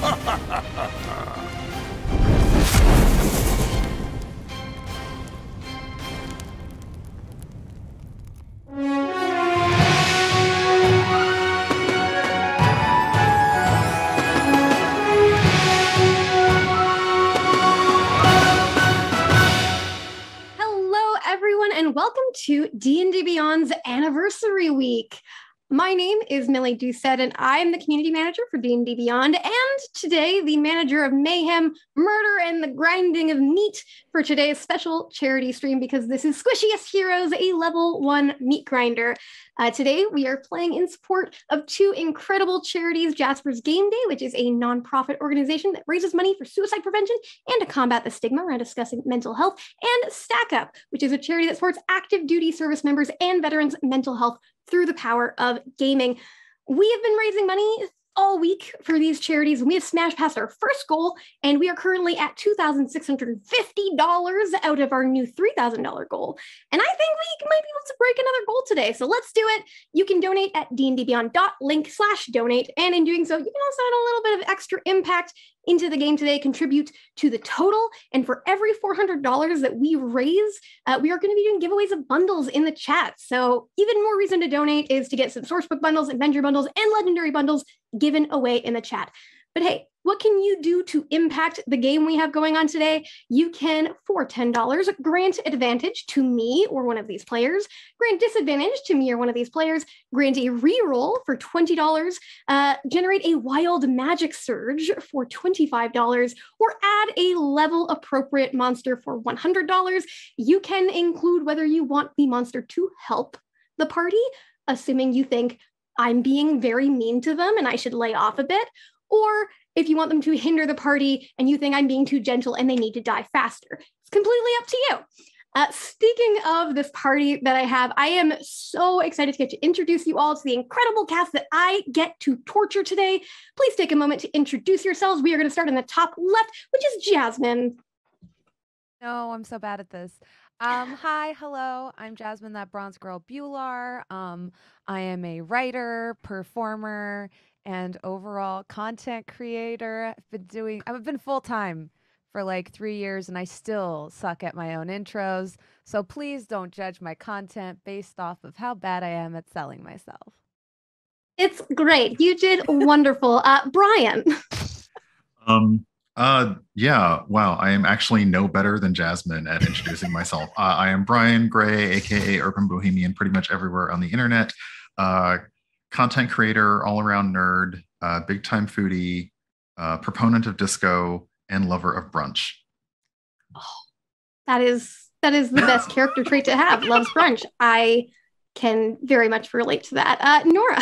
Hello, everyone, and welcome to D&D Beyond's Anniversary Week. My name is Millie Doucette, and I'm the Community Manager for D&D Beyond, and today the Manager of Mayhem, Murder, and the Grinding of Meat for today's special charity stream, because this is Squishiest Heroes, a level 1 meat grinder. Today, we are playing in support of two incredible charities, Jasper's Game Day, which is a nonprofit organization that raises money for suicide prevention and to combat the stigma around discussing mental health, and Stack Up, which is a charity that supports active duty service members and veterans' mental health through the power of gaming. We have been raising money all week for these charities, and we have smashed past our first goal, and we are currently at $2,650 out of our new $3,000 goal. And I think we might be able to break another goal today, so let's do it. You can donate at dndbeyond.link/donate, and in doing so, you can also add a little bit of extra impact into the game today, contribute to the total, and for every $400 that we raise, we are going to be doing giveaways of bundles in the chat. So even more reason to donate is to get some sourcebook bundles, adventure bundles, and legendary bundles given away in the chat. But hey, what can you do to impact the game we have going on today? You can, for $10, grant advantage to me or one of these players, grant disadvantage to me or one of these players, grant a reroll for $20, generate a wild magic surge for $25, or add a level appropriate monster for $100. You can include whether you want the monster to help the party, assuming you think I'm being very mean to them and I should lay off a bit, or if you want them to hinder the party and you think I'm being too gentle and they need to die faster. It's completely up to you. Speaking of this party that I have, I am so excited to get to introduce you all to the incredible cast that I get to torture today. Please take a moment to introduce yourselves. We are going to start in the top left, which is Jasmine. No, I'm so bad at this. Hi, hello. I'm Jasmine, that bronze girl Bular. I am a writer, performer, and overall content creator. I've been full-time for like 3 years, and I still suck at my own intros. So please don't judge my content based off of how bad I am at selling myself. It's great. You did wonderful. Brian. Yeah, wow, I am actually no better than Jasmine at introducing myself. I am Brian Gray, aka Urban Bohemian, pretty much everywhere on the internet. Content creator, all-around nerd, big-time foodie, proponent of disco, and lover of brunch. Oh, that is the best character trait to have. Loves brunch. I can very much relate to that. Nora.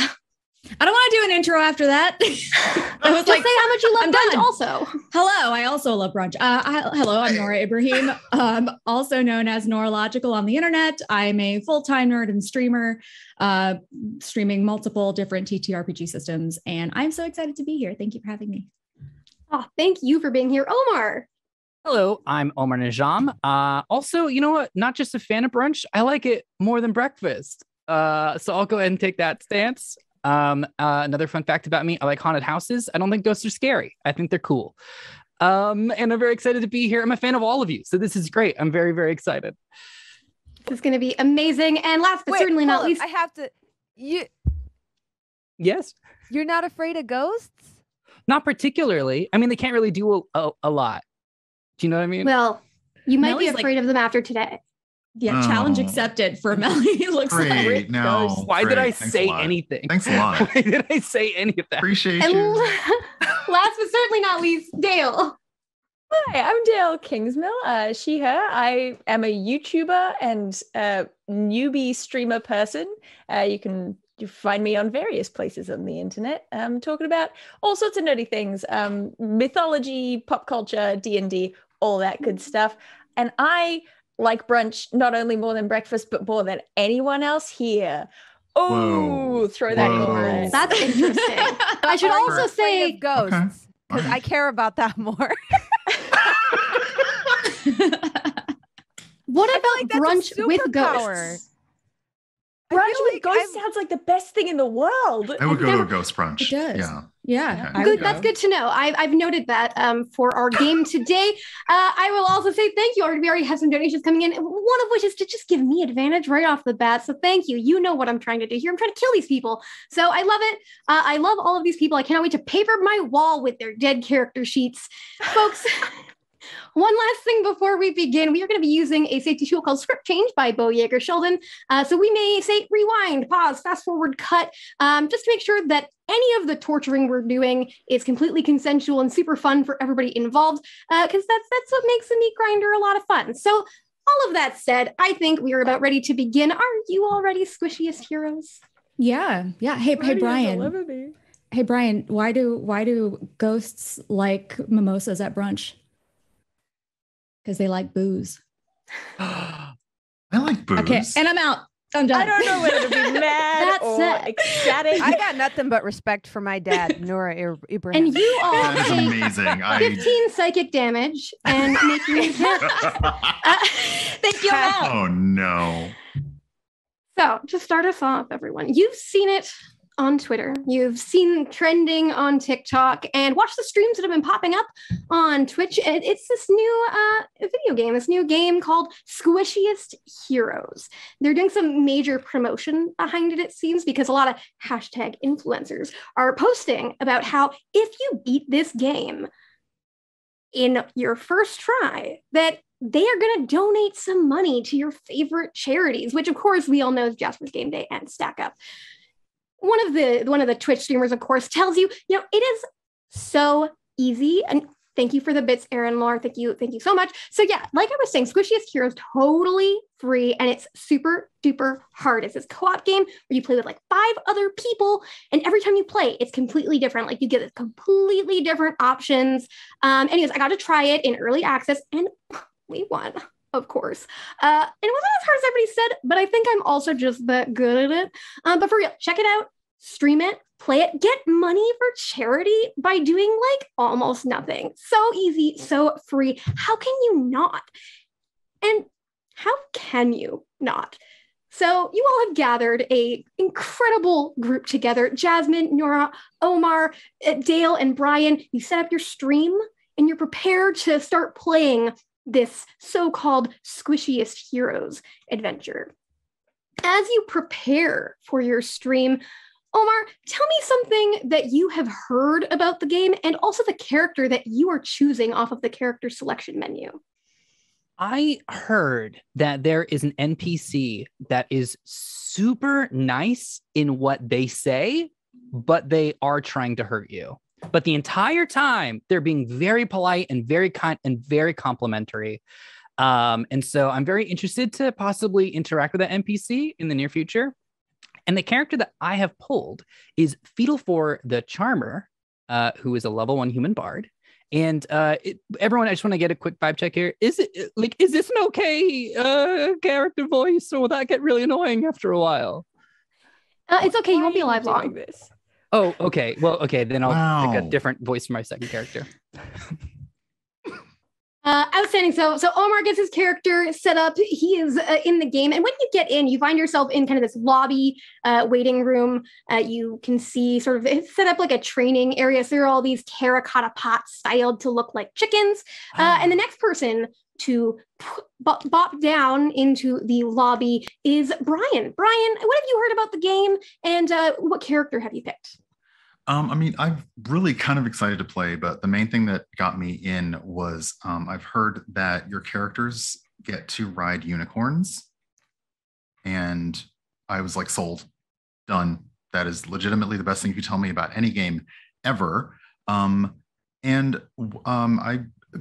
I don't want to do an intro after that. I was like, say how much you love brunch also. Hello, I also love brunch. Hello, I'm Nora Ibrahim, also known as Noralogical on the internet. I'm a full-time nerd and streamer, streaming multiple different TTRPG systems, and I'm so excited to be here. Thank you for having me. Oh, thank you for being here. Omar. Hello, I'm Omar Najam. Also, you know what? Not just a fan of brunch, I like it more than breakfast. So I'll go ahead and take that stance. Another fun fact about me, I like haunted houses. I don't think ghosts are scary. I think they're cool. And I'm very excited to be here. I'm a fan of all of you, so this is great. I'm very, very excited. This is going to be amazing. And last but certainly not least, I have to. Yes. You're not afraid of ghosts? Not particularly. I mean, they can't really do a lot. Do you know what I mean? Well, you might Mellie's be afraid of them after today. Yeah, challenge accepted for Melly. Looks Great. like. No, Why did I Thanks say a lot. anything? Thanks a lot. Why did I say any of that? Appreciate And you. last but certainly not least, Dale. Hi, I'm Dale Kingsmill, she, her. I am a YouTuber and newbie streamer person. You find me on various places on the internet, talking about all sorts of nerdy things, mythology, pop culture, D&D, all that good stuff. And I like brunch not only more than breakfast, but more than anyone else here. Oh, throw that in there. That's interesting. I should also say ghosts, because I care about that more. What about brunch with ghosts? Brunch with ghosts sounds like the best thing in the world. I would go to a ghost brunch. It does. Yeah. Yeah, I Good. would That's go. good to know. I've noted that for our game today. I will also say thank you. We already have some donations coming in, one of which is to just give me advantage right off the bat. So thank you. You know what I'm trying to do here. I'm trying to kill these people. So I love it. I love all of these people. I cannot wait to paper my wall with their dead character sheets. Folks, one last thing before we begin. We are going to be using a safety tool called Script Change by Bo Yeager Sheldon. So we may say rewind, pause, fast forward, cut, just to make sure that any of the torturing we're doing is completely consensual and super fun for everybody involved, because that's what makes a meat grinder a lot of fun. So all of that said, I think we are about ready to begin. Are you all ready, squishiest heroes? Yeah. Hey, Brian. Hey, Brian. Why do ghosts like mimosas at brunch? Because they like booze. I like booze. Okay, and I'm out. I'm done. I don't know whether to be mad or ecstatic. I got nothing but respect for my dad, Nora Ibrahim. And you all That is take amazing. 15 psychic damage and make me thank you. I'm out. Oh no. So to start us off, everyone, you've seen it on Twitter. You've seen trending on TikTok and watched the streams that have been popping up on Twitch. It's this new video game, this new game called Squishiest Heroes. They're doing some major promotion behind it, it seems, because a lot of hashtag influencers are posting about how if you beat this game in your first try, that they are going to donate some money to your favorite charities, which of course we all know is Jasper's Game Day and Stack Up. One of the Twitch streamers, of course, tells you, it is so easy. And thank you for the bits, Aaron, Laura. Thank you so much. So yeah, like I was saying, Squishiest Heroes totally free, and it's super duper hard. It's this co-op game where you play with like 5 other people, and every time you play, it's completely different. Like you get completely different options. Anyways, I got to try it in early access, and we won. Of course. It wasn't as hard as everybody said, but I think I'm also just that good at it. But for real, check it out, stream it, play it, get money for charity by doing like almost nothing. So easy, so free. How can you not? And how can you not? So you all have gathered a incredible group together. Jasmine, Nora, Omar, Dale, and Brian. You set up your stream and you're prepared to start playing this so-called Squishiest Heroes adventure. As you prepare for your stream, Omar, tell me something that you have heard about the game and also the character that you are choosing off of the character selection menu. I heard that there is an NPC that is super nice in what they say, but they are trying to hurt you. But the entire time, they're being very polite and very kind and very complimentary. And so I'm very interested to possibly interact with that NPC in the near future. And the character that I have pulled is Feedle4 the Charmer, who is a level 1 human bard. And everyone, I just want to get a quick vibe check here. Is this an okay character voice, or will that get really annoying after a while? It's okay. You won't be alive long. This. Oh, okay. Well, okay. Then I'll pick a Wow. different voice for my second character. Outstanding. So Omar gets his character set up. He is in the game. And when you get in, you find yourself in kind of this lobby waiting room. You can see sort of it's set up like a training area. So there are all these terracotta pots styled to look like chickens. And the next person to bop down into the lobby is Brian. Brian, what have you heard about the game? And what character have you picked? I'm really kind of excited to play, but the main thing that got me in was I've heard that your characters get to ride unicorns, and I was like, sold, done. That is legitimately the best thing you could tell me about any game ever. I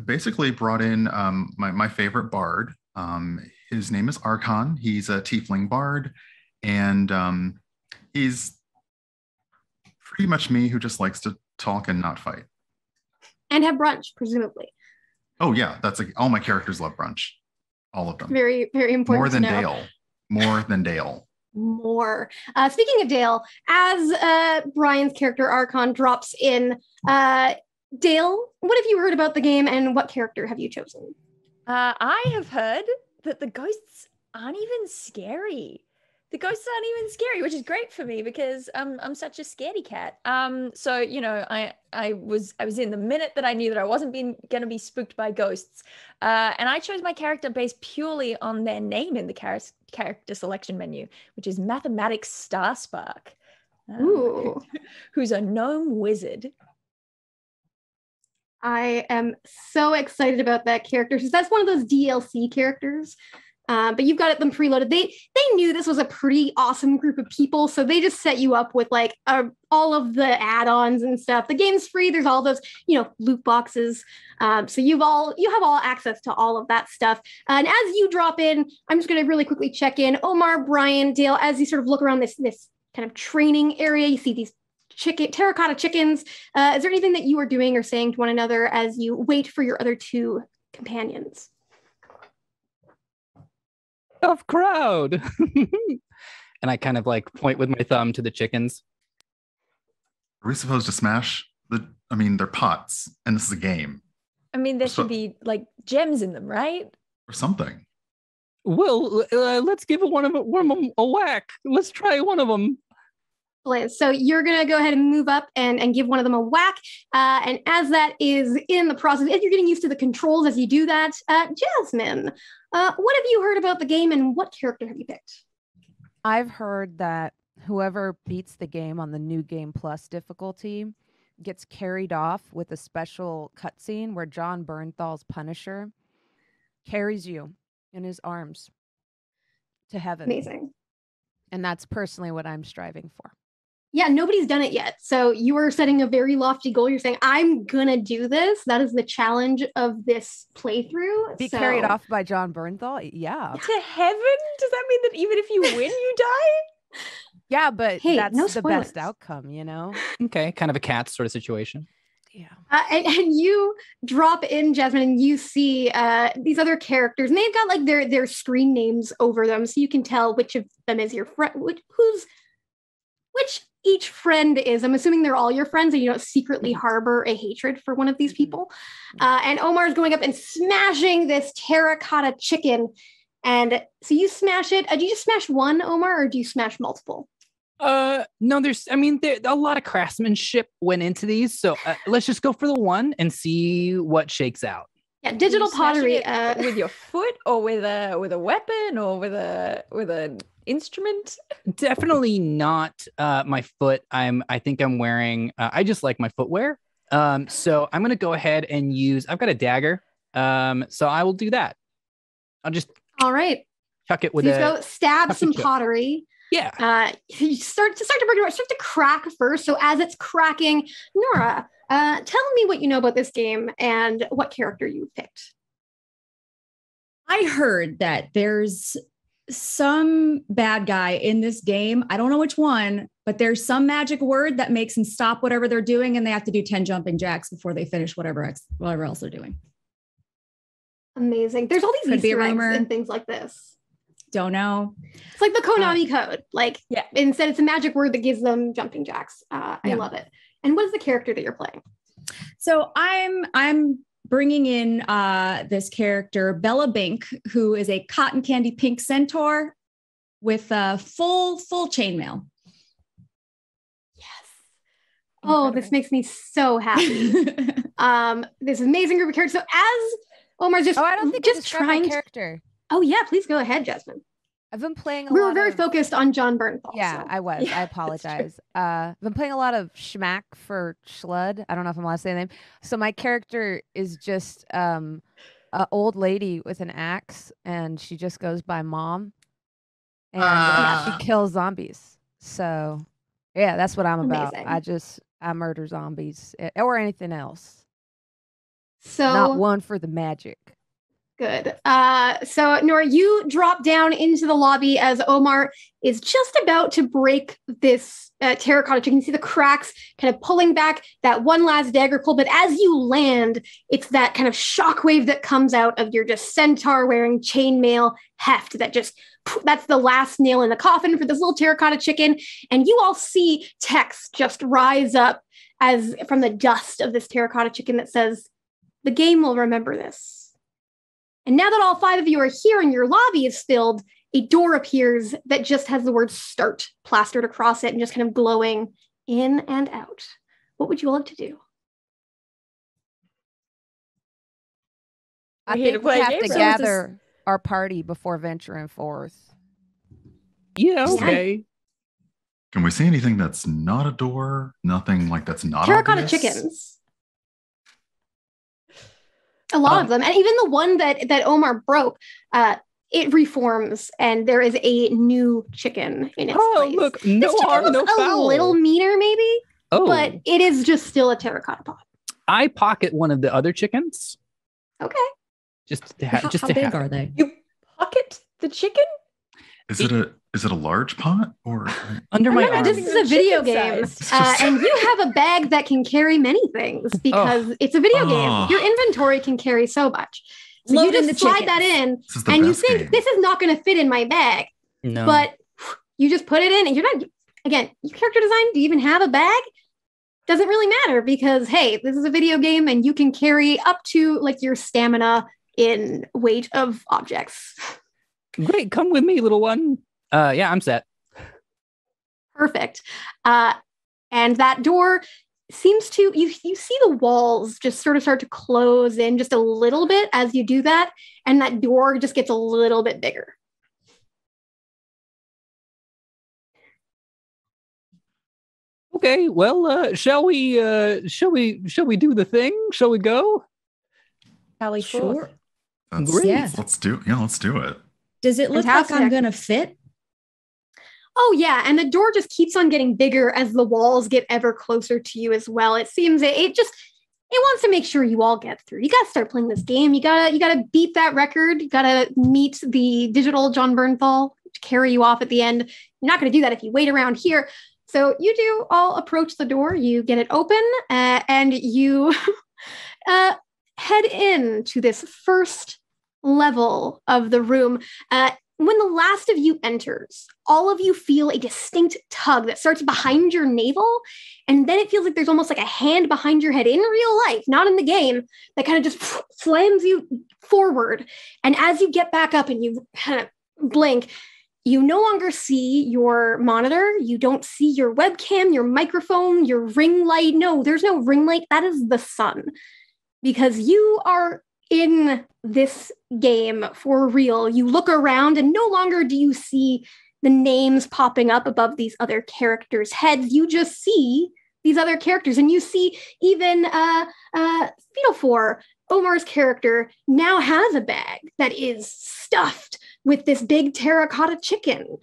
basically brought in my favorite bard. His name is Archon. He's a tiefling bard, and he's pretty much me, who just likes to talk and not fight. And have brunch, presumably. Oh yeah, that's like all my characters love brunch, all of them. Very, very important. More than to know. Dale. More than Dale. More. Speaking of Dale, as Brian's character Archon drops in, Dale, what have you heard about the game and what character have you chosen? I have heard that the ghosts aren't even scary. The ghosts aren't even scary, which is great for me because I'm such a scaredy cat. So you know, I was in the minute that I knew that I wasn't going to be spooked by ghosts, and I chose my character based purely on their name in the character selection menu, which is Mathematics Starspark, Ooh. who's a gnome wizard. I am so excited about that character because that's one of those DLC characters. But you've got them preloaded. They knew this was a pretty awesome group of people, so they just set you up with like all of the add-ons and stuff. The game's free. There's all those, loot boxes. So you have all access to all of that stuff. And as you drop in, I'm just going to really quickly check in. Omar, Brian, Dale, as you sort of look around this kind of training area, you see these terracotta chickens. Is there anything that you are doing or saying to one another as you wait for your other two companions? Tough crowd. And I kind of like point with my thumb to the chickens. Are we supposed to smash they're pots, and this is a game. I mean, there should be like gems in them, right? Or something. Well, let's give one of them a whack. Let's try one of them. So you're going to go ahead and move up and give one of them a whack. And as that is in the process, as you're getting used to the controls as you do that, Jasmine, what have you heard about the game and what character have you picked? I've heard that whoever beats the game on the New Game Plus difficulty gets carried off with a special cutscene where John Bernthal's Punisher carries you in his arms to heaven. Amazing. And that's personally what I'm striving for. Yeah, nobody's done it yet. So you are setting a very lofty goal. You're saying, I'm going to do this. That is the challenge of this playthrough. Be carried off by John Bernthal? Yeah. To heaven? Does that mean that even if you win, you die? Yeah, but hey, that's no the best outcome, Okay, kind of a cat sort of situation. Yeah. And you drop in, Jasmine, and you see these other characters, and they've got like their screen names over them, so you can tell which of them is your friend, which each friend is. I'm assuming they're all your friends, and you don't secretly harbor a hatred for one of these people. And Omar's going up and smashing this terracotta chicken. And so you smash it. Do you just smash one, Omar, or do you smash multiple? No, a lot of craftsmanship went into these. So let's just go for the one and see what shakes out. Yeah, digital pottery. With your foot, or with a weapon, or with an instrument? Definitely not my foot. I think I'm wearing. I just like my footwear. So I'm gonna go ahead and use. I've got a dagger. So I will do that. I'll just. All right. Chuck it with so go stab some pottery. Yeah. You start to break it apart. Start to crack first. So as it's cracking, Nora, tell me what you know about this game and what character you picked. I heard that there's some bad guy in this game. I don't know which one, but there's some magic word that makes them stop whatever they're doing, and they have to do 10 jumping jacks before they finish whatever else they're doing. Amazing. There's all these Easter eggs and things like this. Don't know. It's like the Konami code. Instead it's a magic word that gives them jumping jacks. I love it. And what is the character that you're playing? So I'm bringing in this character, Bella Bink, who is a cotton candy pink centaur with full chainmail. Yes. Oh, this makes me so happy. This amazing group of characters. So as Omar's I don't think just trying character. Oh yeah, please go ahead, Jasmine. I've been playing We were very focused on John Bernthal. Yeah, so. I was. Yeah, I apologize. I've been playing a lot of Schmack for Schlud. I don't know if I'm allowed to say the name. So my character is just an old lady with an axe, and she just goes by Mom. And she kills zombies. So yeah, that's what I'm about. I murder zombies or anything else. So not one for the magic. Good. So Nora, you drop down into the lobby as Omar is just about to break this terracotta chicken. You see the cracks kind of pulling back that one last dagger pull, but as you land, it's that kind of shockwave that comes out of your just centaur wearing chainmail heft that's the last nail in the coffin for this little terracotta chicken. And you all see text just rise up as from the dust of this terracotta chicken that says, "The game will remember this." And now that all 5 of you are here and your lobby is filled, a door appears that just has the word start plastered across it and just kind of glowing in and out. What would you like to do? I We're here to think we play have games. to So gather our party before venturing forth. Yeah, okay. Can we see anything that's not a door? Nothing like that's not Terracotta obvious? chickens. A lot of them. And even the one that Omar broke, it reforms and there is a new chicken in its Oh, place. look, no This chicken harm, no looks a foul. little meaner maybe, Oh, but it is just still a terracotta pot. I pocket one of the other chickens Okay. just to have. How big are they? You pocket the chicken? Is it a large pot or under my Remember, arm? this is a video game, Chicken-sized. and you have a bag that can carry many things because it's a video game. Your inventory can carry so much. So Load you in just the slide that chickens. in, this is the and you best think game. this is not going to fit in my bag, No, but you just put it in, and you're not. Again, your character design. Do you even have a bag? Doesn't really matter because hey, this is a video game, and you can carry up to like your stamina in weight of objects. great. Come with me, little one. Yeah, I'm set. Perfect. And that door seems to, you see the walls just sort of start to close in just a little bit as you do that. And that door just gets a little bit bigger. Okay, well, shall we do the thing? Shall we go? Sally Sure. forth. That's- Yeah. Let's do it. Does it look like I'm Fantastic. gonna fit? Oh yeah, and the door just keeps on getting bigger as the walls get ever closer to you as well. It seems it wants to make sure you all get through. You gotta start playing this game. You gotta beat that record. You gotta meet the digital John Bernthal to carry you off at the end. You're not gonna do that if you wait around here. So you do all approach the door. You get it open, and you head in to this first level of the room. When the last of you enters, all of you feel a distinct tug that starts behind your navel, and then it feels like there's almost like a hand behind your head in real life, not in the game, that kind of just slams you forward. And as you get back up and you kind of blink, you no longer see your monitor. You don't see your webcam, your microphone, your ring light. No, there's no ring light. That is the sun. Because you are in this game for real. You look around and no longer do you see the names popping up above these other characters' heads. You just see these other characters, and you see even Fidelfor, Omar's character, now has a bag that is stuffed with this big terracotta chicken.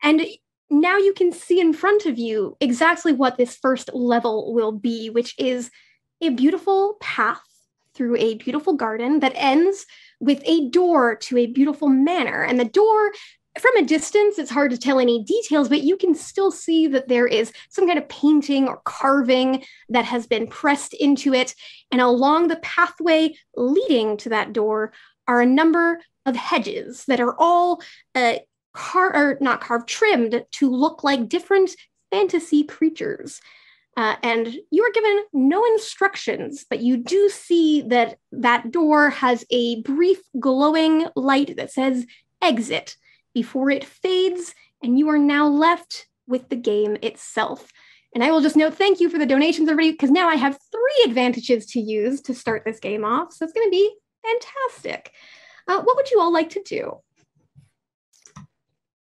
And now you can see in front of you exactly what this first level will be, which is a beautiful path through a beautiful garden that ends with a door to a beautiful manor. And the door, from a distance, it's hard to tell any details, but you can still see that there is some kind of painting or carving that has been pressed into it. And along the pathway leading to that door are a number of hedges that are all trimmed to look like different fantasy creatures. And you are given no instructions, but you do see that that door has a brief glowing light that says exit before it fades, and you are now left with the game itself. And I will just note, thank you for the donations, everybody, because now I have 3 advantages to use to start this game off. So it's going to be fantastic. What would you all like to do?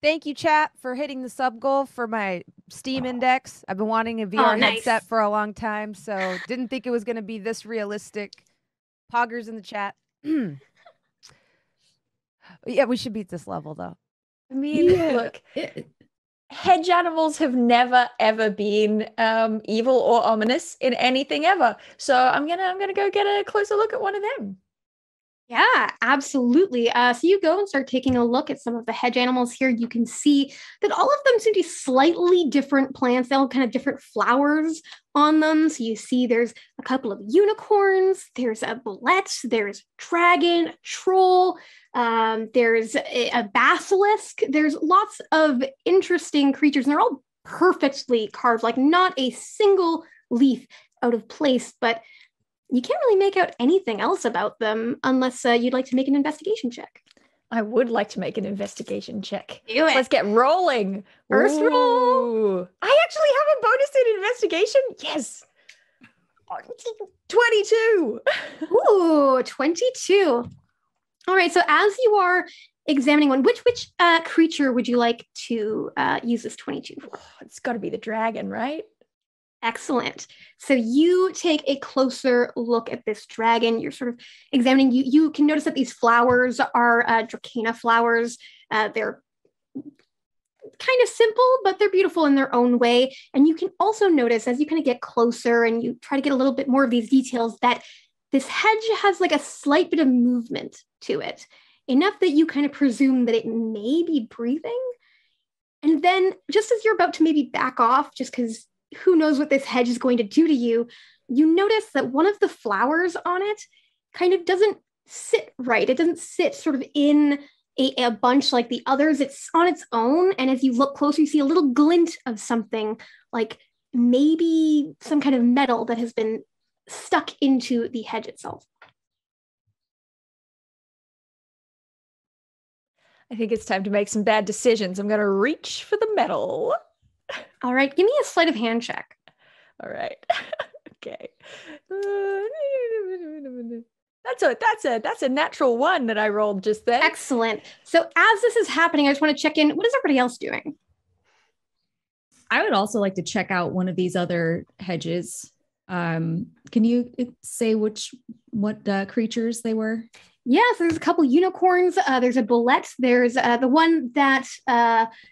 Thank you, chat, for hitting the sub goal for my Steam Index. I've been wanting a VR nice. headset for a long time, so didn't think it was going to be this realistic. Poggers in the chat. Yeah, we should beat this level, though. I mean, look, hedge animals have never ever been evil or ominous in anything ever. So I'm gonna go get a closer look at one of them. Yeah, absolutely. So you go and start taking a look at some of the hedge animals here. You can see that all of them seem to be slightly different plants. They all kind of different flowers on them. So you see there's a couple of unicorns, there's a bullet, there's dragon, a troll, there's a basilisk. There's lots of interesting creatures, and they're all perfectly carved, like not a single leaf out of place, but you can't really make out anything else about them unless you'd like to make an investigation check. I would like to make an investigation check. Do it. Let's get rolling. First roll. Ooh. I actually have a bonus in investigation. Yes. 22. Ooh, 22. All right. So as you are examining one, which creature would you like to use this 22 for? It's got to be the dragon, right? Excellent. So you take a closer look at this dragon. You're sort of examining. You can notice that these flowers are Dracena flowers. They're kind of simple, but they're beautiful in their own way. And you can also notice as you kind of get closer and you try to get a little bit more of these details that this hedge has like a slight bit of movement to it, enough that you kind of presume that it may be breathing. And then just as you're about to maybe back off, just because who knows what this hedge is going to do to you, you notice that one of the flowers on it kind of doesn't sit right. It doesn't sit sort of in a bunch like the others. It's on its own. And as you look closer, you see a little glint of something, like maybe some kind of metal that has been stuck into the hedge itself. I think it's time to make some bad decisions. I'm going to reach for the metal. All right, give me a sleight of hand check. All right. Okay. That's a natural one that I rolled just then. Excellent. So as this is happening, I just want to check in. What is everybody else doing? I would also like to check out one of these other hedges. Can you say what creatures they were? Yes, there's a couple unicorns. There's a bullet. There's the one that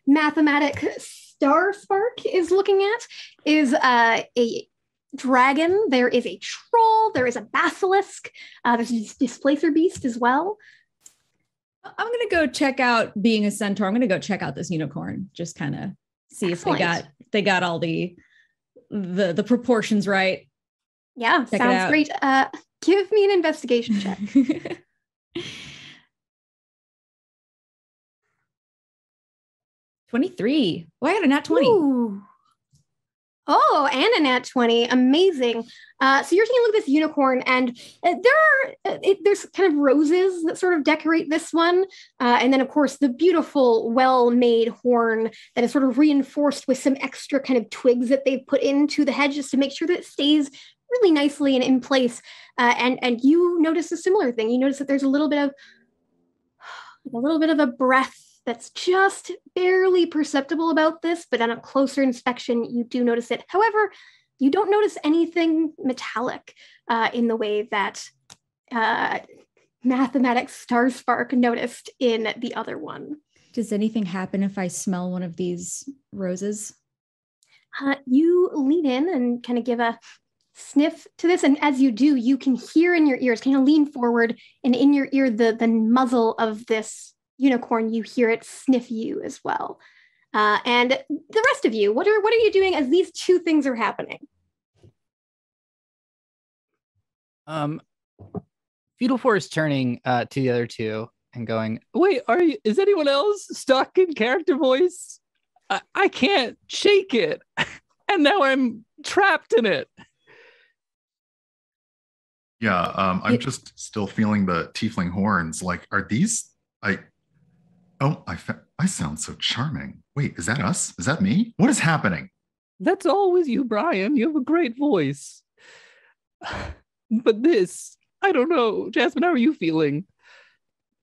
Mathematic Star Spark is looking at is a dragon. There is a troll. There is a basilisk. There's a displacer beast as well. I'm going to go check out, being a centaur, I'm going to go check out this unicorn. Just kind of see Excellent. if they got all the proportions right. Yeah, Check it sounds out. great. Give me an investigation check. 23. Well, I got a nat 20. Ooh. Oh, and a nat 20. Amazing. So you're taking a look at this unicorn, and there's kind of roses that sort of decorate this one. And then, of course, the beautiful, well-made horn that is sort of reinforced with some extra kind of twigs that they've put into the hedge just to make sure that it stays really nicely and in place. And you notice a similar thing. You notice that there's a little bit of a breath that's just barely perceptible about this, but on a closer inspection, you do notice it. However, you don't notice anything metallic in the way that Mathematics Star Spark noticed in the other one. Does anything happen if I smell one of these roses? You lean in and kind of give a sniff to this, and as you do, you can hear in your ears, kind of lean forward, and in your ear, the muzzle of this unicorn, you hear it sniff you as well. And the rest of you, what are you doing as these two things are happening? Feudal is turning to the other two and going, "Wait, is anyone else stuck in character voice? I can't shake it, and now I'm trapped in it." Yeah, I'm just still feeling the tiefling horns. Like, are these? I sound so charming. Wait, is that us? Is that me? What is happening? That's always you, Brian. You have a great voice. But this, I don't know. Jasmine, how are you feeling?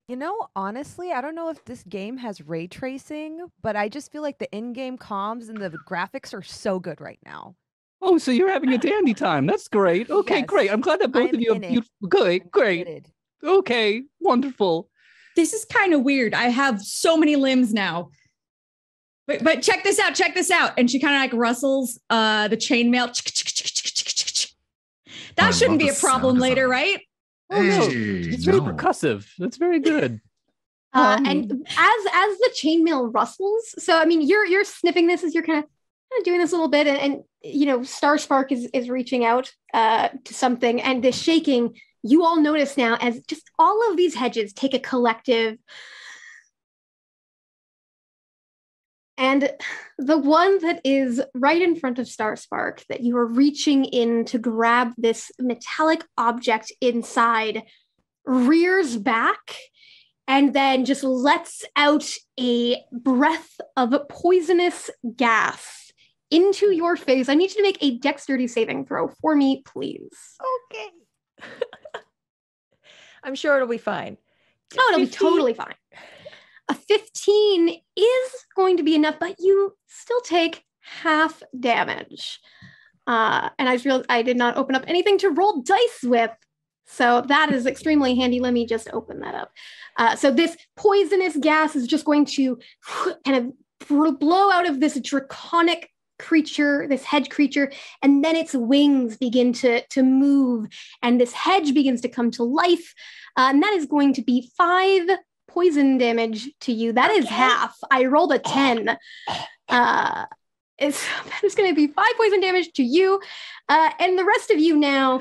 You know, honestly, I don't know if this game has ray tracing, but I just feel like the in-game comms and the graphics are so good right now. Oh, so you're having a dandy time. That's great. Okay, Yes. great. I'm glad that both I'm of you in have it. great. I'm Great. committed. Okay, wonderful. This is kind of weird. I have so many limbs now. But check this out. And she kind of like rustles the chainmail. That I shouldn't love be the a problem sound later, design. right? Oh, no. Hey, It's very no. percussive. That's very good. And as the chainmail rustles, so I mean, you're sniffing this as you're kind of doing this a little bit, and you know, Star Spark is reaching out to something, and the shaking. You all notice now as just all of these hedges take a collective. And the one that is right in front of Star Spark that you are reaching in to grab this metallic object inside rears back and then just lets out a breath of poisonous gas into your face. I need you to make a dexterity saving throw for me, please. Okay. I'm sure it'll be fine. Oh, it'll be 15? totally fine. A 15 is going to be enough, but you still take half damage. And I just realized I did not open up anything to roll dice with. So that is extremely handy. Let me just open that up. So this poisonous gas is just going to kind of blow out of this draconic creature, this hedge creature, and then its wings begin to move, and this hedge begins to come to life. And that is going to be 5 poison damage to you. That is half. I rolled a 10. It's going to be 5 poison damage to you. And the rest of you now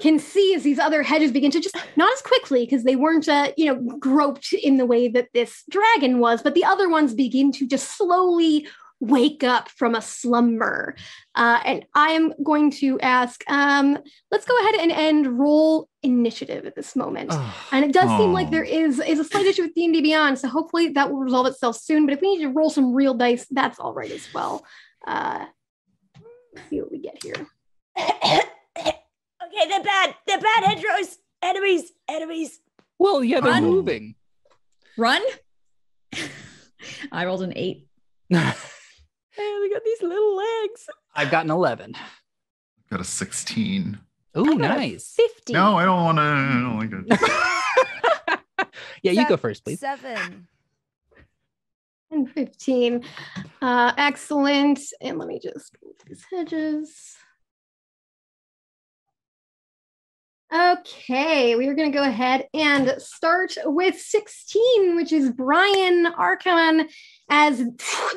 can see as these other hedges begin to just, not as quickly because they weren't, groped in the way that this dragon was, but the other ones begin to just slowly wake up from a slumber. And I am going to ask, let's go ahead and roll initiative at this moment. And it does seem like there is a slight issue with D&D Beyond, so hopefully that will resolve itself soon. But if we need to roll some real dice, that's all right as well. Let's see what we get here. Okay, they're bad. They're bad, hedgerows. Enemies. Well, yeah, they're moving. Run. I rolled an 8. Hey, they got these little legs. I've got an 11. Got a 16. Oh, I got a nice. 50. No, I don't like it. Yeah, you go first, please. 7. And 15. Excellent. And let me just move these hedges. Okay, we are going to go ahead and start with 16, which is Brian Archon, as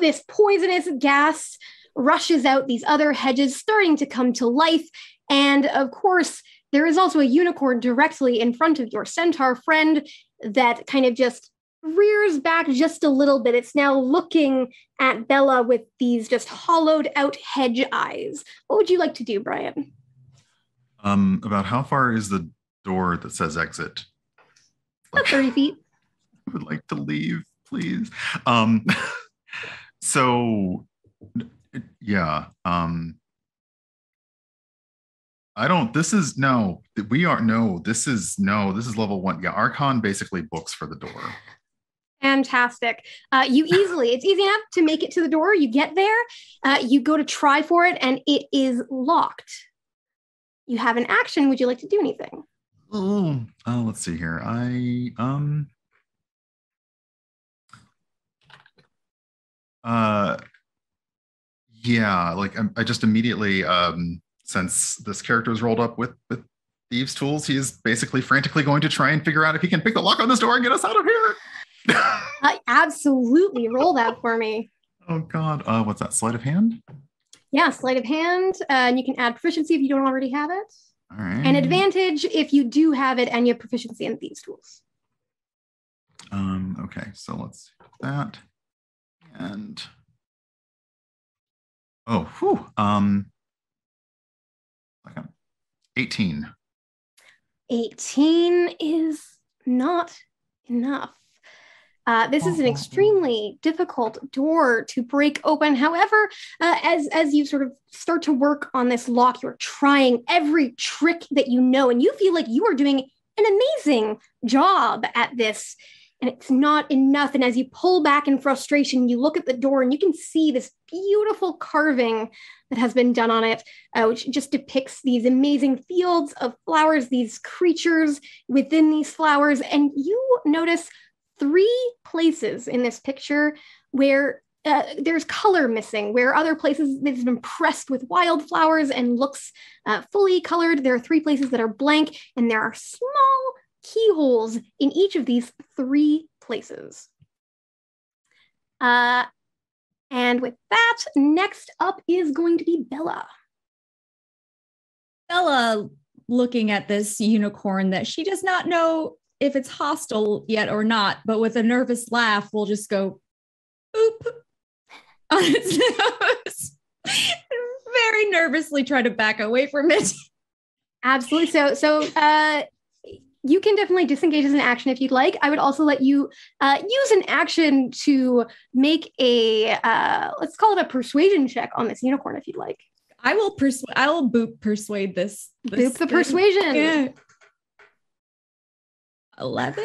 this poisonous gas rushes out, these other hedges starting to come to life. And of course, there is also a unicorn directly in front of your centaur friend that kind of just rears back just a little bit. It's now looking at Bella with these just hollowed out hedge eyes. What would you like to do, Brian? About how far is the door that says exit? About 30 feet. I would like to leave, please. So yeah. This is level 1. Yeah, Archon basically books for the door. Fantastic. It's easy enough to make it to the door. You get there, you go to try for it, and it is locked. You have an action. Would you like to do anything? Oh, let's see here. I just immediately, since this character is rolled up with thieves' tools, he is basically frantically going to try and figure out if he can pick the lock on this door and get us out of here. Absolutely. Roll that for me. Oh God. What's that? Sleight of hand? Yeah, sleight of hand. And you can add proficiency if you don't already have it. All right. And advantage if you do have it and you have proficiency in these tools. Okay, so let's do that. And 18. 18 is not enough. This is an extremely difficult door to break open. However, as you sort of start to work on this lock, you're trying every trick that you know, and you feel like you are doing an amazing job at this, and it's not enough. And as you pull back in frustration, you look at the door and you can see this beautiful carving that has been done on it, which just depicts these amazing fields of flowers, these creatures within these flowers. And you notice 3 places in this picture where there's color missing, where other places it's been pressed with wildflowers and looks fully colored. There are 3 places that are blank, and there are small keyholes in each of these 3 places. And with that, next up is going to be Bella. Bella, looking at this unicorn that she does not know if it's hostile yet or not, but with a nervous laugh, we'll just go boop on its nose. Very nervously try to back away from it. Absolutely. So you can definitely disengage as an action if you'd like. I would also let you use an action to make a, let's call it a persuasion check on this unicorn if you'd like. I will persuade this. Boop the persuasion. Yeah. 11.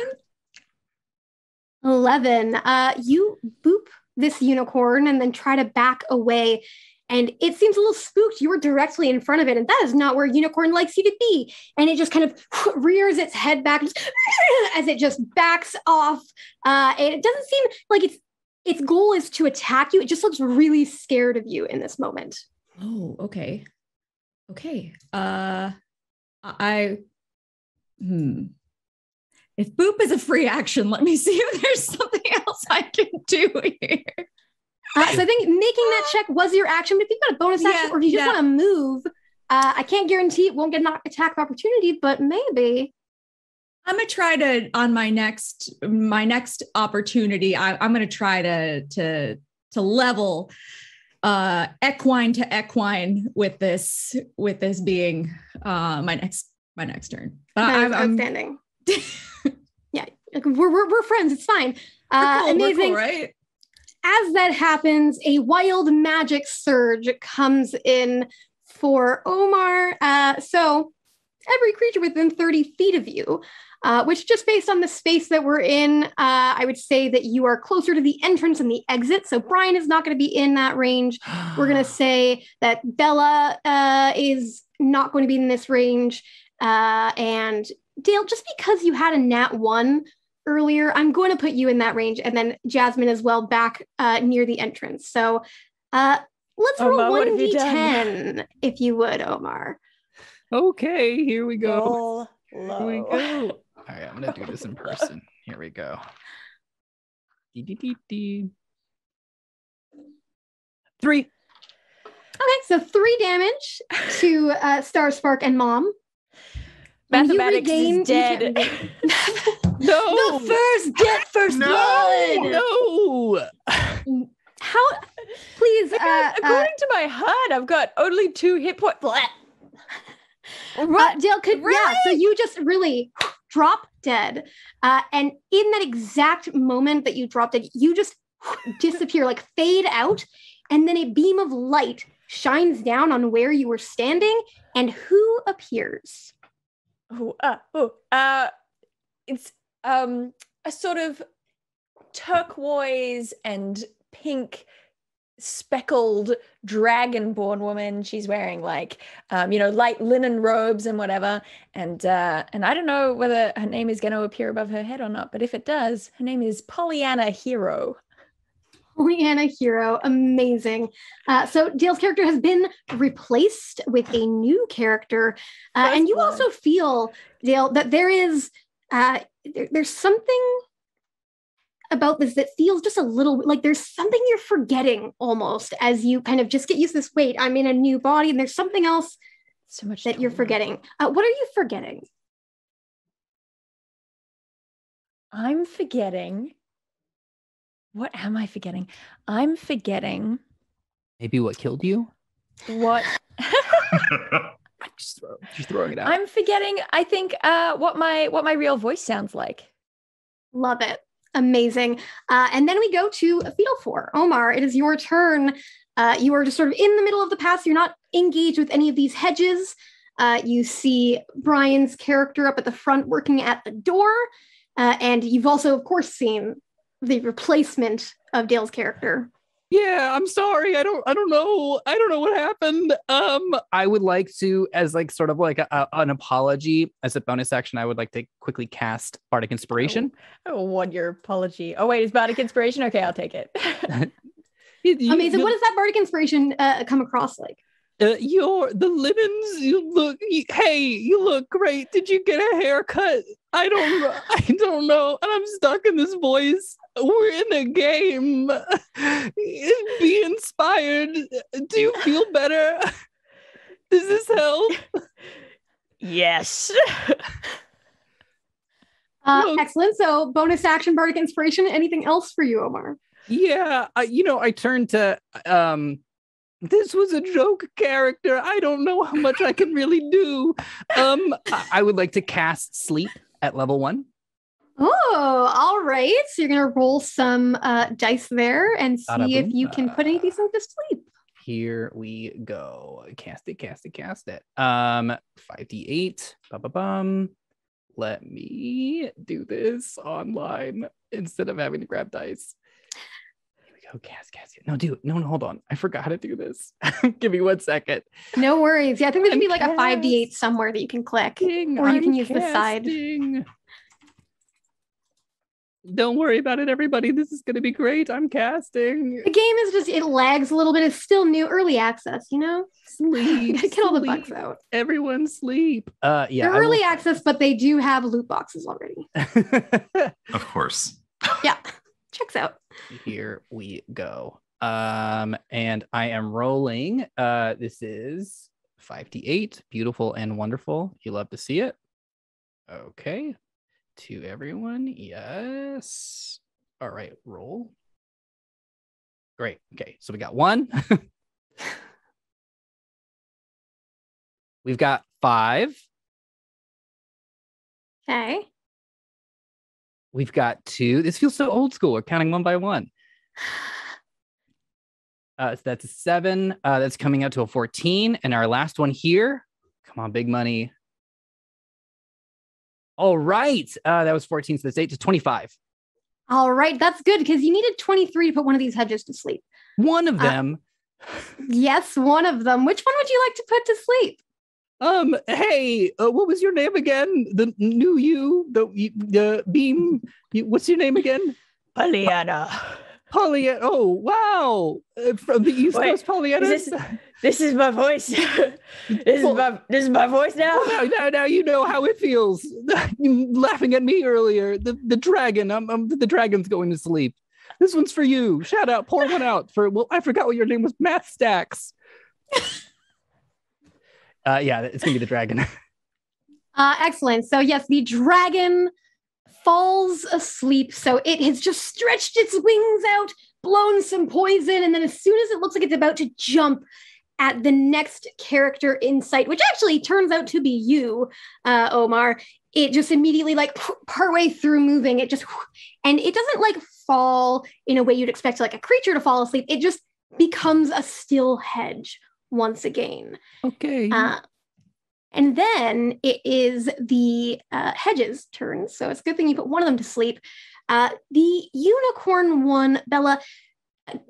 You boop this unicorn and then try to back away. And it seems a little spooked. You were directly in front of it, and that is not where a unicorn likes you to be. And it just kind of rears its head back as it just backs off. And it doesn't seem like its goal is to attack you. It just looks really scared of you in this moment. Oh, okay. If boop is a free action, let me see if there's something else I can do here. So I think making that check was your action, but if you've got a bonus action or if you just want to move, I can't guarantee it won't get an attack of opportunity, but maybe. I'm gonna try to on my next opportunity. I'm gonna try to level equine to equine with this being my next turn. I'm outstanding. Yeah, we're friends. It's fine. Amazing, we're cool, right? As that happens, a wild magic surge comes in for Omar. So every creature within 30 feet of you, which just based on the space that we're in, I would say that you are closer to the entrance and the exit. So Brian is not going to be in that range. We're going to say that Bella is not going to be in this range. And Dale, just because you had a nat 1 earlier, I'm going to put you in that range, and then Jasmine as well back near the entrance. So let's roll 1d10 if you would, Omar. Okay, here we go. Here we go. All right, I'm gonna do this in person. Here we go. 3. Okay, so 3 damage to Star Spark and Mom. Mathematics is dead. No. The first death, first blood. No. How? Please. According to my HUD, I've got only 2 hit points. Dale, so you just really drop dead. And in that exact moment that you drop dead, you just disappear, like fade out. And then a beam of light shines down on where you were standing. And who appears? It's a sort of turquoise and pink speckled dragonborn woman. She's wearing like light linen robes and whatever, and I don't know whether her name is going to appear above her head or not, but if it does, her name is Pollyanna Hero. Pollyanna Hero, amazing. So Dale's character has been replaced with a new character, and you also feel, Dale, that there is there's something about this that feels just a little like there's something you're forgetting almost as you kind of just get used to this. Wait, I'm in a new body, and there's something else so much that you're forgetting. What are you forgetting? I'm forgetting. What am I forgetting? I'm forgetting. Maybe what killed you? What? Just throwing it out. I'm forgetting, I think, what my real voice sounds like. Love it. Amazing. And then we go to Fetal 4. Omar, it is your turn. You are just sort of in the middle of the path. You're not engaged with any of these hedges. You see Brian's character up at the front working at the door. And you've also, of course, seen the replacement of Dale's character. Yeah, I'm sorry. I don't know. I don't know what happened. I would like to, as like sort of like an apology, as a bonus action, I would like to quickly cast Bardic Inspiration. I want your apology. Oh wait, is Bardic Inspiration? Okay, I'll take it. Amazing. What does that Bardic Inspiration come across like? The lemons. You look great. Did you get a haircut? I don't know. And I'm stuck in this voice. We're in a game. Be inspired. Do you feel better? Does this help? Yes. Excellent. So bonus action, Bardic Inspiration. Anything else for you, Omar? Yeah. I turned to this was a joke character. I don't know how much I can really do. I would like to cast Sleep at level 1. Oh, all right. So you're gonna roll some dice there and see if you can put any of these to sleep. Here we go. Cast it. 5d8. Ba-ba-bum. Let me do this online instead of having to grab dice. Here we go. Cast it. No, dude. No, hold on. I forgot how to do this. Give me 1 second. No worries. Yeah, I think there should be like a 5d8 somewhere that you can click, or you can use the side. Don't worry about it, everybody. This is going to be great. I'm casting. The game is just, it lags a little bit. It's still new, early access, you know? Sleep. Get all the bugs out. Everyone sleep. Yeah. They're early access, but they do have loot boxes already. Of course. Yeah. Checks out. Here we go. And I am rolling. This is 5d8. Beautiful and wonderful. You love to see it. Okay. To everyone. Yes. All right. Roll. Great. Okay. So we got 1. We've got 5. Okay. We've got 2. This feels so old school. We're counting one by one. So that's a 7. That's coming out to a 14. And our last one here. Come on, big money. All right. That was 14. So that's 8 to 25. All right. That's good because you needed 23 to put one of these hedges to sleep. One of them. Yes, one of them. Which one would you like to put to sleep? Hey, what was your name again? The new you, the beam. What's your name again? Pollyanna. Pollyanna. Oh, wow. From the East Coast Pollyanna. This is my voice. This is my voice now. Now you know how it feels. You laughing at me earlier. The dragon. The dragon's going to sleep. This one's for you. Shout out. Pour one out for. Well, I forgot what your name was. Math Stacks. Yeah, it's gonna be the dragon. Excellent. So yes, the dragon falls asleep. So it has just stretched its wings out, blown some poison, and then as soon as it looks like it's about to jump at the next character in sight, which actually turns out to be you, Omar, it just immediately, like, partway through moving, it just, and it doesn't like fall in a way you'd expect like a creature to fall asleep. It just becomes a still hedge once again. Okay. And then it is the hedge's turn. So it's a good thing you put one of them to sleep. The unicorn one, Bella,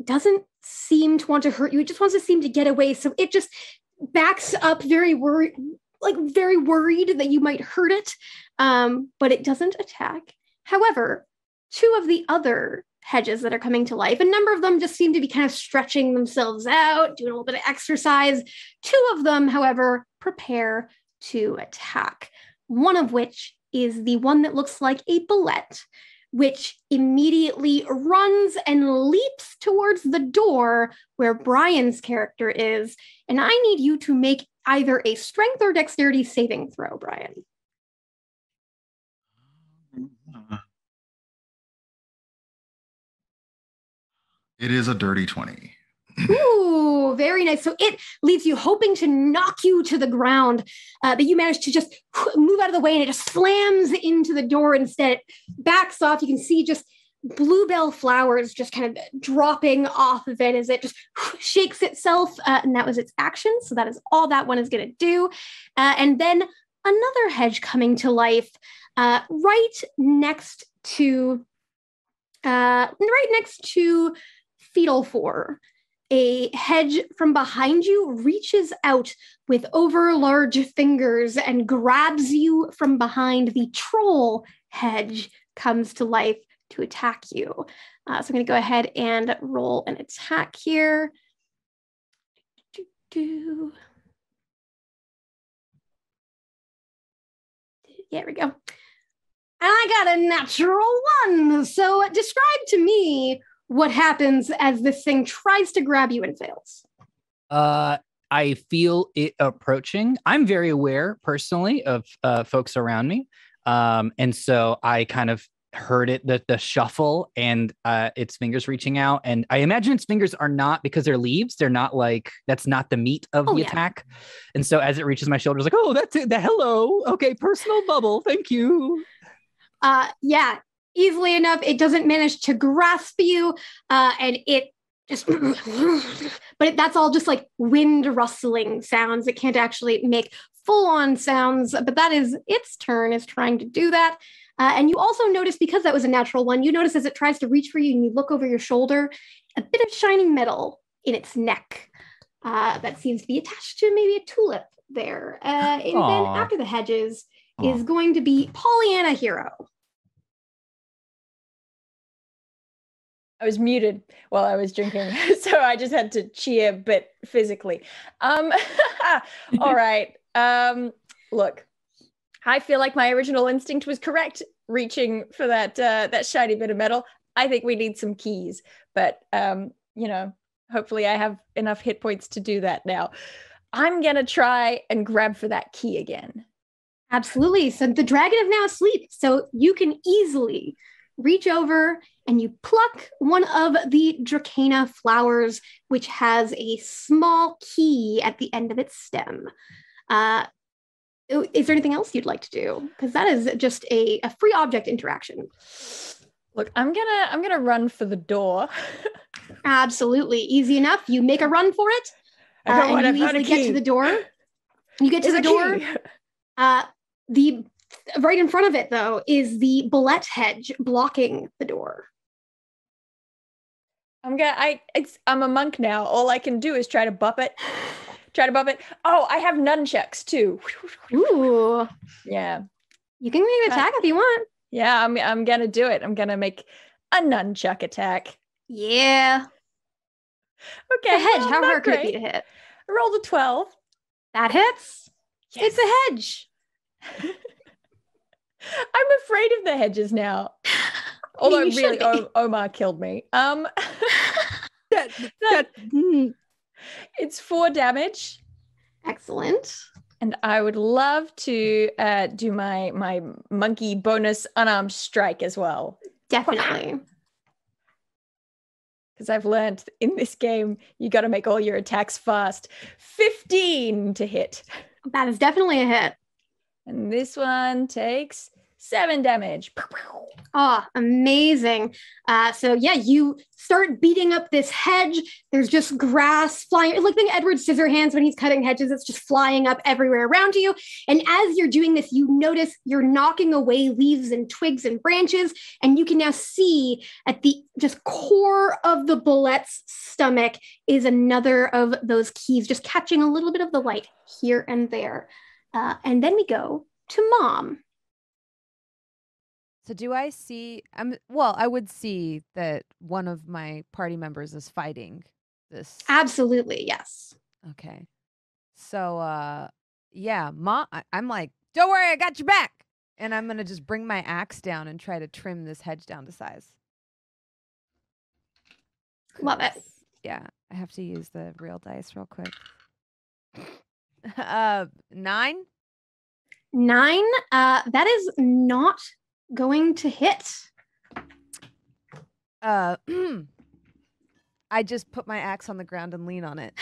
doesn't seem to want to hurt you. It just wants to seem to get away. So it just backs up very worried that you might hurt it. But it doesn't attack. However, 2 of the other hedges that are coming to life, a number of them just seem to be kind of stretching themselves out, doing a little bit of exercise. 2 of them, however, prepare to attack. One of which is the one that looks like a bullet, which immediately runs and leaps towards the door where Brian's character is. And I need you to make either a strength or dexterity saving throw, Brian. It is a dirty 20. Ooh, very nice. So it leaves you hoping to knock you to the ground, but you manage to just move out of the way and it just slams into the door instead. It backs off. You can see just bluebell flowers just kind of dropping off of it as it just shakes itself. And that was its action. So that is all that one is going to do. And then another hedge coming to life right next to Fetal 4. A hedge from behind you reaches out with over large fingers and grabs you from behind. The troll hedge comes to life to attack you. So I'm going to go ahead and roll an attack here. There we go. And I got a natural 1. So describe to me what happens as this thing tries to grab you and fails. I feel it approaching. I'm very aware personally of folks around me. And so I kind of heard it, the shuffle and its fingers reaching out. And I imagine its fingers are not, because they're leaves, they're not like, that's not the meat of the attack. And so as it reaches my shoulders, like, oh, that's it. Hello. Okay. Personal bubble. Thank you. Yeah, easily enough. It doesn't manage to grasp you, and it just, but that's all just like wind rustling sounds. It can't actually make full on sounds, but that is its turn is trying to do that. And you also notice, because that was a natural one, you notice as it tries to reach for you and you look over your shoulder, a bit of shining metal in its neck that seems to be attached to maybe a tulip there. And then after the hedges is going to be Pollyanna Hero. I was muted while I was drinking, so I just had to cheer, but physically. All right. Look, I feel like my original instinct was correct, reaching for that shiny bit of metal. I think we need some keys, but hopefully I have enough hit points to do that now. I'm gonna try and grab for that key again. Absolutely. So the dragon is now asleep, so you can easily reach over and you pluck one of the Dracana flowers, which has a small key at the end of its stem. Is there anything else you'd like to do? Because that is just a free object interaction. Look, I'm gonna run for the door. Absolutely, easy enough. You make a run for it, and you easily get to the door. You get to the door. The right in front of it, though, is the bullet hedge blocking the door. I'm a monk now. All I can do is try to bop it. Oh, I have nunchucks too. Ooh. Yeah. You can make an attack if you want. Yeah, I'm gonna do it. I'm gonna make a nunchuck attack. Yeah. Okay. The hedge, how hard could it be to hit? I rolled a 12. That hits. Yes. It's a hedge. I'm afraid of the hedges now. Although really, Omar killed me. It's 4 damage. Excellent. And I would love to do my monkey bonus unarmed strike as well. Definitely. Because I've learned in this game, you got to make all your attacks fast. 15 to hit. That is definitely a hit. And this one takes 7 damage. Oh, amazing. So yeah, you start beating up this hedge. There's just grass flying. Like Edward Scissorhands when he's cutting hedges, it's just flying up everywhere around you. And as you're doing this, you notice you're knocking away leaves and twigs and branches. And you can now see at the just core of the bullet's stomach is another of those keys, just catching a little bit of the light here and there. And then we go to Mom. So do I see, I would see that one of my party members is fighting this. Absolutely, yes. Okay. So, yeah, Mom, I'm like, don't worry, I got your back. And I'm going to just bring my axe down and try to trim this hedge down to size. Love it. Yeah, I have to use the real dice real quick. 9? 9, that is not going to hit. I just put my axe on the ground and lean on it.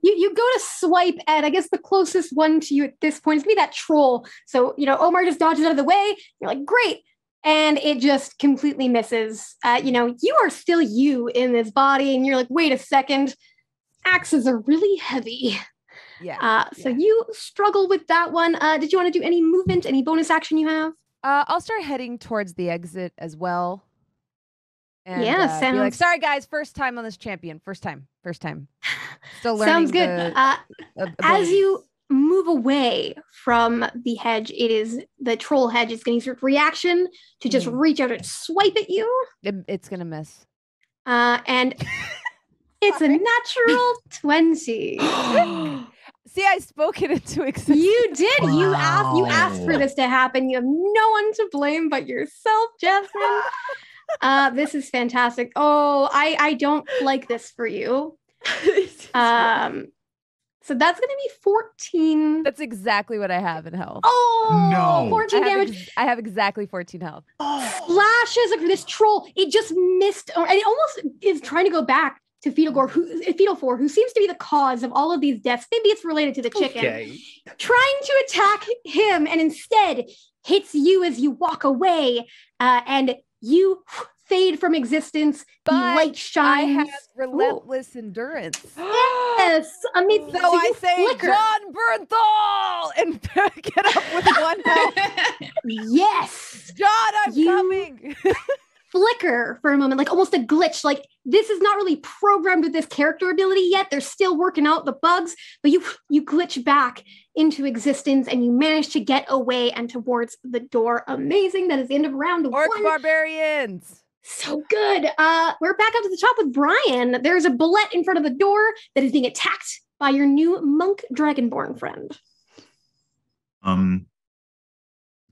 You go to swipe at, I guess the closest one to you at this point is me, that troll. So, Omar just dodges out of the way. You're like, great. And it just completely misses. You are still you in this body. And you're like, wait a second. Axes are really heavy. Yeah. So you struggle with that one. Did you want to do any movement, any bonus action you have? I'll start heading towards the exit as well. And, sounds be like, sorry guys, first time on this champion. First time. Still learning. Sounds good. As you move away from the hedge, it is the troll hedge is going to use reaction to just reach out and swipe at you. It's going to miss. And it's a natural 20. See, I spoke it into existence. You did. Wow. You asked for this to happen. You have no one to blame but yourself, Jasmine. This is fantastic. Oh, I don't like this for you. So that's going to be 14. That's exactly what I have in health. Oh, no. 14 damage. I have exactly 14 health. Flashes of this troll. It just missed, and it almost is trying to go back to Fetal 4, who seems to be the cause of all of these deaths. Maybe it's related to the chicken. Okay. Trying to attack him, and instead hits you as you walk away, and you fade from existence. But the light shines. I have relentless endurance. Yes, amidst So I say, flicker. John Bernthal, and get up with one health. Yes, John, I'm You- coming. flicker for a moment, like almost a glitch. Like this is not really programmed with this character ability yet. They're still working out the bugs, but you glitch back into existence and you manage to get away and towards the door. Amazing. That is the end of round Orc one. barbarians. So good. We're back up to the top with Brian. There's a bullet in front of the door that is being attacked by your new monk dragonborn friend.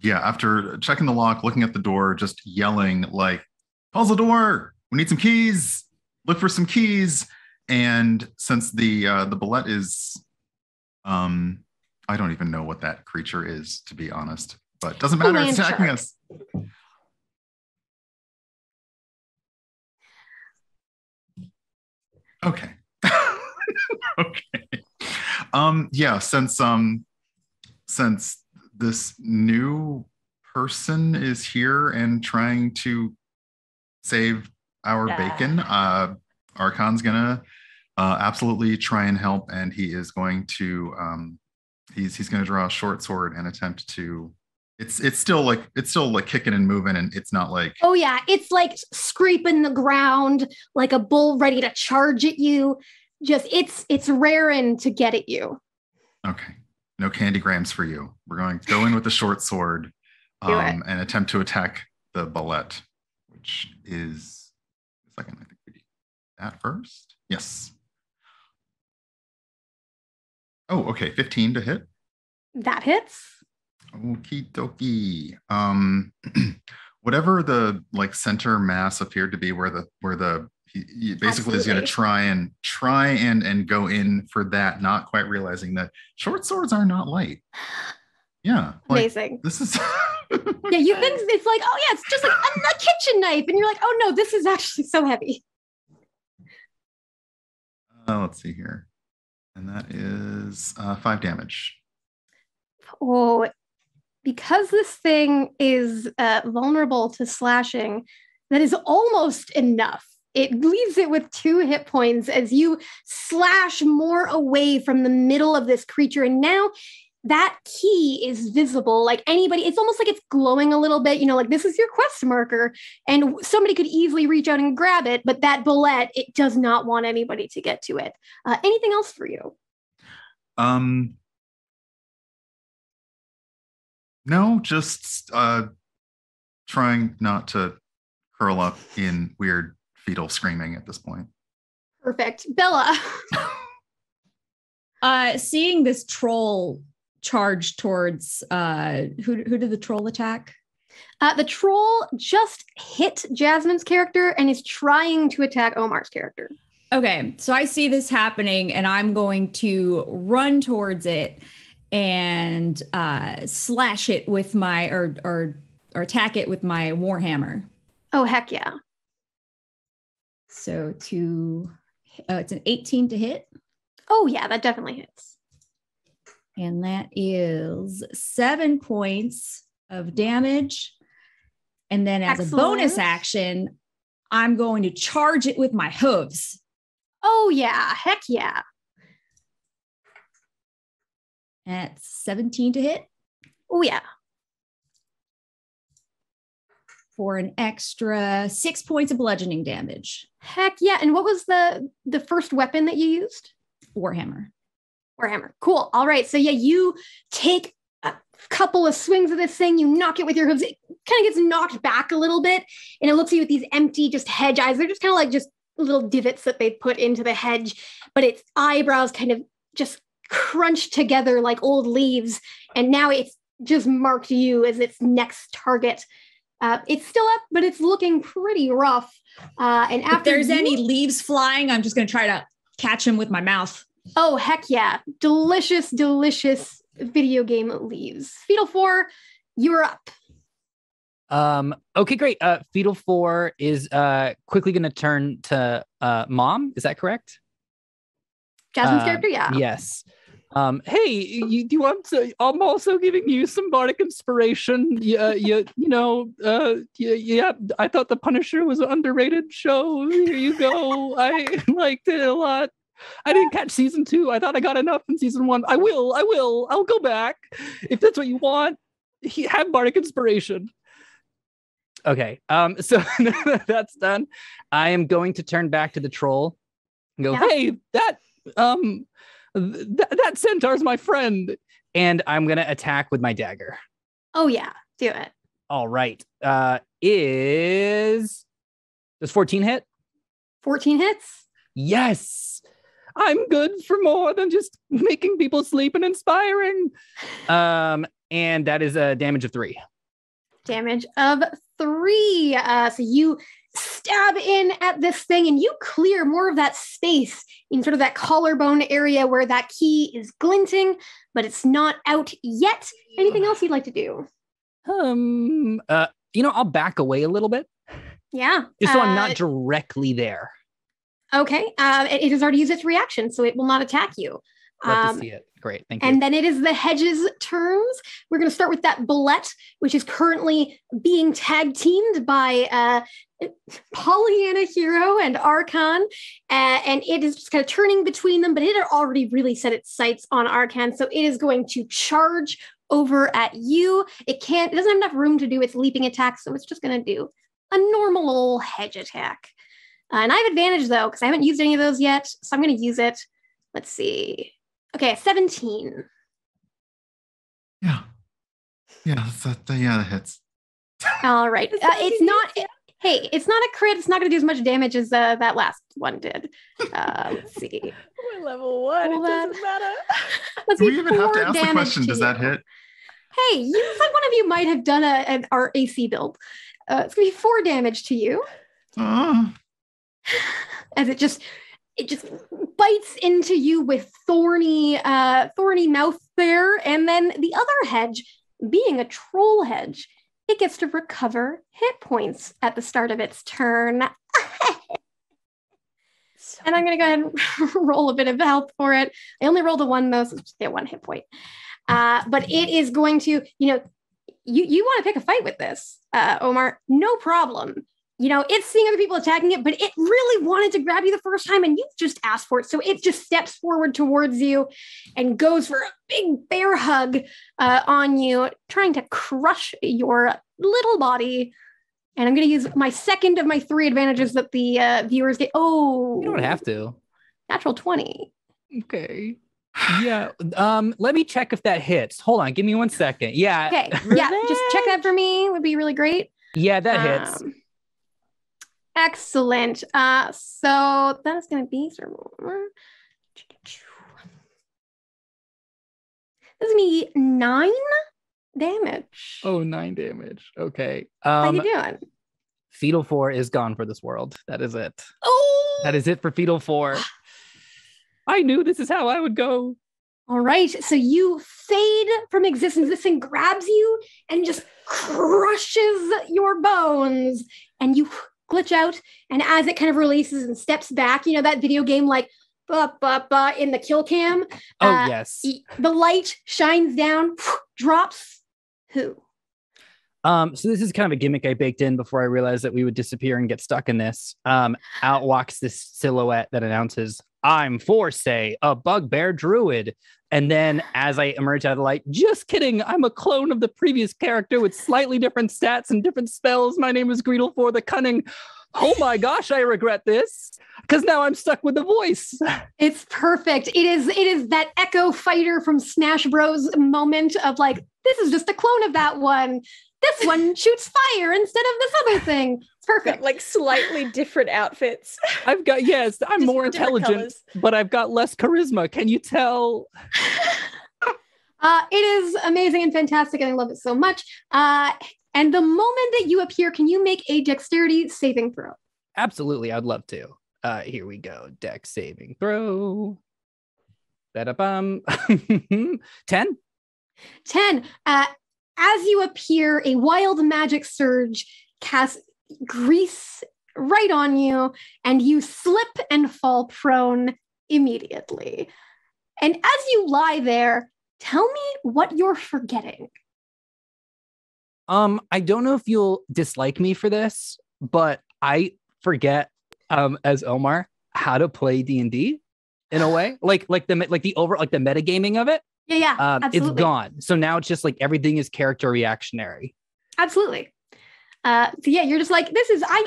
Yeah, after checking the lock, looking at the door, just yelling like, "Pause the door! We need some keys! Look for some keys!" And since the bullet is, I don't even know what that creature is, to be honest, but doesn't matter. It's Land attacking shark. us. Okay. Okay. Yeah, since this new person is here and trying to save our bacon, Archon's gonna absolutely try and help, and he is going to he's gonna draw a short sword and attempt to. It's still like kicking and moving, and it's not like, Oh yeah, it's like scraping the ground like a bull ready to charge at you. Just it's raring to get at you. okay, no candy grams for you. We're going to go in with the short sword Do it. and attempt to attack the bullet, which is a second. I think we did that first. Yes. Oh, okay. 15 to hit. That hits. Okie dokie. Whatever the like center mass appeared to be, where he basically is going to try and go in for that, not quite realizing that short swords are not light. Yeah, like, Amazing. this is. Yeah, you think it's like, oh yeah, it's just like a kitchen knife, and you're like, oh no, this is actually so heavy. Let's see here, and that is 5 damage. Oh, because this thing is vulnerable to slashing, that is almost enough. It leaves it with 2 hit points as you slash more away from the middle of this creature. And now that key is visible. Like anybody, it's almost like it's glowing a little bit, like this is your quest marker. And somebody could easily reach out and grab it, but that bullet, it does not want anybody to get to it. Anything else for you? No, just trying not to curl up in weird fetal screaming at this point. Perfect. Bella. Seeing this troll charge towards who did the troll attack? The troll just hit Jasmine's character and is trying to attack Omar's character. Okay, so I see this happening and I'm going to run towards it and slash it with my or attack it with my warhammer. Oh, heck yeah. So it's an 18 to hit. Oh, yeah, that definitely hits. And that is 7 points of damage. And then as Excellent. a bonus action, I'm going to charge it with my hooves. Oh, yeah, heck yeah. That's 17 to hit Oh, yeah. for an extra 6 points of bludgeoning damage. Heck yeah. And what was the first weapon that you used? Warhammer. Warhammer. Cool. All right. So yeah, you take a couple of swings of this thing, you knock it with your hooves. It kind of gets knocked back a little bit, and it looks at you with these empty, just hedge eyes. They're just kind of like just little divots that they put into the hedge, but its eyebrows kind of just crunched together like old leaves. And now it's just marked you as its next target. It's still up, but it's looking pretty rough. And after If there's you- any leaves flying, I'm just going to try to catch them with my mouth. Oh, heck yeah. Delicious, delicious video game leaves. Fetal 4, you're up. Okay, great. Fetal 4 is quickly going to turn to Mom. Is that correct? Jasmine's character, yeah. Yes. Hey, do you want to? I'm also giving you some bardic inspiration. Yeah, yeah. I thought The Punisher was an underrated show. Here you go. I liked it a lot. I didn't catch season 2. I thought I got enough in season 1. I will. I'll go back if that's what you want. Have bardic inspiration. Okay. So that's done. I am going to turn back to the troll and go, hey, that centaur's my friend. And I'm going to attack with my dagger. Oh, yeah. Do it. All right. Does 14 hit? 14 hits? Yes. I'm good for more than just making people sleep and inspiring. And that is a damage of 3. Damage of 3. So you stab in at this thing and you clear more of that space in sort of that collarbone area where that key is glinting, but it's not out yet. Anything else you'd like to do? I'll back away a little bit. Yeah. Just so I'm not directly there. Okay. It has already used its reaction, so it will not attack you. Love to see it. Great. Thank you. And then it is the hedge's turns. We're going to start with that bullet, which is currently being tag teamed by Pollyanna Hero and Archon. And it is just kind of turning between them, but it had already really set its sights on Archon. So it is going to charge over at you. It doesn't have enough room to do its leaping attack, so it's just going to do a normal old hedge attack. And I have advantage, though, because I haven't used any of those yet. So I'm going to use it. Let's see. Okay, 17. Yeah. Yeah, that hits. All right. It's not... Hey, it's not a crit. It's not going to do as much damage as that last one did. Let's see. We're level 1. It doesn't matter. Let's Do see, we even have to 4 ask the damage question, to does you. that hit? Hey, you looks like one of you might have done an AC build. It's going to be 4 damage to you. As it just bites into you with thorny mouth there. And then the other hedge, being a troll hedge, it gets to recover hit points at the start of its turn. And I'm going to go ahead and roll a bit of health for it. I only rolled a 1 though, so just get 1 hit point. But it is going to, you want to pick a fight with this, Omar, no problem. It's seeing other people attacking it, but it really wanted to grab you the first time and you just asked for it. So it just steps forward towards you and goes for a big bear hug on you, trying to crush your little body. And I'm going to use my second of my 3 advantages that the viewers get. Oh, You don't have to. natural 20. Okay. Yeah. Let me check if that hits. Hold on. Give me 1 second. Yeah. Okay. Yeah. Just check that for me. Would be really great. Yeah, that hits. Excellent. So that is going to be this is going to be 9 damage. Oh, 9 damage. Okay. How you doing? Fetal 4 is gone for this world. That is it. Oh, That is it for Fetal 4. I knew this is how I would go. all right. So you fade from existence. This thing grabs you and just crushes your bones, and you glitch out. And as it kind of releases and steps back, that video game like in the kill cam. Oh, yes. The light shines down, drops. Who? So this is kind of a gimmick I baked in before I realized that we would disappear and get stuck in this. Out walks this silhouette that announces, "I'm Forsay, a bugbear druid." And then as I emerge out of the light, just kidding, I'm a clone of the previous character with slightly different stats and different spells. My name is Greedle for the Cunning. Oh my gosh, I regret this, because now I'm stuck with the voice. It's perfect. It is that Echo Fighter from Smash Bros moment of like, this is just a clone of that one. This one shoots fire instead of this other thing. It's perfect. Like slightly different outfits. I'm Just more different intelligent, colours. but I've got less charisma. Can you tell? It is amazing and fantastic, and I love it so much. And the moment that you appear, can you make a dexterity saving throw? Absolutely, I'd love to. Here we go. Dex saving throw. Ba-da-bum. 10? 10. as you appear, a wild magic surge casts grease right on you, and you slip and fall prone immediately. And as you lie there, tell me what you're forgetting. I don't know if you'll dislike me for this, but I forget, as Omar, how to play D&D in a way, like the metagaming of it. Yeah, absolutely. It's gone. So now it's just like everything is character reactionary. Absolutely. So yeah, you're just like,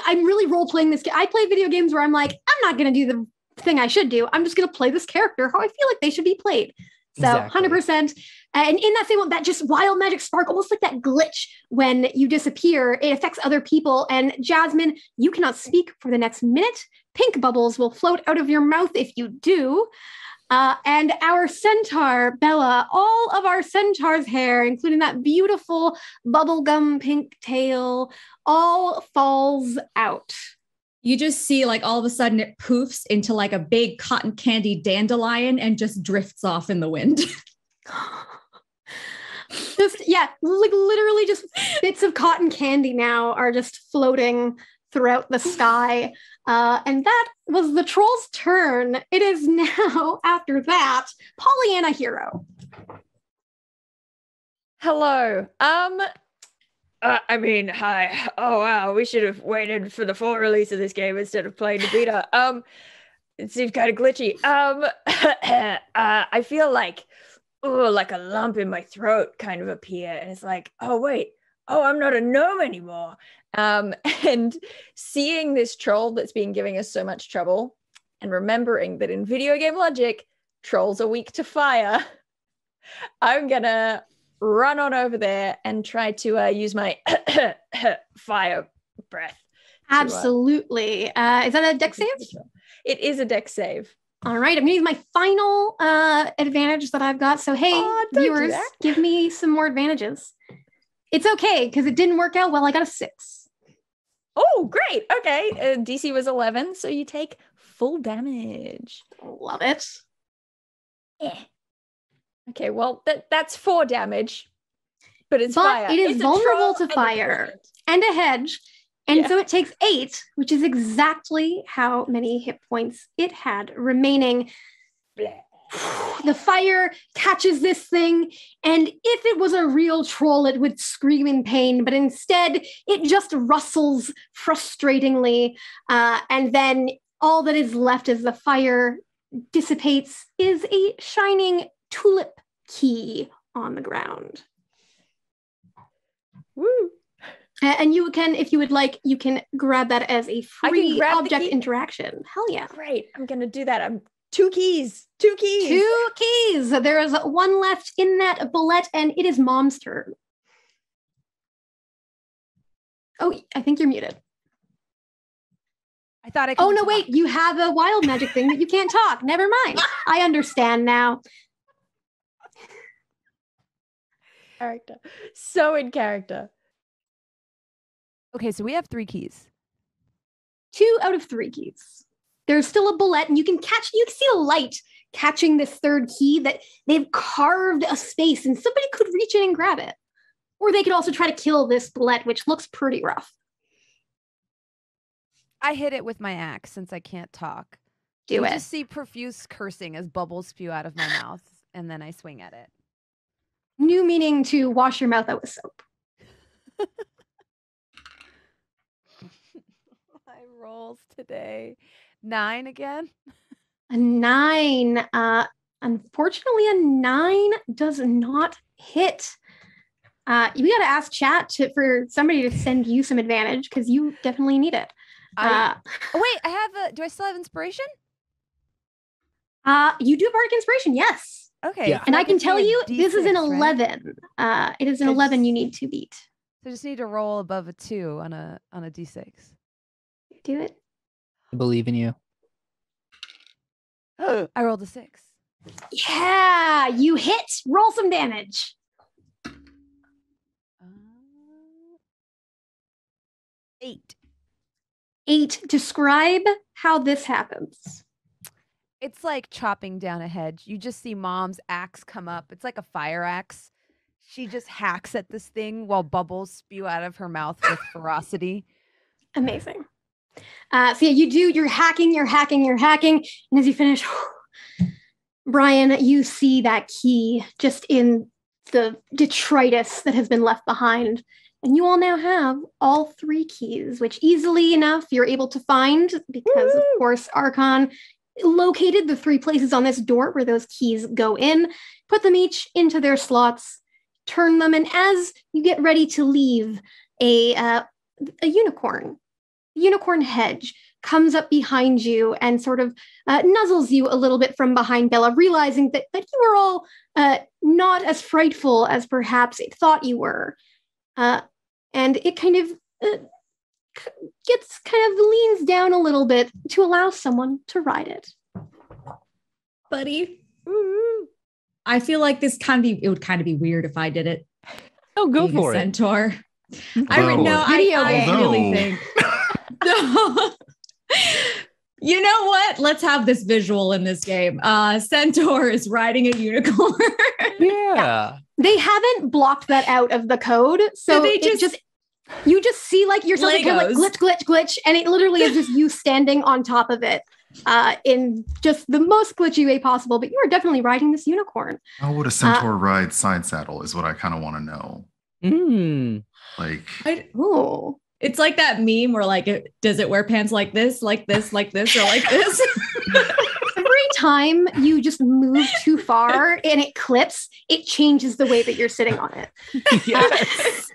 I'm really role playing this. I play video games where I'm like, I'm not going to do the thing I should do. I'm just going to play this character how I feel like they should be played. So Exactly. 100%. And in that same one, that just wild magic spark, almost like that glitch when you disappear, it affects other people. And Jasmine, you cannot speak for the next minute. Pink bubbles will float out of your mouth if you do. And our centaur, Bella, all of our centaur's hair, including that beautiful bubblegum pink tail, all falls out. You just see like all of a sudden it poofs into like a big cotton candy dandelion and just drifts off in the wind. Like literally just bits of cotton candy now are just floating throughout the sky. And that was the troll's turn. It is now, after that, Pollyanna Hero. Hello. I mean, hi. Oh wow, we should have waited for the full release of this game instead of playing the beta. It seems kind of glitchy. I feel like a lump in my throat kind of appear, and it's like, oh wait, I'm not a gnome anymore. And seeing this troll that's been giving us so much trouble, and remembering that in video game logic, trolls are weak to fire, I'm gonna run on over there and try to use my fire breath. Absolutely. Is that a dex save? It is a dex save. All right, I'm gonna use my final advantage that I've got. So hey, Don't do viewers, that. give me some more advantages. It's okay, because it didn't work out well. I got a 6. Oh, great. Okay. DC was 11, so you take full damage. Love it. Okay, well, that's 4 damage, but it's fire. It is It's a vulnerable troll to and a fire plant. and a hedge. And Yeah. so it takes 8, which is exactly how many hit points it had remaining. Bleh. The fire catches this thing, and if it was a real troll, it would scream in pain, but instead it just rustles frustratingly, and then all that is left as the fire dissipates is a shining tulip key on the ground. Woo. And you can, if you would like, you can grab that as a free grab the object key? interaction. Hell yeah. Great. I'm going to do that. 2 keys. 2 keys. 2 keys. There is 1 left in that bullet, and it is Mom's turn. Oh, I think you're muted. I thought I. Oh, could no, talk. wait. You have a wild magic thing that you can't talk. Never mind. I understand now. Character. So in character. Okay, so we have 3 keys. 2 out of 3 keys. There's still a bullet, and you can see the light catching this 3rd key that they've carved a space, and somebody could reach in and grab it. Or they could also try to kill this bullet, which looks pretty rough. I hit it with my axe since I can't talk. Do You it. just see profuse cursing as bubbles spew out of my mouth, and then I swing at it. New meaning to wash your mouth out with soap. My rolls today. 9 again. A 9. Unfortunately, a 9 does not hit. We got to ask chat for somebody to send you some advantage because you definitely need it. Oh wait, I have do I still have inspiration? You do have Bardic Inspiration, yes. Okay. Yeah. so And that I can gives me tell a you, this is an D6, right? 11. It is an I 11 you just- need to beat. So I just need to roll above a 2 on a D6. Do it. I believe in you. I rolled a 6. Yeah, you hit. Roll some damage. 8. 8. Describe how this happens. It's like chopping down a hedge. You just see Mom's axe come up. It's like a fire axe. She just hacks at this thing while bubbles spew out of her mouth with ferocity. Amazing. So yeah, you're hacking. And as you finish, Brian, you see that key just in the detritus that has been left behind. And you all now have all 3 keys, which easily enough you're able to find because, of course, Archon located the 3 places on this door where those keys go in, put them each into their slots, turn them, and as you get ready to leave, a unicorn hedge comes up behind you and sort of nuzzles you a little bit from behind Bella, realizing that you were all not as frightful as perhaps it thought you were. And it kind of leans down a little bit to allow someone to ride it. Buddy. I feel like it would kind of be weird if I did it. Oh, go Being for a it. Centaur. I really think. No. You know what? Let's have this visual in this game. Centaur is riding a unicorn. Yeah. They haven't blocked that out of the code, so they you just see like yourself kind of like glitch, and it literally is just you standing on top of it in just the most glitchy way possible. But you are definitely riding this unicorn. How would a centaur ride side saddle is what I kind of want to know. Like, it's like that meme where like, does it wear pants like this, or like this? Every time you just move too far and it clips, it changes the way that you're sitting on it. Yes.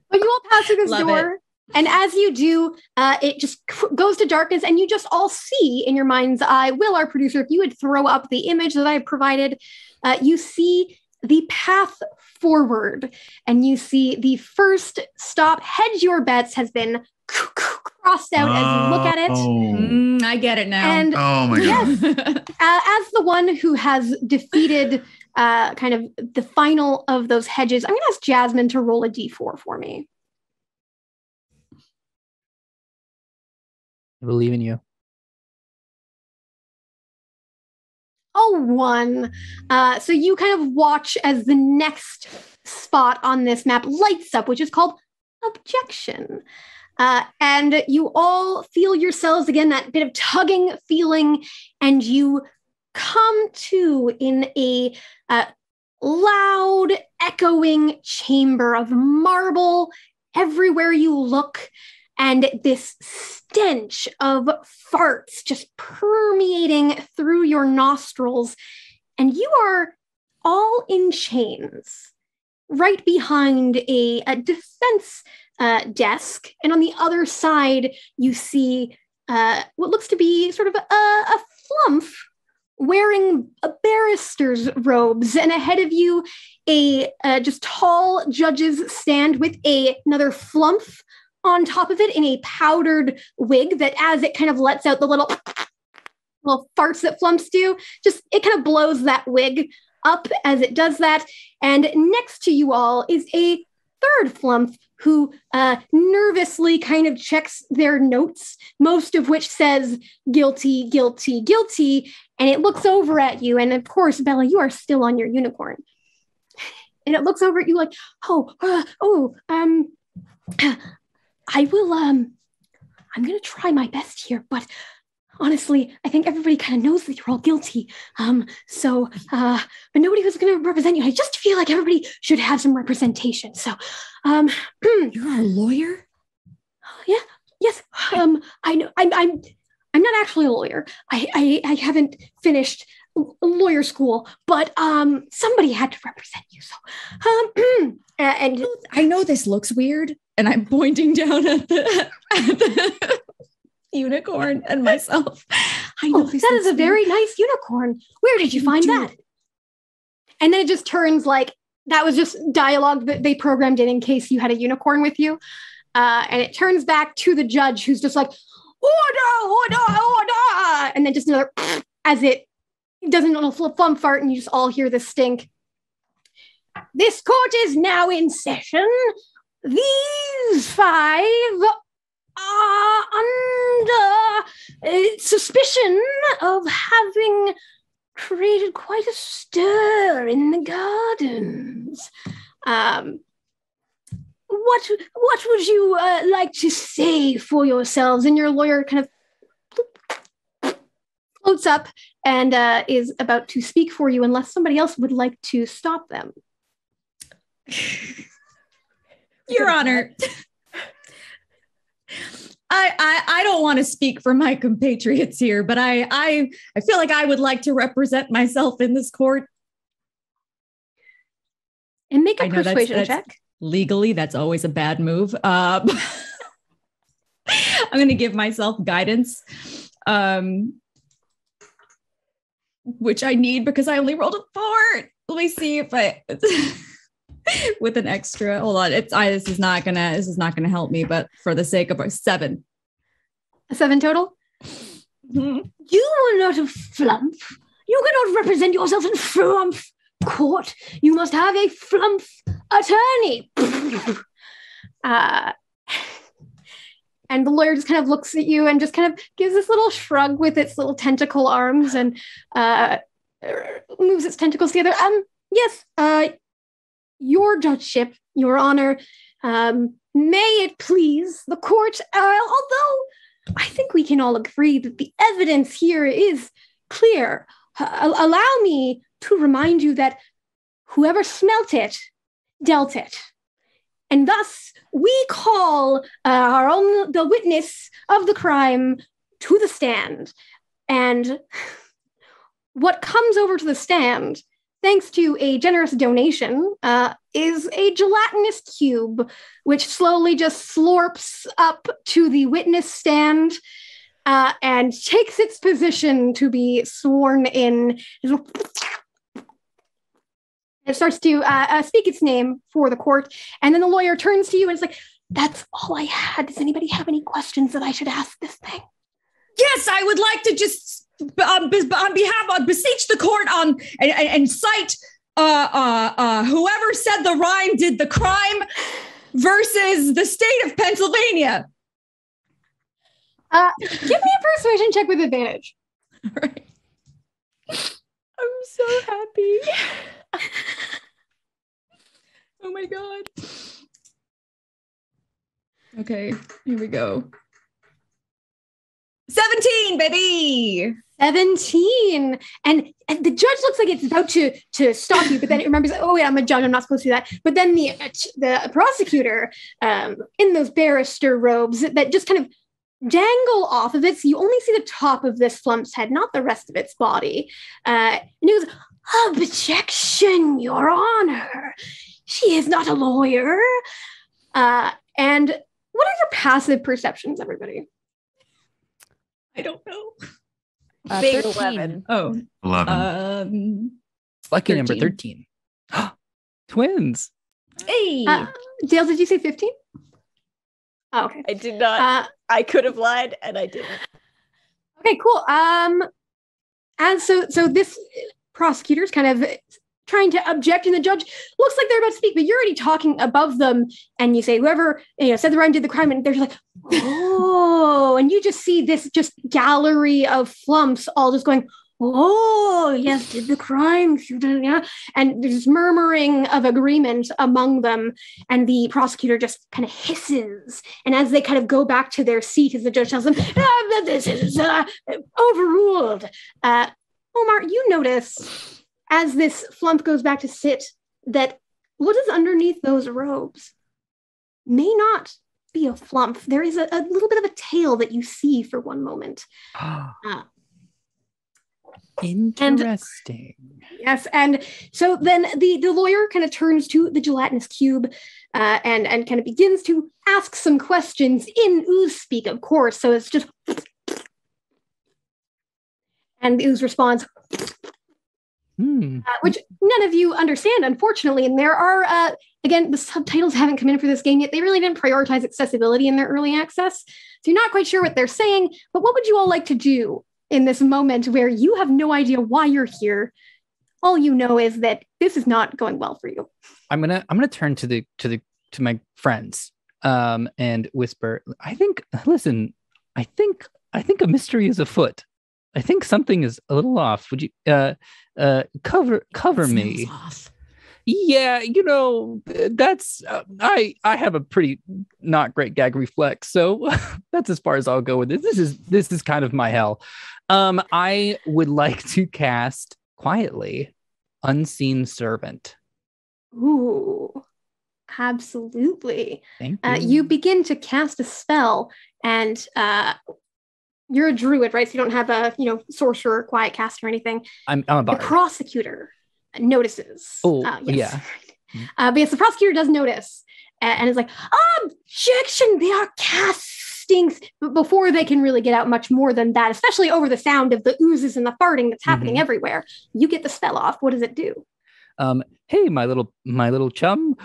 But you all pass through this Love door, and as you do, it just goes to darkness, and you just all see in your mind's eye. Will, our producer, if you would throw up the image that I provided, you see the path forward, and you see the first stop. Hedge your bets has been crossed out as you look at it. I get it now. And oh my god! as the one who has defeated kind of the final of those hedges, I'm going to ask Jasmine to roll a d4 for me. I believe in you. Oh, 1. So you kind of watch as the next spot on this map lights up, which is called Objection. And you all feel yourselves again, that bit of tugging feeling, and you come to in a loud, echoing chamber of marble everywhere you look, and this stench of farts just permeating through your nostrils, and you are all in chains right behind a defense desk, and on the other side you see what looks to be sort of a flump wearing a barrister's robes, and ahead of you a just tall judge's stand with another flump on top of it in a powdered wig that, as it kind of lets out the little farts that flumps do, just it kind of blows that wig up as it does that. And next to you all is a third flump who nervously kind of checks their notes, most of which says guilty, guilty, guilty. And it looks over at you. And of course, Bella, you are still on your unicorn. And it looks over at you like, I will, I'm going to try my best here, but honestly, I think everybody kind of knows that you're all guilty. But nobody who's going to represent you. I just feel like everybody should have some representation. So, you're a lawyer? Yeah. Yes. I know. I'm not actually a lawyer. I haven't finished lawyer school, but somebody had to represent you. So, and I know this looks weird, and I'm pointing down at the unicorn and myself. I know that is a very nice unicorn. Where did you find that? And then it just turns like that was just dialogue that they programmed in case you had a unicorn with you. And it turns back to the judge, who's just like, order, order, order. And then just another, as it doesn't little flump fart, and you just all hear the stink. This court is now in session. These 5 are under suspicion of having created quite a stir in the gardens. What would you like to say for yourselves? And your lawyer kind of floats up and is about to speak for you, unless somebody else would like to stop them. Your Honor, I don't want to speak for my compatriots here, but I feel like I would like to represent myself in this court. And make a persuasion check. Legally, that's always a bad move. I'm going to give myself guidance, which I need because I only rolled a 4. Let me see if I with an extra. Hold on, this is not gonna help me. But for the sake of a 7, a 7 total. Mm-hmm. You are not a flump. You cannot represent yourself in flump court. You must have a flump attorney. And the lawyer just kind of looks at you and just kind of gives this little shrug with its little tentacle arms and moves its tentacles together. Yes, your judgeship, Your Honor, may it please the court, although I think we can all agree that the evidence here is clear. Allow me to remind you that whoever smelt it, dealt it. And thus, we call the witness of the crime to the stand. And what comes over to the stand, thanks to a generous donation, is a gelatinous cube, which slowly just slurps up to the witness stand and takes its position to be sworn in. It starts to speak its name for the court, and then the lawyer turns to you and is like, "That's all I had. Does anybody have any questions that I should ask this thing?" Yes, I would like to just, on behalf of, beseech the court and cite whoever said the rhyme did the crime versus the state of Pennsylvania. Give me a persuasion check with advantage. All right. I'm so happy. Oh my God. Okay, here we go. 17, baby. 17. And the judge looks like it's about to stop you, but then it remembers, oh wait, I'm a judge, I'm not supposed to do that. But then the prosecutor in those barrister robes that just kind of dangle off of it, so you only see the top of this flump's head, not the rest of its body. And he goes, "Objection, Your Honor. She is not a lawyer." And what are your passive perceptions, everybody? I don't know. Big 13. 11. Oh. 11. Lucky 13. number 13. Twins. Hey. Dale, did you say 15? Oh, okay. I did not. I could have lied, and I didn't. Okay, cool. And so this prosecutor's kind of trying to object, and the judge looks like they're about to speak, but you're already talking above them, and you say, "Whoever said the rhyme did the crime," and they're just like, "Oh," and you just see this just gallery of flumps all just going, "Oh, yes, did the crime," and there's murmuring of agreement among them, and the prosecutor just kind of hisses, and as they kind of go back to their seat, as the judge tells them, "This is overruled." Omar, you notice as this flump goes back to sit that what is underneath those robes may not be a flump. There is a little bit of a tail that you see for one moment. Interesting. Yes, and so then the lawyer kind of turns to the gelatinous cube and kind of begins to ask some questions in ooze speak, of course. So it's just, and ooze responds, which none of you understand, unfortunately. And there are, again, the subtitles haven't come in for this game yet. They really didn't prioritize accessibility in their early access. So you're not quite sure what they're saying, but what would you all like to do in this moment where you have no idea why you're here? All you know is that this is not going well for you. I'm gonna turn to my friends and whisper, I think a mystery is afoot. I think something is a little off. Would you cover me? Off. Yeah, that's I have a pretty not great gag reflex, so that's as far as I'll go with it. This is kind of my hell. I would like to cast quietly Unseen Servant. Ooh, absolutely. Thank you. You begin to cast a spell, and you're a druid, right? So you don't have a sorcerer, quiet cast, or anything. I'm a The bard. prosecutor notices. Oh, yes. yeah. But yes, the prosecutor does notice and is like, objection, they are castings. But before they can really get out much more than that, especially over the sound of the oozes and the farting that's happening everywhere, you get the spell off. What does it do? Hey, my little chum,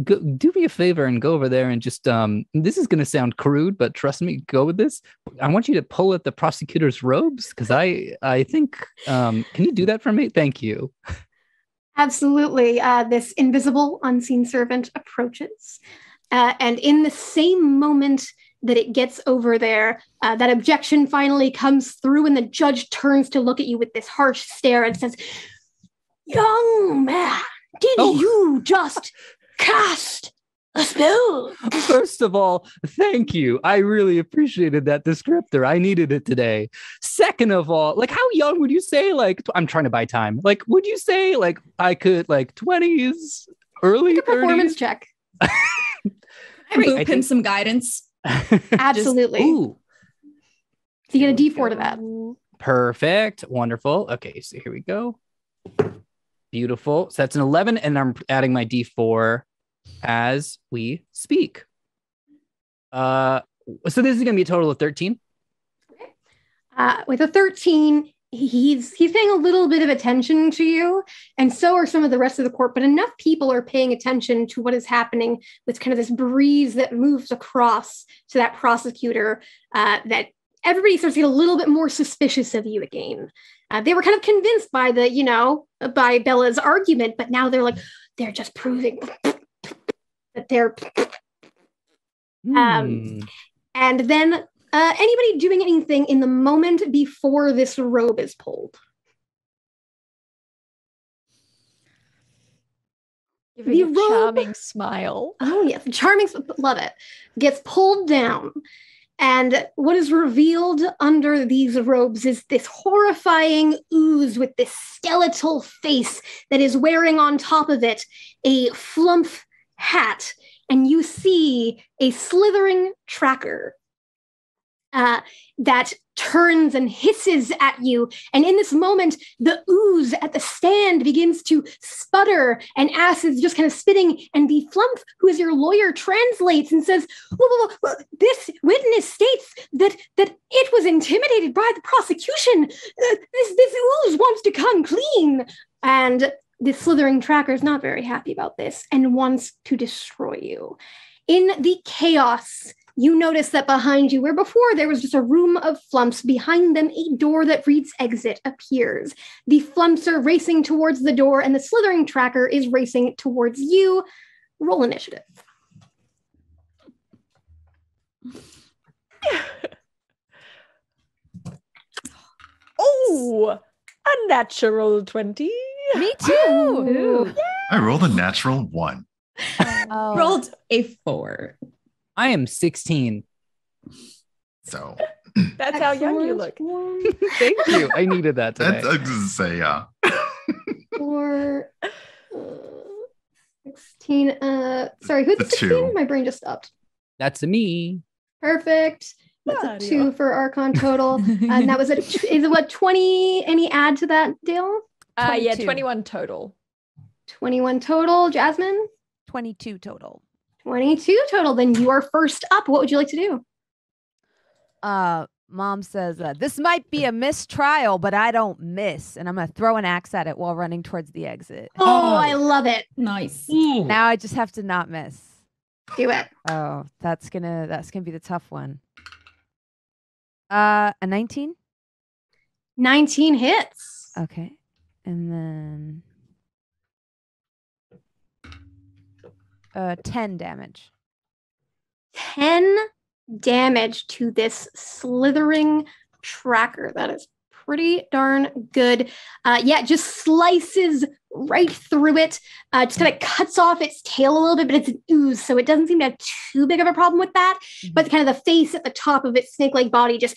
do me a favor and go over there and just this is going to sound crude, but trust me, go with this. I want you to pull at the prosecutor's robes, because I think can you do that for me? Thank you. Absolutely. This invisible unseen servant approaches, and in the same moment that it gets over there, that objection finally comes through, and the judge turns to look at you with this harsh stare and says, young man, did you just cast a spell? First of all, thank you. I really appreciated that descriptor. I needed it today. Second of all, like, how young would you say? Like, I'm trying to buy time. Like, would you say like I could like 20s, early 30s? Performance check. I boop him some guidance. Absolutely. Ooh, So you get a D4 to that. perfect. Wonderful. Okay, so here we go. Beautiful. So that's an 11, and I'm adding my D4 as we speak. So this is going to be a total of 13. With a 13, he's paying a little bit of attention to you, and so are some of the rest of the court, but enough people are paying attention to what is happening with kind of this breeze that moves across to that prosecutor, that everybody starts to get a little bit more suspicious of you again. They were kind of convinced by by Bella's argument, but now they're like, they're just proving that they're. And then anybody doing anything in the moment before this robe is pulled? Giving a robe- charming smile. Oh, yes. Charming. Love it. Gets pulled down. And what is revealed under these robes is this horrifying ooze with this skeletal face that is wearing on top of it a flump hat. And you see a slithering tracker that turns and hisses at you. And in this moment, the ooze at the stand begins to sputter, and acids just kind of spitting. And the flump, who is your lawyer, translates and says, well, this witness states that it was intimidated by the prosecution. This ooze wants to come clean. And the slithering tracker is not very happy about this and wants to destroy you. In the chaos, you notice that behind you, where before there was just a room of flumps, behind them a door that reads exit appears. The flumps are racing towards the door, and the slithering tracker is racing towards you. Roll initiative. Oh, a natural 20. Me too. I rolled a natural 1. Oh. Rolled a 4. I am 16. So That's how young you look. Thank you. I needed that today. that's, I was gonna say, yeah. 4, 16. Sorry, who's The 16? 2. My brain just stopped. That's me. Perfect. That's a Mario. 2 for Archon total. And that was is it what, 20? Any add to that, Dale? Yeah, 22. 21 total. 21 total. Jasmine? 22 total. 22 total. Then you are first up. What would you like to do? Mom says, this might be a mistrial, but I don't miss. And I'm going to throw an axe at it while running towards the exit. Oh, I love it. Nice. Now I just have to not miss. Do it. Oh, that's gonna be the tough one. A 19? 19 hits. Okay. And then 10 damage. 10 damage to this slithering tracker. That is pretty darn good. Yeah, just slices right through it. Just kind of cuts off its tail a little bit, but it's an ooze, so it doesn't seem to have too big of a problem with that. But kind of the face at the top of its snake-like body just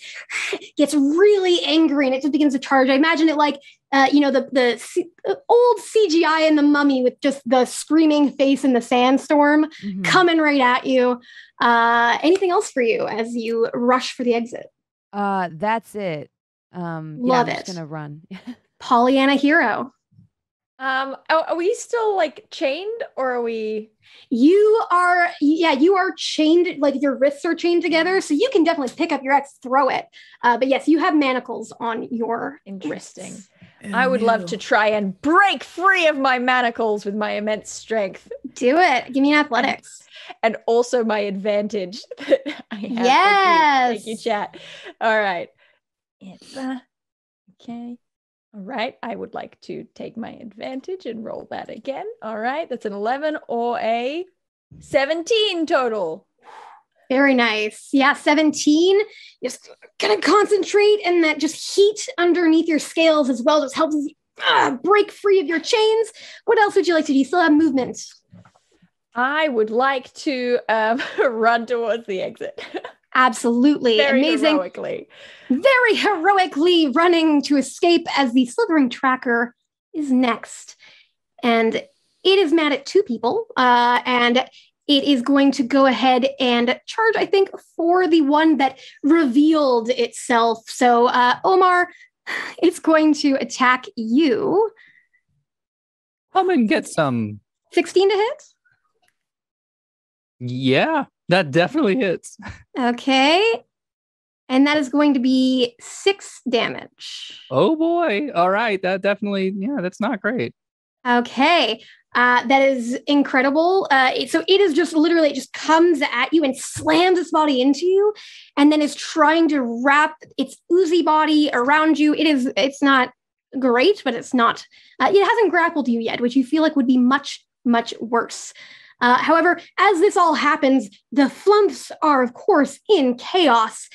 gets really angry, and it just begins to charge. I imagine it like the old CGI in The Mummy with just the screaming face in the sandstorm coming right at you. Anything else for you as you rush for the exit? That's it. Love I'm it. just gonna run. Pollyanna hero. Are we still like chained, or are we? You are chained, like your wrists are chained together, so you can definitely pick up your axe, throw it. But yes, you have manacles on your Interesting. wrists. I would love to try and break free of my manacles with my immense strength. Do it. Give me an athletics. And also my advantage that I have. Yes. Thank you, chat. All right. It's okay. All right. I would like to take my advantage and roll that again. All right. That's an 11 or a 17 total. Very nice. Yeah, 17. Just kind of concentrate, and that just heat underneath your scales as well just helps you break free of your chains. What else would you like to do? You still have movement. I would like to run towards the exit. Absolutely. Very amazing. heroically. Very heroically running to escape as the slithering tracker is next. And it is mad at two people. And it is going to go ahead and charge, I think, for the one that revealed itself. So, Omar, it's going to attack you. Come and get some. 16 to hit? Yeah, that definitely hits. Okay. And that is going to be 6 damage. Oh boy. All right. That definitely, that's not great. Okay. That is incredible. So it is just literally, it just comes at you and slams its body into you, and then is trying to wrap its oozy body around you. It's not great, but it's not, it hasn't grappled you yet, which you feel like would be much, much worse. However, as this all happens, the flumps are, of course, in chaos.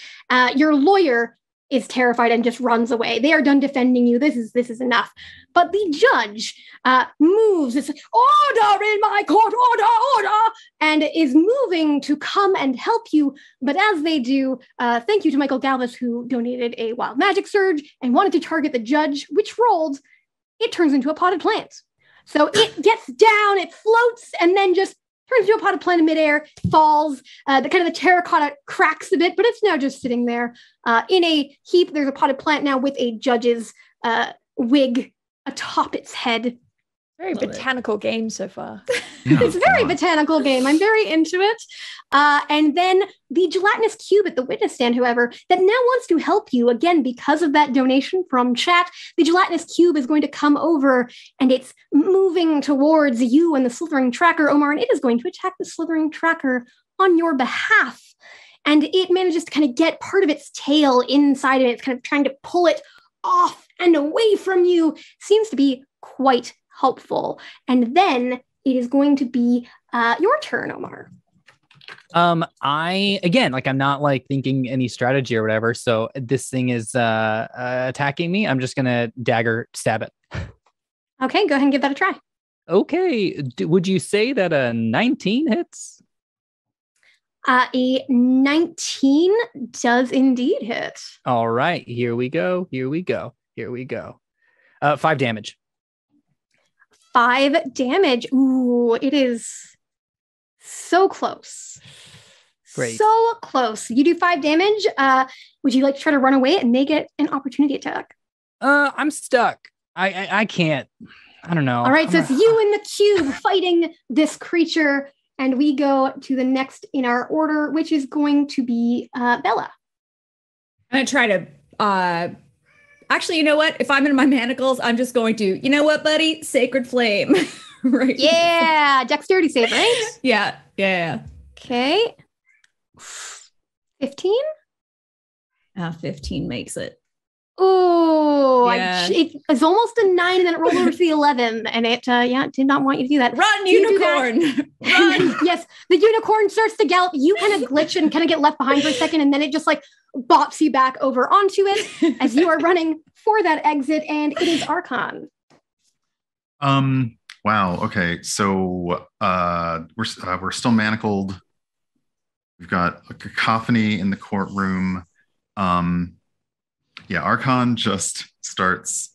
Your lawyer is terrified and just runs away. They are done defending you. This is enough. But the judge moves. It's like, order in my court, order, and is moving to come and help you. But as they do, thank you to Michael Galvis, who donated a wild magic surge and wanted to target the judge, which rolled. It turns into a potted plant. So it gets down, it floats, and then just turns into a potted plant in midair, falls. The terracotta cracks a bit, but it's now just sitting there in a heap. There's a potted plant now with a judge's wig atop its head. Very botanical game so far. Yeah, It's a very botanical game. I'm very into it. And then the gelatinous cube at the witness stand, however, that now wants to help you, again, because of that donation from chat, the gelatinous cube is going to come over, and it's moving towards you and the slithering tracker, Omar, and it is going to attack the slithering tracker on your behalf. And it manages to kind of get part of its tail inside of it. It's kind of trying to pull it off and away from you. Seems to be quite helpful. And then it is going to be your turn, Omar. I'm not like thinking any strategy or whatever. So this thing is attacking me. I'm just gonna dagger stab it. Okay, go ahead and give that a try. Okay. Would you say that a 19 hits? A 19 does indeed hit. All right. Here we go. 5 damage. 5 damage. Ooh, it is so close. Great. So close. You do 5 damage. Would you like to try to run away and make it an opportunity attack? I'm stuck. I can't. I don't know. All right, so it's you and the cube fighting this creature, and we go to the next in our order, which is going to be Bella. I'm gonna try to actually, you know what? If I'm in my manacles, I'm just going to, you know what, buddy? Sacred Flame. Right. Yeah, dexterity save, right? Yeah. Okay. 15? 15 makes it. Oh, Yeah. it's almost a 9 and then it rolled over to the 11 and it did not want you to do that. Run, Do you do that? unicorn! Run! Yes, the unicorn starts to gallop. You kind of glitch and kind of get left behind for a second, and then it just like bops you back over onto it as you are running for that exit, and it is Archon. Wow. Okay. So we're still manacled. We've got a cacophony in the courtroom. Yeah, Archon just starts.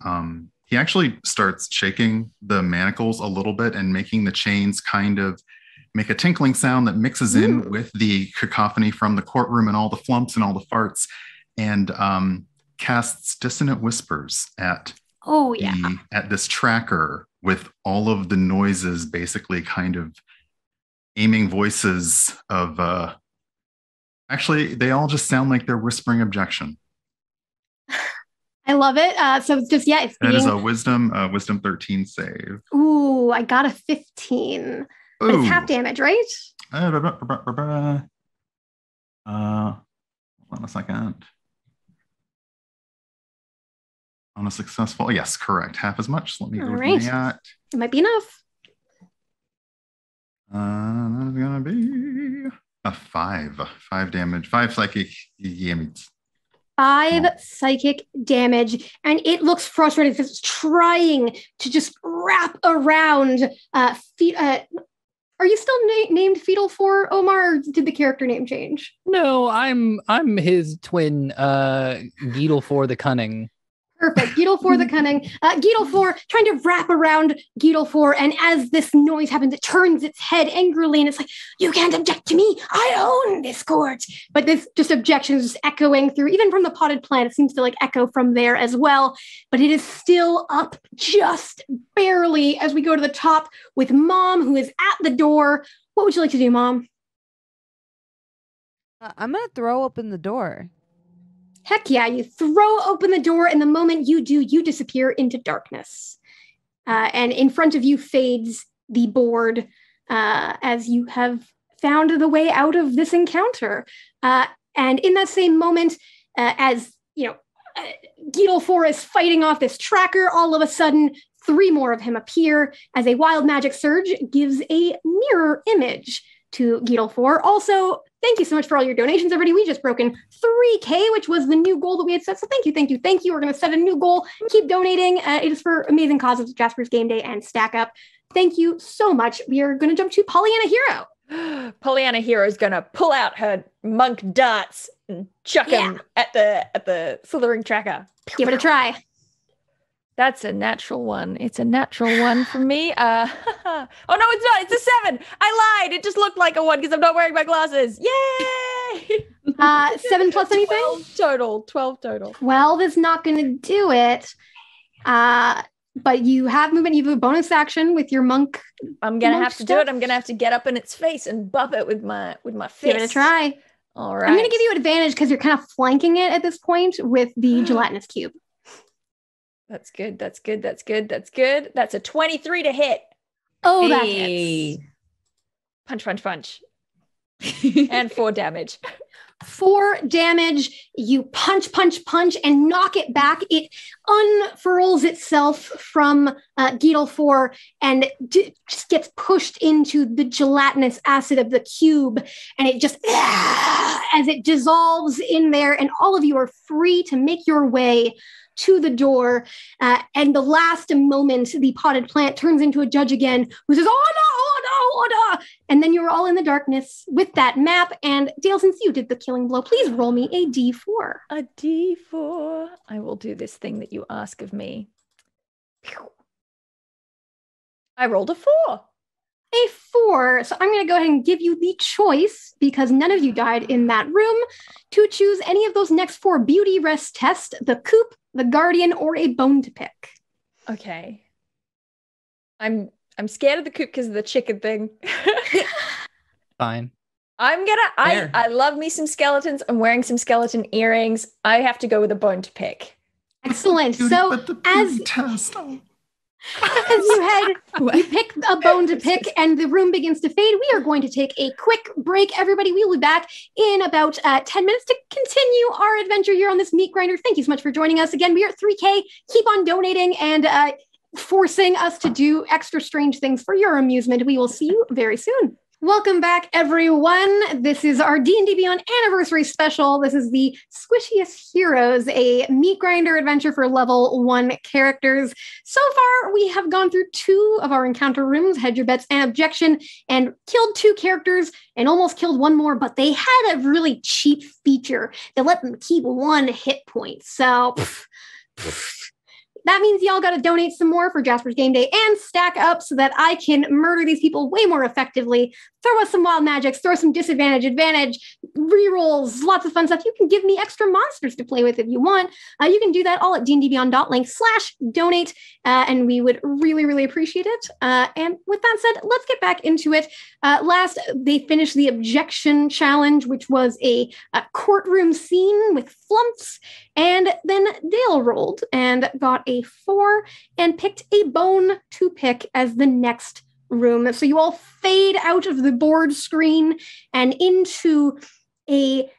He actually starts shaking the manacles a little bit and making the chains kind of make a tinkling sound that mixes in with the cacophony from the courtroom and all the flumps and all the farts, and casts dissonant whispers at at this tracker with all of the noises basically kind of aiming voices of actually they all just sound like they're whispering objection. I love it. So it's just it's that is a wisdom 13 save. Ooh, I got a 15. But it's half damage, right? Hold on a second. On a successful, yes, correct. Half as much. So let me go to that. It might be enough. That is gonna be a 5. 5 damage. 5 psychic damage. 5 psychic damage, and it looks frustrated because it's trying to just wrap around are you still named Fetal 4, Omar, or did the character name change? No, I'm his twin, Geedle 4 the Cunning. Perfect. Geedle 4 the Cunning. Geedle 4 trying to wrap around Geedle 4, and as this noise happens, it turns its head angrily, and it's like, you can't object to me. I own this court. But this just objection is just echoing through, even from the potted plant. It seems to like echo from there as well. But it is still up just barely as we go to the top with Mom, who is at the door. What would you like to do, Mom? I'm going to throw open the door. Heck yeah, you throw open the door, and the moment you do, you disappear into darkness. And in front of you fades the board as you have found the way out of this encounter. And in that same moment, as Geedle 4 is fighting off this tracker, all of a sudden, 3 more of him appear as a wild magic surge gives a mirror image to Geedle 4. Also, thank you so much for all your donations, everybody. We just broken 3K, which was the new goal that we had set. So thank you. We're going to set a new goal and keep donating. It is for amazing causes, Jasper's Game Day and Stack Up. Thank you so much. We are going to jump to Pollyanna Hero. Pollyanna Hero is going to pull out her monk darts and chuck them at the slithering tracker. Give it a try. That's a natural one. It's a natural one for me. Oh, no, it's not. It's a 7. I lied. It just looked like a 1 because I'm not wearing my glasses. Yay! 7 plus anything? 12 total. 12 is not going to do it. But you have movement. You have a bonus action with your monk. I'm going to have to do it. I'm going to have to get up in its face and buff it with my fist. Give it a try. All right. I'm going to give you advantage because you're kind of flanking it at this point with the gelatinous cube. That's good. That's a 23 to hit. Oh, that hits. Punch. And 4 damage. 4 damage. You punch, and knock it back. It unfurls itself from Geedle 4 and just gets pushed into the gelatinous acid of the cube. And it just, as it dissolves in there, and all of you are free to make your way to the door, and the last moment, the potted plant turns into a judge again, who says, "Oh no!" And then you're all in the darkness with that map. And Dale, since you did the killing blow, please roll me a D4. A D4. I will do this thing that you ask of me. I rolled a 4. A 4. So I'm going to go ahead and give you the choice, because none of you died in that room, to choose any of those next 4 beauty rest tests: the coop, the guardian, or a bone to pick. Okay. I'm scared of the coop because of the chicken thing. Fine. I love me some skeletons. I'm wearing some skeleton earrings. I have to go with a bone to pick. Excellent. So as As you pick a bone to pick and the room begins to fade, we are going to take a quick break. Everybody, we will be back in about 10 minutes to continue our adventure here on this meat grinder. Thank you so much for joining us. Again, we are at 3K. Keep on donating and forcing us to do extra strange things for your amusement. We will see you very soon. Welcome back, everyone. This is our D&D Beyond Anniversary Special. This is the Squishiest Heroes, a meat grinder adventure for level 1 characters. So far, we have gone through 2 of our encounter rooms, Hedge Your Bets and Objection, and killed 2 characters and almost killed 1 more, but they had a really cheap feature that let them keep 1 hit point. So, that means y'all got to donate some more for Jasper's Game Day and stack up so that I can murder these people way more effectively. Throw us some wild magics, throw some disadvantage, advantage, rerolls, lots of fun stuff. You can give me extra monsters to play with if you want. You can do that all at dndbeyond.link/donate, and we would really, really appreciate it. And with that said, let's get back into it. Last, they finished the Objection Challenge, which was a courtroom scene with flumps. And then Dale rolled and got a 4 and picked a bone to pick as the next room. So you all fade out of the board screen and into a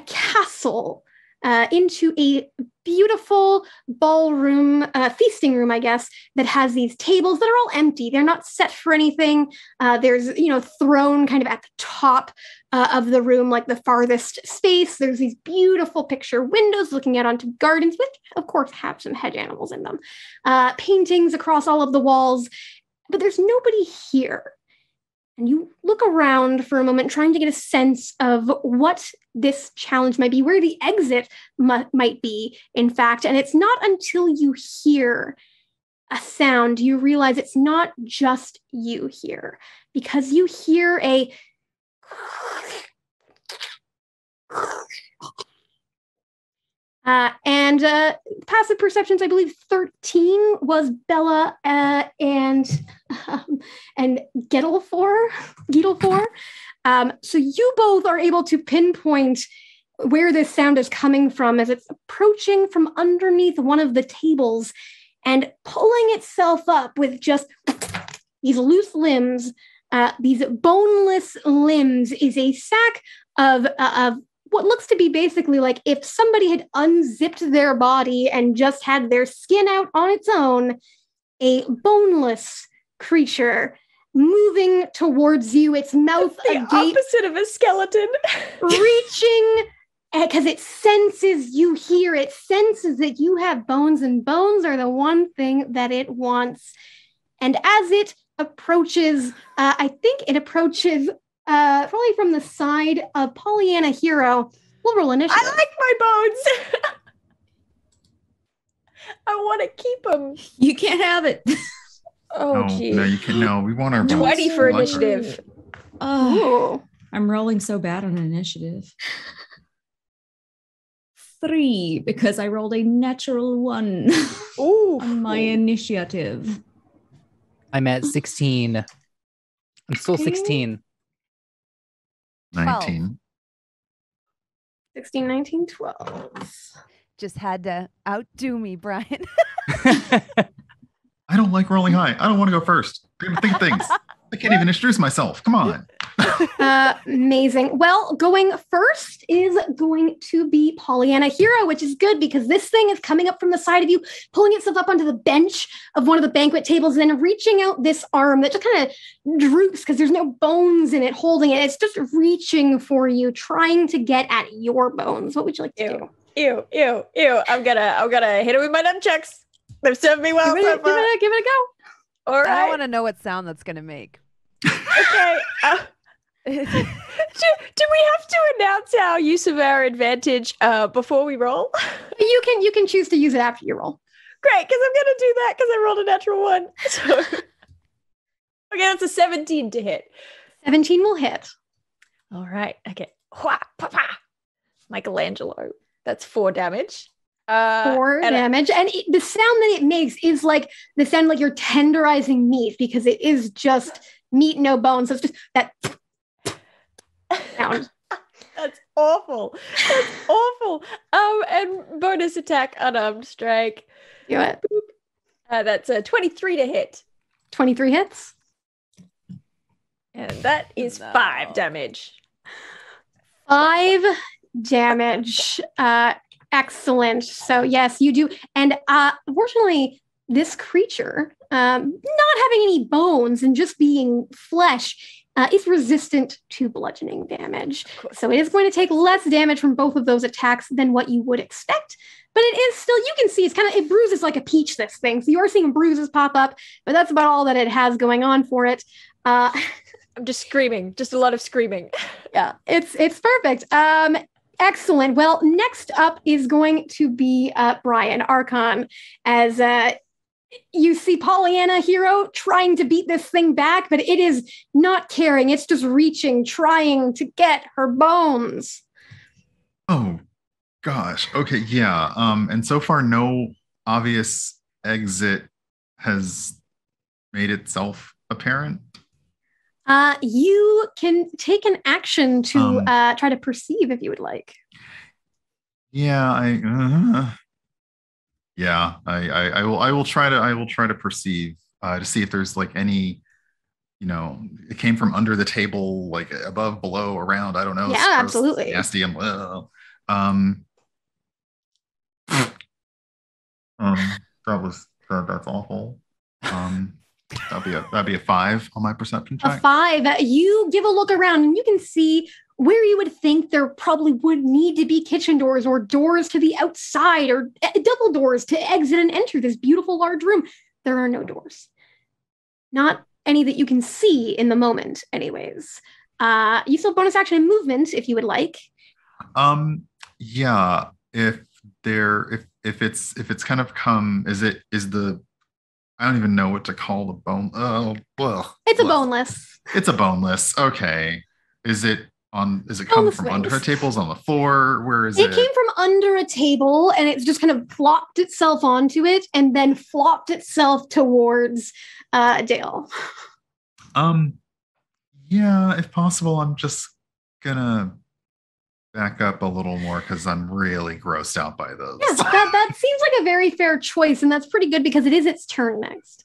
castle, into a beautiful ballroom, feasting room, I guess, that has these tables that are all empty. They're not set for anything. There's, throne kind of at the top of the room, like the farthest space. There's these beautiful picture windows looking out onto gardens, which of course have some hedge animals in them. Paintings across all of the walls, but there's nobody here. And you look around for a moment, trying to get a sense of what this challenge might be, where the exit might be, in fact. And it's not until you hear a sound you realize it's not just you here, because you hear a and passive perceptions, I believe 13 was Bella and Gettelfor. So you both are able to pinpoint where this sound is coming from as it's approaching from underneath one of the tables and pulling itself up with just these loose limbs. These boneless limbs is a sack of what looks to be basically like if somebody had unzipped their body and just had their skin out on its own, a boneless creature moving towards you, its mouth the agape, opposite of a skeleton. reaching, because it senses you here. It senses that you have bones, and bones are the one thing that it wants. And as it approaches, I think it approaches probably from the side of Pollyanna Hero. We'll roll initiative. I like my bones. I want to keep them. You can't have it. Oh, gee. No, you can. No, we want our 20 bones. for We want initiative. Oh, I'm rolling so bad on initiative. 3, because I rolled a natural 1 Ooh. on my initiative. I'm at 16. I'm still 16. 19. 16, 19, 12. Just had to outdo me, Brian. I don't like rolling high. I don't want to go first. I gotta think things. I can't even introduce myself. Come on. Amazing. Well, going first is going to be Pollyanna Hero, which is good because this thing is coming up from the side of you, pulling itself up onto the bench of one of the banquet tables, and then reaching out this arm that just kind of droops because there's no bones in it holding it. It's just reaching for you, trying to get at your bones. What would you like to do? Ew. I'm gonna hit it with my nunchucks. They've served me well. Give it a go. All right. I want to know what sound that's going to make. Okay. Do we have to announce our use of our advantage before we roll? You can choose to use it after you roll. Great, because I'm gonna do that because I rolled a natural 1. So okay, that's a 17 to hit. 17 will hit. All right. Okay. Hua, pa, pa. Michelangelo. That's 4 damage. 4 damage. And the sound that it makes is like the sound like you're tenderizing meat because it is just meat, no bones. So it's just that sound. That's awful. That's awful. And bonus attack, unarmed strike. Do it. That's a 23 to hit. 23 hits. And that is 5 damage. 5 damage. Excellent. So yes, you do. And unfortunately, this creature, not having any bones and just being flesh, is resistant to bludgeoning damage. So it is going to take less damage from both of those attacks than what you would expect. But it is still, you can see it bruises like a peach, this thing. So you are seeing bruises pop up, but that's about all that it has going on for it. I'm just screaming, just a lot of screaming. Yeah, it's perfect. Excellent. Well, next up is going to be Brian Archon, as you see Pollyanna Hero trying to beat this thing back, but it is not caring. It's just reaching, trying to get her bones. Oh, gosh. Okay, yeah. And so far, no obvious exit has made itself apparent. You can take an action to try to perceive if you would like. Yeah, I will try to perceive to see if there's like any, it came from under the table, like above, below, around. I don't know. Yeah, absolutely. Nasty and that's awful. That'd be a 5 on my perception check. A 5. You give a look around and you can see where you would think there probably would need to be kitchen doors or doors to the outside or double doors to exit and enter this beautiful large room. There are no doors. Not any that you can see in the moment, anyways. You still have bonus action and movement if you would like. Yeah. If it's kind of come, I don't even know what to call the bone. Oh, well. It's a boneless. It's a boneless. Okay. Is it come from under her tables on the floor? Where is it? It came from under a table and it's just kind of plopped itself onto it and then flopped itself towards Dale. Yeah, if possible, I'm just gonna back up a little more because I'm really grossed out by those. Yeah, that seems like a very fair choice, and that's pretty good because it is its turn next.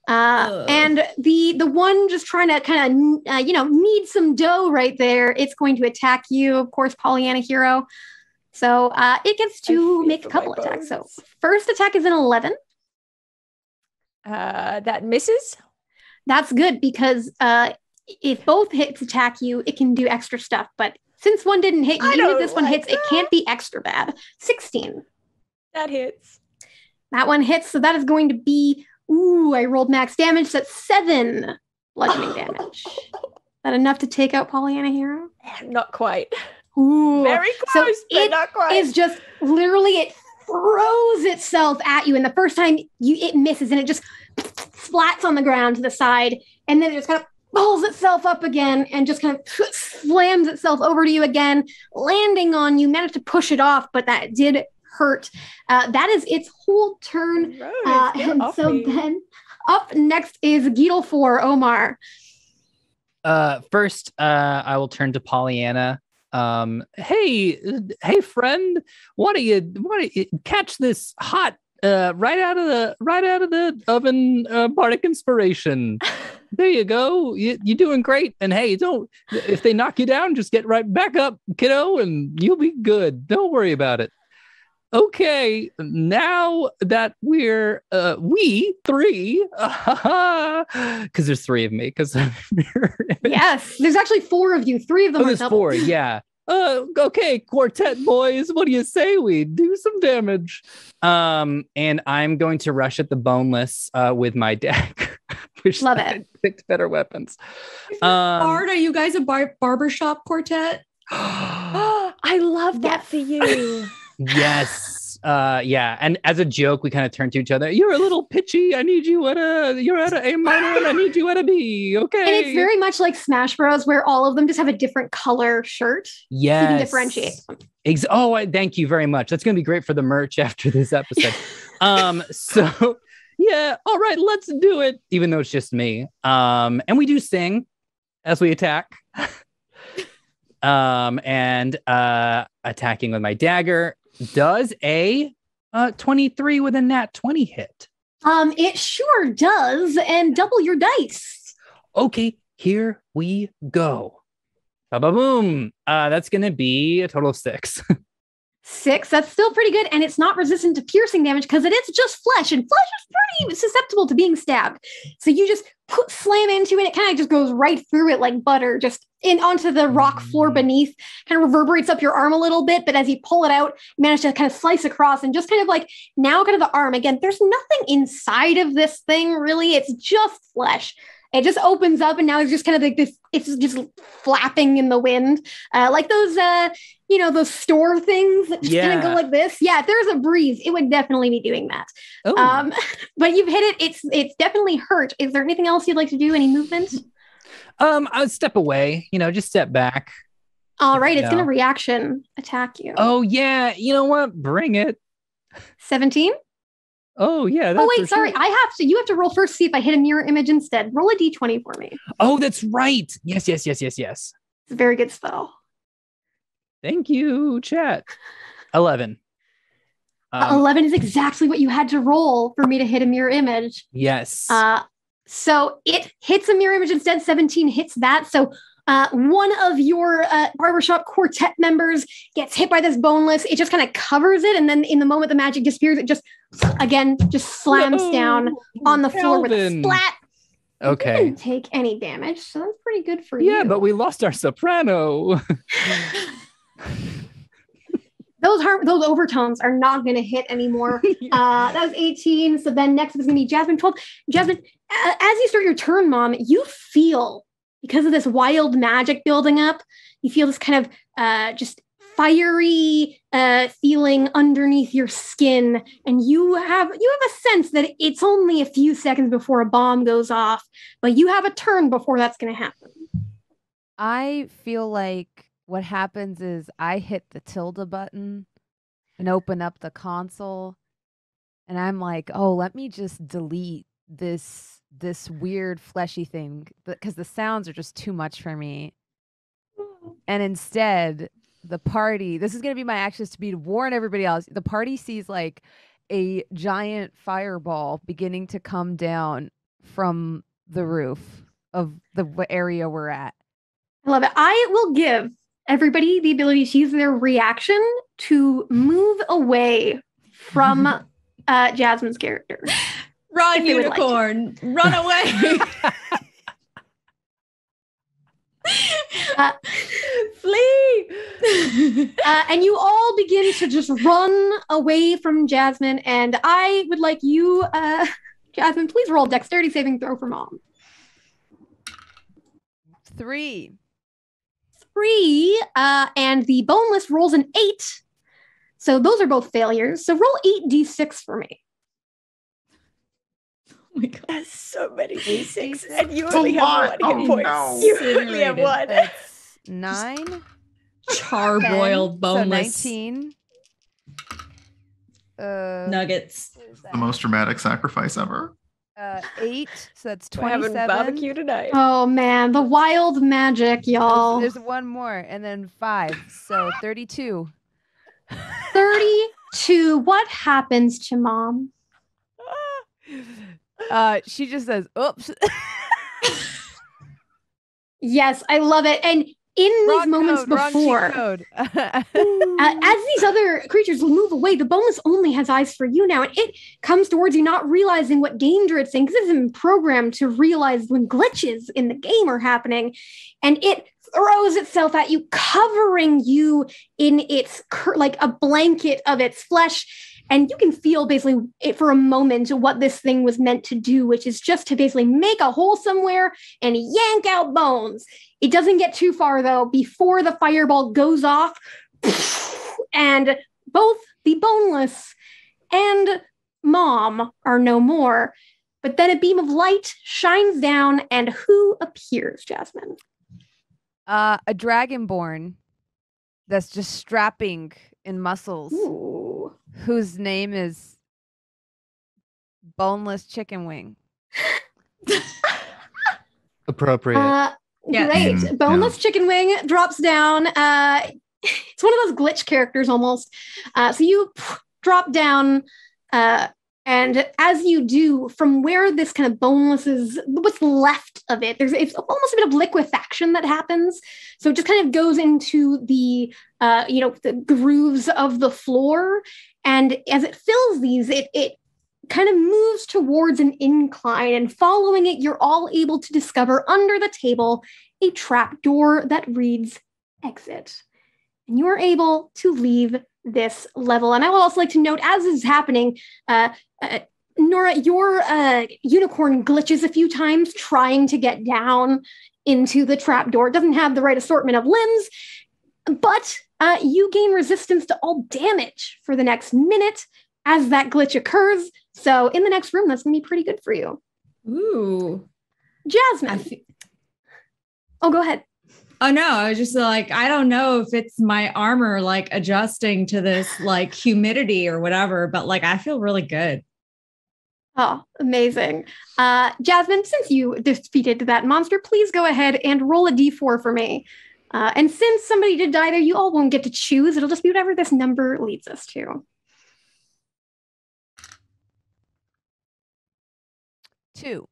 And the one just trying to kind of knead some dough right there, it's going to attack you, of course, Pollyanna Hero. So it gets to make a couple attacks. So first attack is an 11. That misses. That's good because if both hits attack you, it can do extra stuff. But since one didn't hit you, even if this one hits, it can't be extra bad. 16. That hits. That one hits. So that is going to be, I rolled max damage. So that's 7 bludgeoning damage. Is that enough to take out Pollyanna Hero? Not quite. Ooh. Very close, so but not quite. Is just literally, it throws itself at you. And the first time it misses and it just splats on the ground to the side. And then it just kind of pulls itself up again and just kind of slams itself over to you again, landing on you, managed to push it off, but that did hurt. That is its whole turn. And so then up next is Geetle 4, Omar. First, I will turn to Pollyanna. Hey friend, why don't you catch this hot right out of the oven bardic inspiration. There you go. You're doing great. And hey, if they knock you down, just get right back up, kiddo, and you'll be good. Don't worry about it. Okay, now that we three, because there's 3 of me. Because yes, there's actually 4 of you. 3 of them are there's doubles. 4. Yeah. Okay, quartet boys, what do you say we do some damage? And I'm going to rush at the boneless with my deck. Love it. Picked better weapons. Bard, are you guys a barbershop quartet? I love that for you. Yes. Yeah. And as a joke, we kind of turn to each other. You're a little pitchy. I need you you're at an A minor and I need you at a B. Okay. And it's very much like Smash Bros. Where all of them just have a different color shirt. Yes. So you can differentiate them. Thank you very much. That's going to be great for the merch after this episode. So yeah. All right, let's do it. Even though it's just me. And we do sing as we attack. And attacking with my dagger. Does a 23 with a nat 20 hit? It sure does, and double your dice. Okay, here we go. Ba-ba-boom. That's going to be a total of 6. 6, that's still pretty good, and it's not resistant to piercing damage because it is just flesh, and flesh is pretty susceptible to being stabbed. So you just slam into it, it kind of just goes right through it like butter, just in onto the rock floor beneath, kind of reverberates up your arm a little bit, but as you pull it out, you manage to kind of slice across and just kind of like, now kind of the arm. Again, there's nothing inside of this thing, really. It's just flesh. It just opens up, and now it's just kind of like this, it's just flapping in the wind. Like those, those store things that just kind of go like this. Yeah, if there's a breeze, it would definitely be doing that. Oh. But you've hit it. It's definitely hurt. Is there anything else you'd like to do? Any movement? I'll step away, just step back. All right, it's going to reaction attack you. Oh, yeah. You know what? Bring it. 17? Oh, yeah. Oh, wait, sorry. You have to roll first, see if I hit a mirror image instead. Roll a d20 for me. Oh, that's right. Yes. It's a very good spell. Thank you, chat. 11. 11 is exactly what you had to roll for me to hit a mirror image. Yes. So it hits a mirror image instead. 17 hits that. So one of your barbershop quartet members gets hit by this boneless. It just kind of covers it. And then in the moment the magic disappears, it just slams down on the floor with a splat. Okay. You didn't take any damage. So that's pretty good for you. Yeah, but we lost our soprano. Those overtones are not going to hit anymore. That was 18. So then next is going to be Jasmine, 12. Jasmine, as you start your turn, Mom, you feel, because of this wild magic building up, you feel this kind of just fiery feeling underneath your skin. And you have a sense that it's only a few seconds before a bomb goes off, but you have a turn before that's going to happen. I feel like what happens is I hit the tilde button and open up the console, and I'm like, oh, let me just delete this weird fleshy thing because the sounds are just too much for me. And instead, the party, this is going to be my actions to warn everybody else. The party sees like a giant fireball beginning to come down from the roof of the area we're at. I love it. I will give everybody the ability to use their reaction to move away from Jasmine's character. Run, unicorn! Run away! Flee! And you all begin to just run away from Jasmine. And I would like you, Jasmine, please roll dexterity saving throw for Mom. 3. And the boneless rolls an 8. So those are both failures. So roll 8d6 for me. Oh my God. That's so many d6, and you It's a only have lot. one hit point. No. You only have one. That's 9. Charbroiled 10, boneless so 19. nuggets. The most dramatic sacrifice ever. 8, so that's We're having 27. barbecue tonight. Oh man, the wild magic, y'all. There's one more, and then 5, so 32. 32. What happens to Mom? She just says, "Oops." Yes, I love it. And in these moments before, code. as these other creatures move away, the boneless only has eyes for you now, and it comes towards you, not realizing what danger it's in, because it's been programmed to realize when glitches in the game are happening, and it throws itself at you, covering you in its like a blanket of its flesh. And you can feel basically for a moment what this thing was meant to do, which is just to basically make a hole somewhere and yank out bones. It doesn't get too far, though, before the fireball goes off. And both the boneless and Mom are no more. But then a beam of light shines down, and who appears, Jasmine? A dragonborn that's just strapping in muscles. Ooh. Whose name is Boneless Chicken Wing. Appropriate. Great. Boneless Chicken Wing drops down. It's one of those glitch characters almost. So you drop down And as you do, from where this kind of boneless is, what's left of it, it's almost a bit of liquefaction that happens. So it just kind of goes into the the grooves of the floor, and as it fills these, it kind of moves towards an incline. And following it, you're all able to discover under the table a trap door that reads "Exit," and you are able to leave this level. And I would also like to note, as this is happening, Nora, your unicorn glitches a few times trying to get down into the trapdoor. It doesn't have the right assortment of limbs, but you gain resistance to all damage for the next minute as that glitch occurs. So in the next room, that's going to be pretty good for you. Ooh. Jasmine. Oh, go ahead. Oh no, I was just like, I don't know if it's my armor like adjusting to this like humidity or whatever, but like I feel really good. Oh, amazing. Jasmine, since you defeated that monster, please go ahead and roll a d4 for me. And since somebody did die there, you all won't get to choose. It'll just be whatever this number leads us to. 2.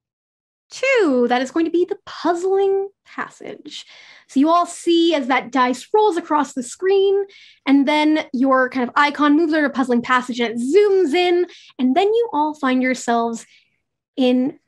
2, that is going to be the puzzling passage. So you all see as that dice rolls across the screen, and then your kind of icon moves over a puzzling passage and it zooms in, and then you all find yourselves in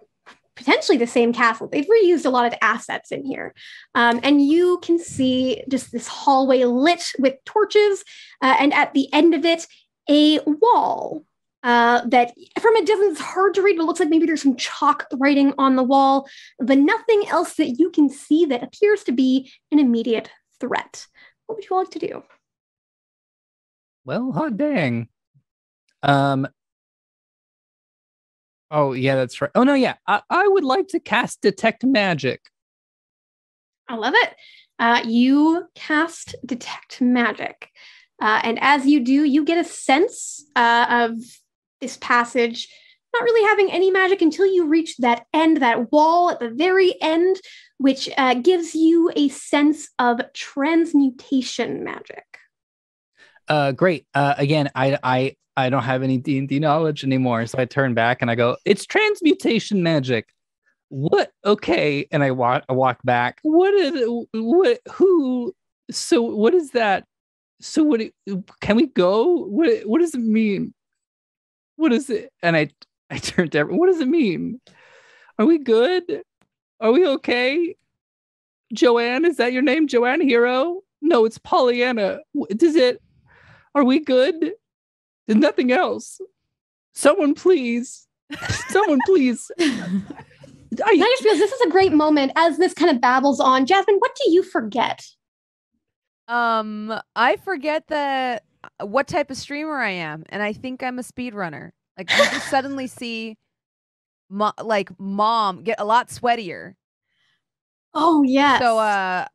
potentially the same castle. They've reused a lot of assets in here. And you can see just this hallway lit with torches, and at the end of it, a wall. That from a distance is hard to read, but it looks like maybe there's some chalk writing on the wall, but nothing else that you can see that appears to be an immediate threat. What would you like to do? Well, hot dang. Oh, yeah, that's right. Oh, no, yeah. I would like to cast Detect Magic. I love it. You cast Detect Magic. And as you do, you get a sense of this passage not really having any magic until you reach that end, that wall at the very end, which gives you a sense of transmutation magic. Great. Again, I don't have any D&D knowledge anymore, so I turn back and I go, it's transmutation magic. What? Okay. And I walk back. What is that? So can we go? What does it mean? What is it? And I turned to everyone. What does it mean? Are we good? Are we okay? Joanne, is that your name? Joanne Hero? No, it's Pollyanna. Are we good? There's nothing else. Someone please. Someone please. I just feel this is a great moment as this kind of babbles on. Jasmine, what do you forget? I forget what type of streamer I am, and I think I'm a speedrunner. Like, you just suddenly see mom get a lot sweatier. Oh, yes. So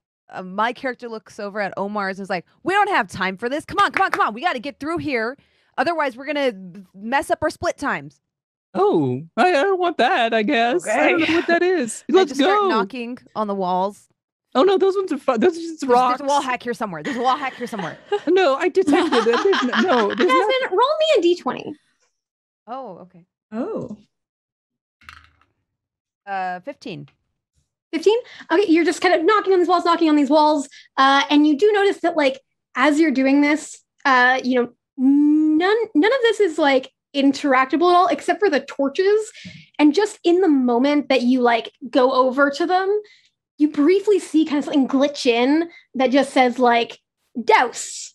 my character looks over at Omar's and is like, we don't have time for this. Come on. We got to get through here. Otherwise, we're going to mess up our split times. Oh, I don't want that, I guess. Okay. I don't know what that is. Let's go. Start knocking on the walls. Oh, no, those ones are fun. Those are just rocks. There's a wall hack here somewhere. No, I detected it. Jasmine, roll me a d20. Oh, okay. Oh. 15. 15? Okay, you're just kind of knocking on these walls, and you do notice that, like, as you're doing this, none of this is, like, interactable at all, except for the torches. And just in the moment that you, like, go over to them, you briefly see kind of something glitch in that just says, like, douse.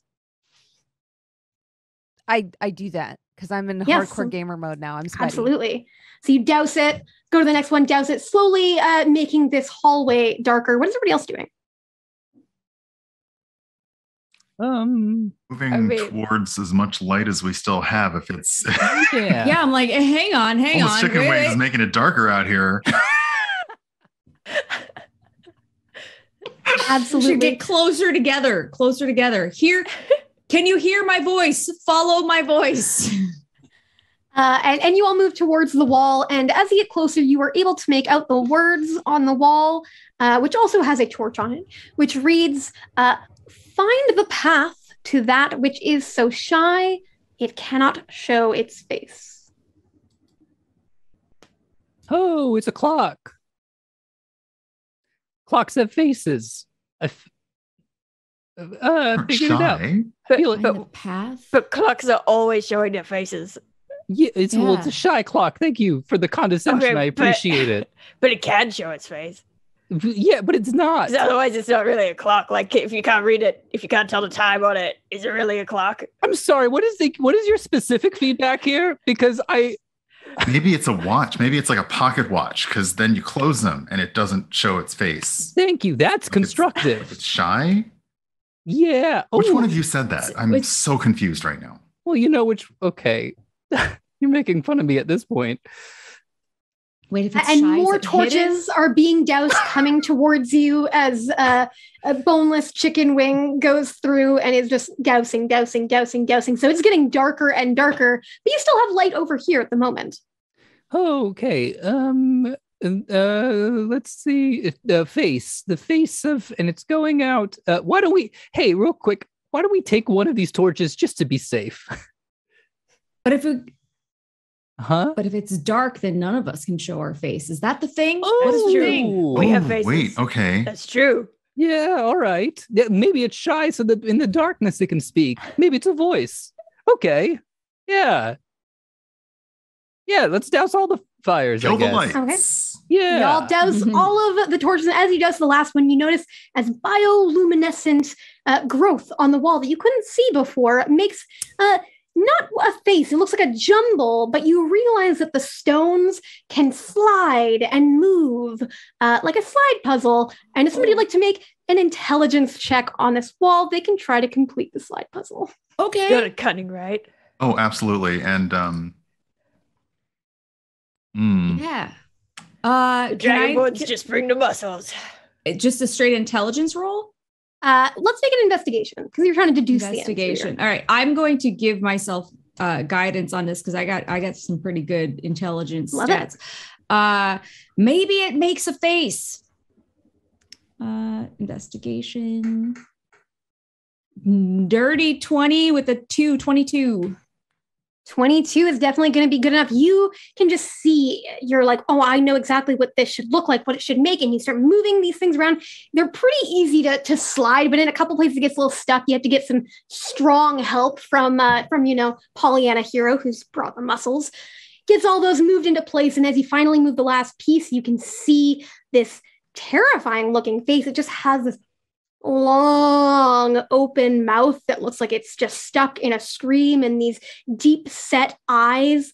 I do that because I'm in hardcore gamer mode now. I'm sweaty. Absolutely. So you douse it, go to the next one, douse it, slowly making this hallway darker. What is everybody else doing? Moving towards as much light as we still have. If it's yeah, I'm like, hang on. Chicken wings is making it darker out here. Absolutely. We should get closer together. Here, can you hear my voice? Follow my voice. And you all move towards the wall, and as you get closer, you are able to make out the words on the wall, which also has a torch on it, which reads, find the path to that which is so shy, it cannot show its face. Oh, it's a clock. Clocks have faces. I figured it out. Shy. Feel it. Find the path. But clocks are always showing their faces. Yeah, well, it's Yeah. a shy clock. Thank you for the condescension. Okay, I appreciate it. But it can show its face. Yeah, but it's not. 'Cause otherwise, it's not really a clock. Like, if you can't read it, if you can't tell the time on it, is it really a clock? I'm sorry. What is your specific feedback here? Because Maybe it's a watch. Maybe it's like a pocket watch, because then you close them and it doesn't show its face. thank you. That's Like constructive. it's shy. Yeah. Which Oh, one of you said that? I'm Which- so confused right now. well, you know which. Okay, you're making fun of me at this point. Wait, if it's And shy, is more it hidden? torches are being doused coming towards you as a boneless chicken wing goes through and is just dousing. So it's getting darker and darker, but you still have light over here at the moment. Okay. Let's see. The face of, and it's going out. Why don't we? Hey, real quick. Why don't we take one of these torches just to be safe? But if it's dark, then none of us can show our face. Is that the thing? That's true. Oh, We have Oh, faces. wait, okay. That's true. yeah. All right. Yeah, maybe it's shy, so that in the darkness it can speak. Maybe it's a voice. Okay. Yeah. Yeah. Let's douse all the fires. Kill I the guess. lights. Yeah. Y'all douse Mhm. all of the torches, and as you douse the last one, you notice as bioluminescent growth on the wall that you couldn't see before makes not a face. It looks like a jumble, but you realize that the stones can slide and move like a slide puzzle. And if somebody would like to make an intelligence check on this wall, they can try to complete the slide puzzle. Okay. You're cunning, right? Oh, absolutely. And Yeah. Can Dragonborns just bring the muscles. just a straight intelligence roll? Let's make an investigation because you're trying to deduce Investigation. the All right. I'm going to give myself guidance on this because I got some pretty good intelligence Love it. stats. Maybe it makes a face. Investigation. Dirty 20 with a 22. 22 is definitely going to be good enough. You can just see, you're like, oh, I know exactly what this should look like, what it should make. And you start moving these things around. They're pretty easy to slide, but in a couple places it gets a little stuck. You have to get some strong help from Pollyanna Hero, who's brought the muscles. Gets all those moved into place. And as you finally move the last piece, you can see this terrifying looking face. It just has this long open mouth that looks like it's just stuck in a scream and these deep set eyes.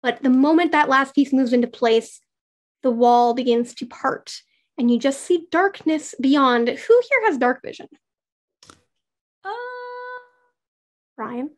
But the moment that last piece moves into place, the wall begins to part and you just see darkness beyond. Who here has dark vision? Brian?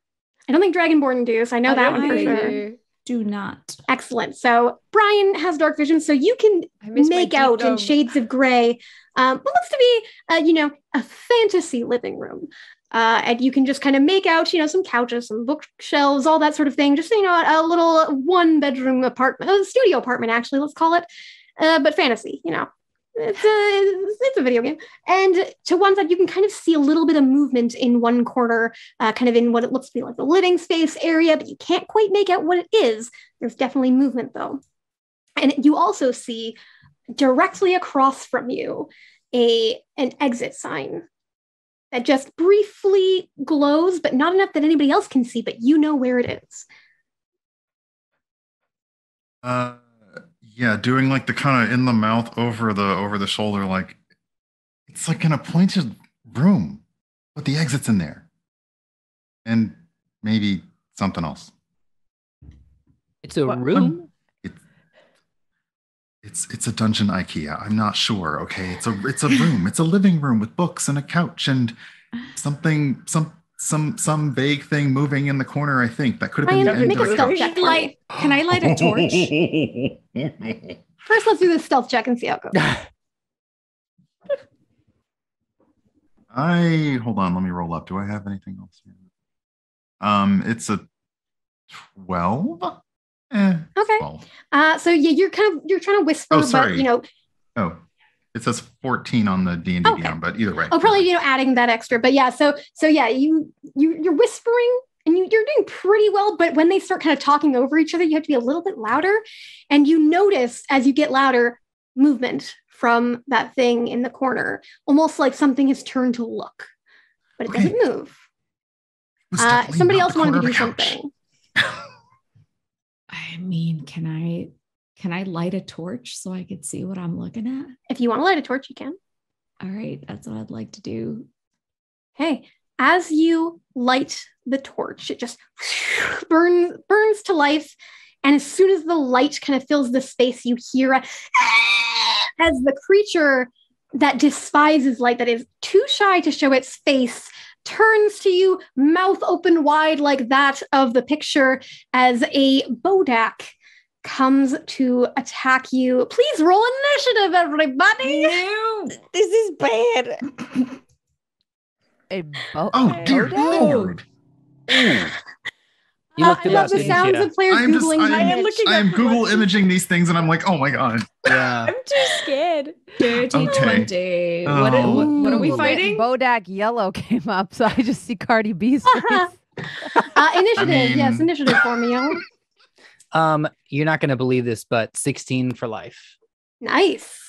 I don't think Dragonborn do, so I know that one for sure. Do not. Excellent. So Brian has dark vision, so you can I miss my make out in geekdom. shades of gray what looks to be, a fantasy living room. And you can just kind of make out, some couches, some bookshelves, all that sort of thing. Just, a little one-bedroom apartment, a studio apartment, actually, let's call it. But fantasy, it's a video game. And to one side, you can kind of see a little bit of movement in one corner, kind of in what it looks to be like the living space area, but you can't quite make out what it is. There's definitely movement, though. And you also see directly across from you an exit sign that just briefly glows, but not enough that anybody else can see, but you know where it is. Yeah, doing like the kind of in the mouth over the shoulder, like it's like in a pointed room, but the exit's in there, and maybe something else. It's a What- room. It's a dungeon IKEA. I'm not sure. Okay, it's a room. It's a living room with books and a couch and something some vague thing moving in the corner. I think that could have been Ryan, the end make of a the stealth couch. check for me. Can I light a torch? First, let's do this stealth check and see how it goes. Hold on. Let me roll up. Do I have anything else here? It's a 12. Okay. 12. So yeah, you're trying to whisper, Oh, but sorry. Oh, it says 14 on the D&D Okay. Beyond, but either way. probably adding that extra. But yeah, so yeah, you're whispering and you're doing pretty well, but when they start kind of talking over each other, you have to be a little bit louder. And you notice as you get louder, movement from that thing in the corner, almost like something has turned to look, but it Okay. doesn't move. Was definitely Somebody not else the wanted to corner do of a couch. something. I mean, can I light a torch so I could see what I'm looking at? If you want to light a torch, you can. All right, that's what I'd like to do. Hey, as you light the torch, it just burns to life. And as soon as the light kind of fills the space, you hear as the creature that despises light, that is too shy to show its face, turns to you, mouth open wide like that of the picture, as a Bodak comes to attack you. Please roll initiative, everybody. No, this is bad. A Oh, dear Bodak? Lord. You looked I it love up, the didn't sounds you? of players I'm just- Googling I am image. looking I am up Google what's- imaging these things and I'm like, oh my God. Yeah. I'm too scared. Dirty Okay. 20. Oh. What are we Ooh, fighting? Bodak yellow came up, so I just see Cardi B's face. Initiative, mean- yes, initiative for me, y'all. You're not gonna believe this, but 16 for life. Nice.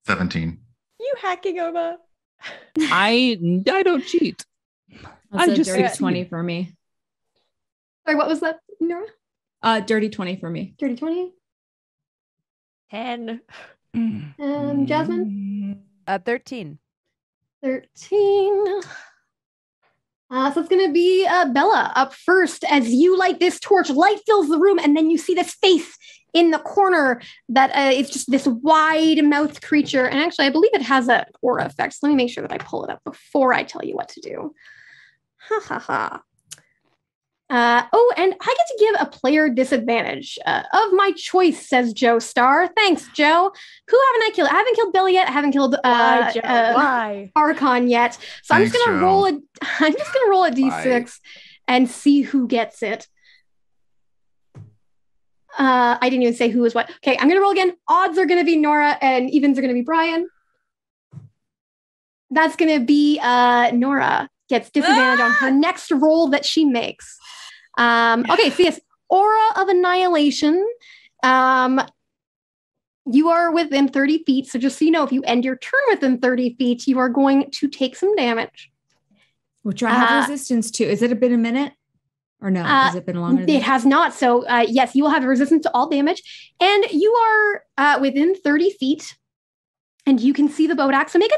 17. You hacking over? I don't cheat. That's I a just dirty succeed. 20 for me. Sorry, what was that, Nora? Dirty 20 for me. Dirty 20? 10. Jasmine? 13. 13. So it's going to be Bella up first. As you light this torch, light fills the room, and then you see this face in the corner that is just this wide-mouthed creature. And actually, I believe it has an aura effect. So let me make sure that I pull it up before I tell you what to do. Ha ha ha. And I get to give a player disadvantage of my choice, says Joe Star. Thanks, Joe. Who haven't I killed? I haven't killed Billy yet. I haven't killed Why, Joe? Why? Archon yet. So I'm just Thanks, gonna Joe. roll a d6 and see who gets it. I didn't even say who was what. Okay, I'm gonna roll again. Odds are gonna be Nora, and evens are gonna be Brian. That's gonna be Nora gets disadvantage on her next roll that she makes. Okay, so yes, Aura of Annihilation. You are within 30 feet. So just so you know, if you end your turn within 30 feet, you are going to take some damage. Which I have resistance to. Is it been a minute? Or no? Has it been longer than It has not. So yes, you will have resistance to all damage. And you are within 30 feet. And you can see the Bodak. So make a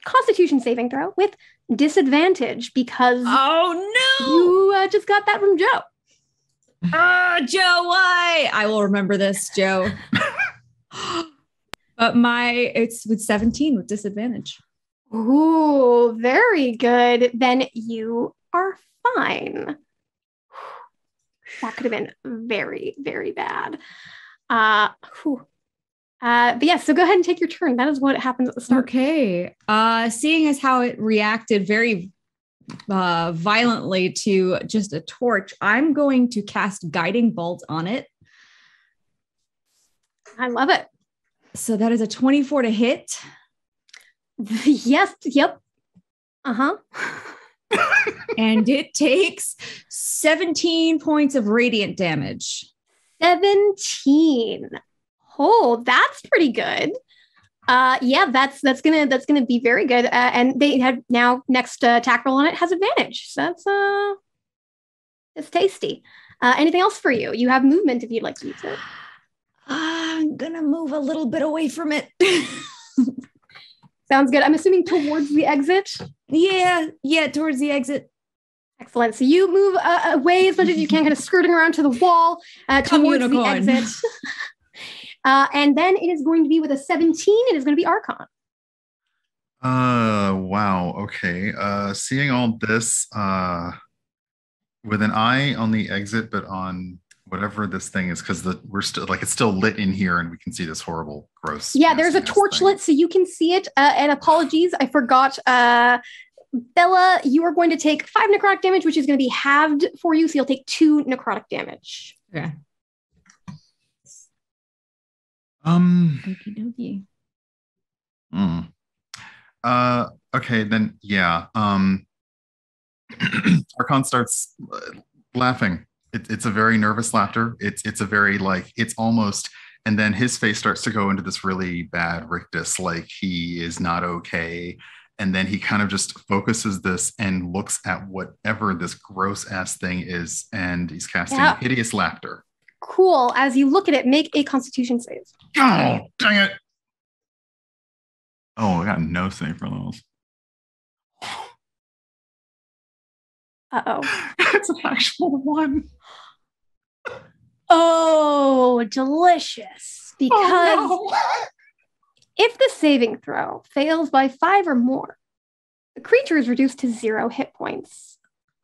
Constitution saving throw with disadvantage because Oh you just got that from Joe. no! Joe, why? I will remember this, Joe. But it's with 17 with disadvantage. Ooh, very good. Then you are fine. That could have been very, very bad. But yeah, so go ahead and take your turn. That is what happens at the start. Okay. Seeing as how it reacted very violently to just a torch, I'm going to cast Guiding Bolt on it. I love it. So that is a 24 to hit. Yes. Yep. Uh-huh. And it takes 17 points of radiant damage. 17. Oh, that's pretty good. Yeah, that's gonna be very good. And they have now next attack roll on it has advantage. So it's tasty. Anything else for you? You have movement if you'd like to use it. I'm gonna move a little bit away from it. Sounds good. I'm assuming towards the exit. Yeah, towards the exit. Excellent. So you move away as much as you can, kind of skirting around to the wall Come towards unicorn. the exit. And then it is going to be with a 17. It is going to be Archon. Wow. Okay. Seeing all this, with an eye on the exit, but on whatever this thing is, because we're still like it's still lit in here, and we can see this horrible, gross. Yeah, there's a nasty-ass torch thing. lit, so you can see it. And apologies, I forgot. Bella, you are going to take 5 necrotic damage, which is going to be halved for you, so you'll take 2 necrotic damage. Okay. Okie dokie. Okay, then yeah. Archon starts laughing. It's a very nervous laughter. It's a very like it's almost, and then his face starts to go into this really bad rictus, like he is not okay. And then he kind of just focuses this and looks at whatever this gross ass thing is, and he's casting hideous laughter. Cool. As you look at it, make a Constitution save. Oh, dang it! Oh, I got no save for those. Uh-oh. It's an actual one. Oh, delicious. Because Oh, no. if the saving throw fails by 5 or more, the creature is reduced to 0 hit points.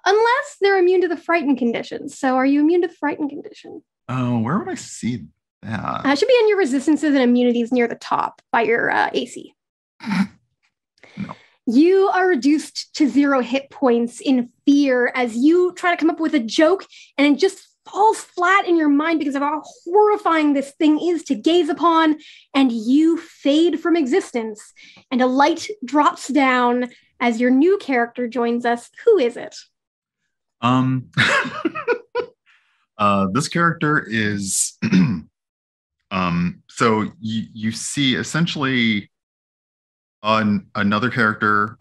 Unless they're immune to the frightened condition. So are you immune to the frightened condition? Oh, where would I see that? It should be in your resistances and immunities near the top by your AC. No. You are reduced to 0 hit points in fear as you try to come up with a joke, and it just falls flat in your mind because of how horrifying this thing is to gaze upon, and you fade from existence. And a light drops down as your new character joins us. Who is it? This character is so you see essentially another character,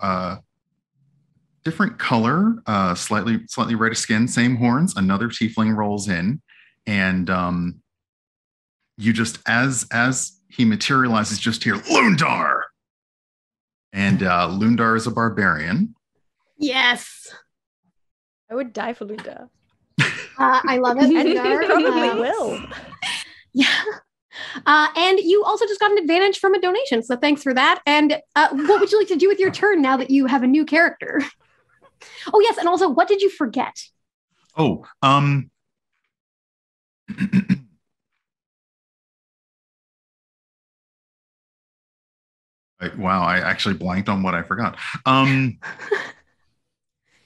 different color, slightly reddish skin, same horns. Another tiefling rolls in, and you just as he materializes, just hear Lundar, and Lundar is a barbarian. Yes. I would die for Luda. I love it. And you Edgar. probably will. Yeah. And you also just got an advantage from a donation. So thanks for that. And what would you like to do with your turn now that you have a new character? Oh, yes. And also, what did you forget? Oh, wow, I actually blanked on what I forgot.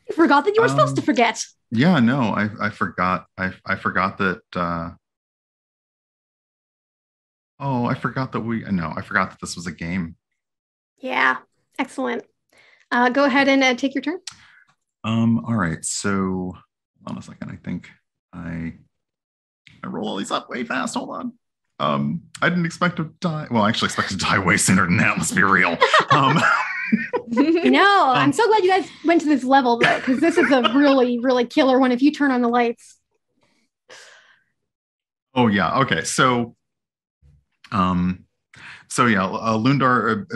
You forgot that you were supposed to forget. Yeah, no, I forgot. I forgot that. I forgot that I forgot that this was a game. Yeah. Excellent. Go ahead and take your turn. All right. So hold on a second. I think I roll all these up way fast. Hold on. I didn't expect to die. Well, I actually expected to die way sooner than that. Let's be real. No, I'm so glad you guys went to this level though, because this is a really, really killer one if you turn on the lights. Oh yeah. Okay. So Lundar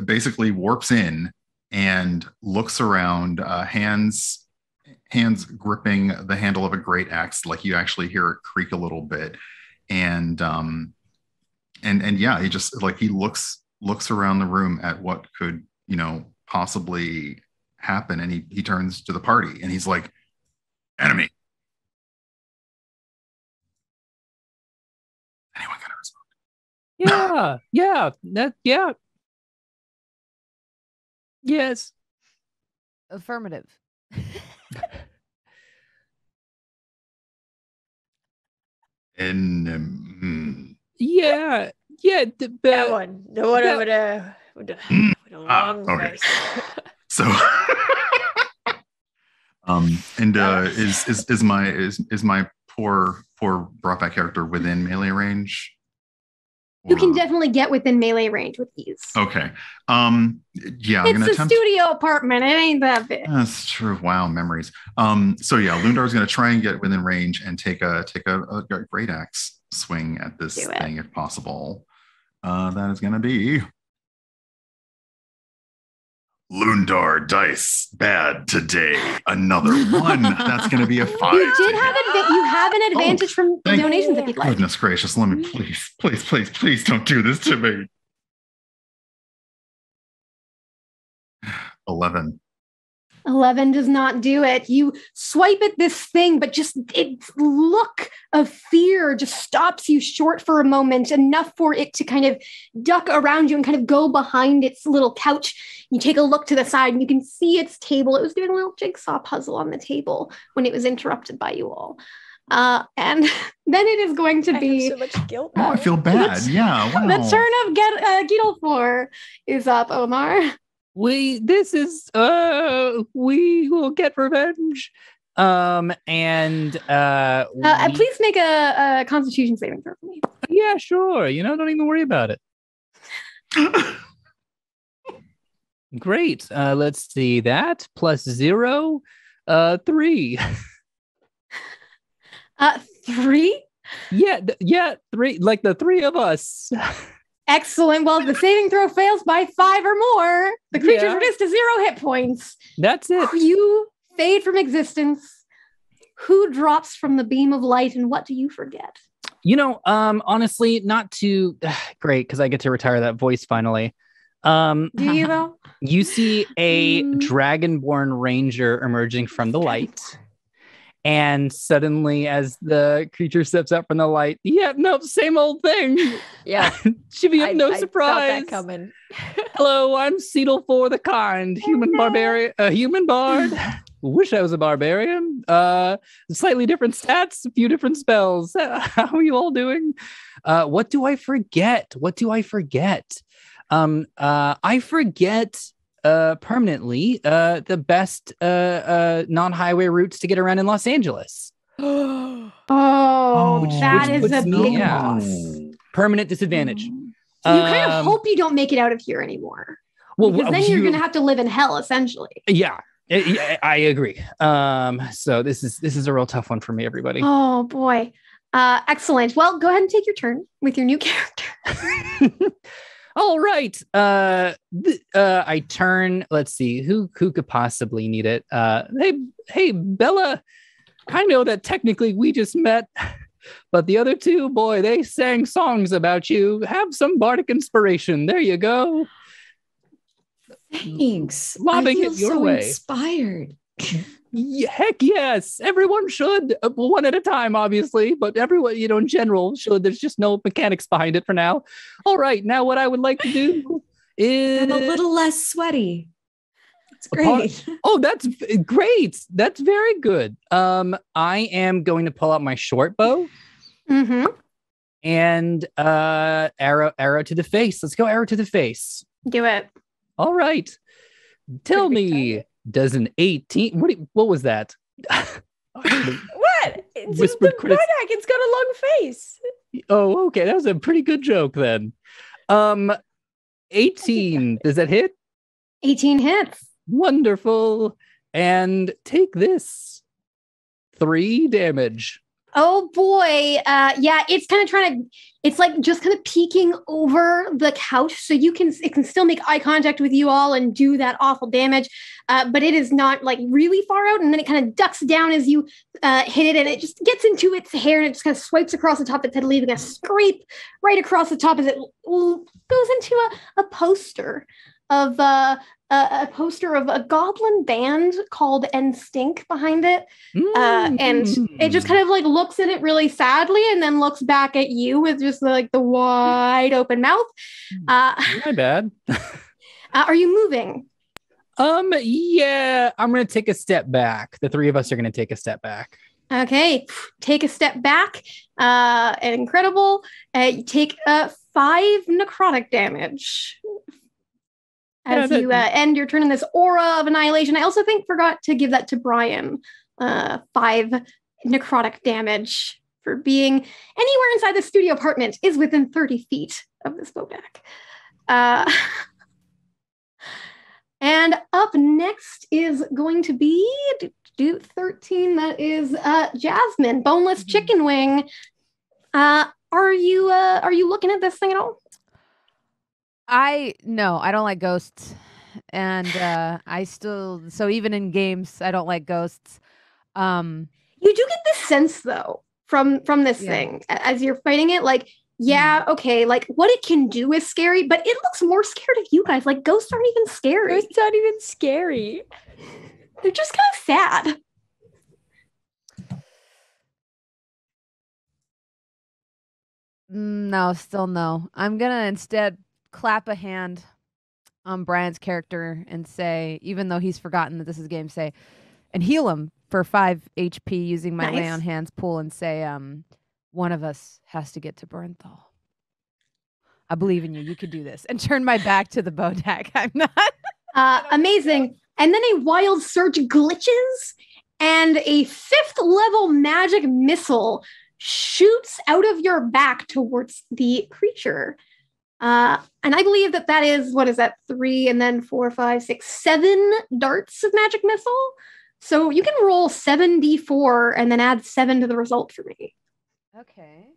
basically warps in and looks around, hands gripping the handle of a great axe, like you actually hear it creak a little bit, and yeah, he looks around the room at what could possibly happen, and he turns to the party and he's like, enemy. Anyone gonna respond? Yeah. Yes. Affirmative. Yeah. That one. The one over there with the long okay. face. So is my poor brought back character within melee range? You can definitely get within melee range with ease. Okay. Yeah, I'm gonna it's a attempt. studio apartment. It ain't that big. That's true. Wow, memories. So yeah, Lundar is gonna try and get within range and take a great axe swing at this thing if possible. That is gonna be Lundar dice bad today. Another one. That's gonna be a 5. You have an advantage from the donations if you'd like. Goodness gracious, let me please don't do this to me. 11. 11 does not do it. You swipe at this thing, but just its look of fear just stops you short for a moment, enough for it to kind of duck around you and kind of go behind its little couch. You take a look to the side and you can see its table. It was doing a little jigsaw puzzle on the table when it was interrupted by you all. And then it is going to be... I have so much guilt. Oh, I feel bad. Yeah, wow. The turn of Gidolfor is up, Omar. we will get revenge. And Please make a Constitution saving throw for me. yeah, sure. Don't even worry about it. Great. Let's see that plus 0, 3. 3? Yeah, 3. Like the 3 of us. Excellent. Well, if the saving throw fails by 5 or more, the creature's Yeah. reduced to 0 hit points. That's it. You fade from existence. Who drops from the beam of light, and what do you forget? Honestly, not too great because I get to retire that voice finally. Do you though? You see a dragonborn ranger emerging from the light. And suddenly, as the creature steps up from the light, same old thing. Yeah. Should be no I surprise. felt that coming. Hello, I'm Seedle for the Kind, human barbarian, human bard. Wish I was a barbarian. Slightly different stats, a few different spells. How are you all doing? What do I forget? I forget permanently the best non-highway routes to get around in Los Angeles. That which is puts a me- big yeah. loss. Permanent disadvantage. So you kind of hope you don't make it out of here anymore. Because then you're going to have to live in hell, essentially. Yeah, I agree. So this is a real tough one for me, everybody. Oh boy. Excellent. Well, go ahead and take your turn with your new character. All right. I turn. Let's see who could possibly need it. Hey, Bella. I know that technically we just met, but the other two, boy, they sang songs about you. Have some bardic inspiration. There you go. Thanks. Lobbing I feel it your so way. inspired. Heck yes. Everyone should. One at a time, obviously, but everyone, in general, should. There's just no mechanics behind it for now. All right. Now, what I would like to do is. I'm a little less sweaty. It's great. Oh, that's great. That's very good. I am going to pull out my short bow Mm-hmm. and arrow to the face. Let's go arrow to the face. Do it. All right. Tell Pretty me, does an 18? What was that? What? It's Whispered the critics- Bodak. It's got a long face. Oh, okay. That was a pretty good joke then. 18. Does that hit? 18 hits. Wonderful. And take this. 3 damage. Oh boy. Yeah, it's kind of it's like just kind of peeking over the couch. So it can still make eye contact with you all and do that awful damage. But it is not like really far out. And then it kind of ducks down as you hit it, and it just gets into its hair and it just kind of swipes across the top of its head, leaving a scrape right across the top as it goes into a poster of a poster of a goblin band called Stink behind it. And it just kind of like looks at it really sadly and then looks back at you with just like the wide open mouth. My bad. Are you moving? Yeah, I'm going to take a step back. The 3 of us are going to take a step back. Okay, take a step back. Incredible. You take 5 necrotic damage as you end your turn in this aura of annihilation. I also forgot to give that to Brian. 5 necrotic damage for being anywhere inside the studio apartment is within 30 feet of this Bodak. And up next is going to be 13. That is Jasmine, boneless chicken wing. Are you looking at this thing at all? No, I don't like ghosts. And so even in games, I don't like ghosts. You do get this sense though from this thing as you're fighting it, like, yeah, okay, like what it can do is scary, but it looks more scared of you guys. Like ghosts aren't even scary. Ghosts aren't even scary. They're just kind of sad. No, still no. I'm gonna instead clap a hand on Brian's character and say, even though he's forgotten that this is a game, say, and heal him for 5 HP using my lay on hands pool and say, one of us has to get to Bernthal. I believe in you. You could do this. And turn my back to the Bodak. I'm not. Amazing. And then a wild surge glitches, and a 5th level magic missile shoots out of your back towards the creature. And I believe that is, what is that, 3 and then 4, 5, 6, 7 darts of magic missile. So you can roll 7d4 and then add 7 to the result for me. Okay.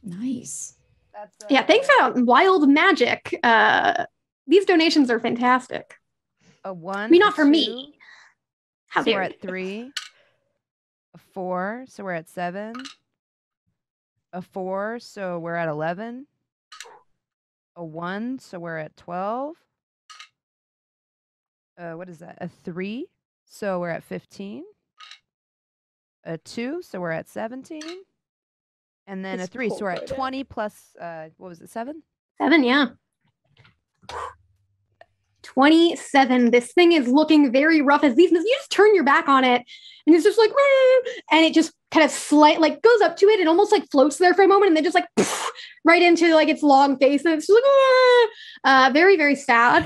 Nice. That's Yeah, thanks for that wild magic. These donations are fantastic. a 1. I mean, not a for 2, me. How so we're dare at you. 3. A 4, so we're at 7. A 4, so we're at 11. A 1, so we're at 12. What is that? A 3, so we're at 15. A 2, so we're at 17. And then This a 3, so we're at poor 20 plus, what was it, 7? 7, yeah. 27. This thing is looking very rough as these. You just turn your back on it, and it's just like, and it just kind of goes up to it and almost like floats there for a moment, and then just like right into like its long face, and it's just like very, very sad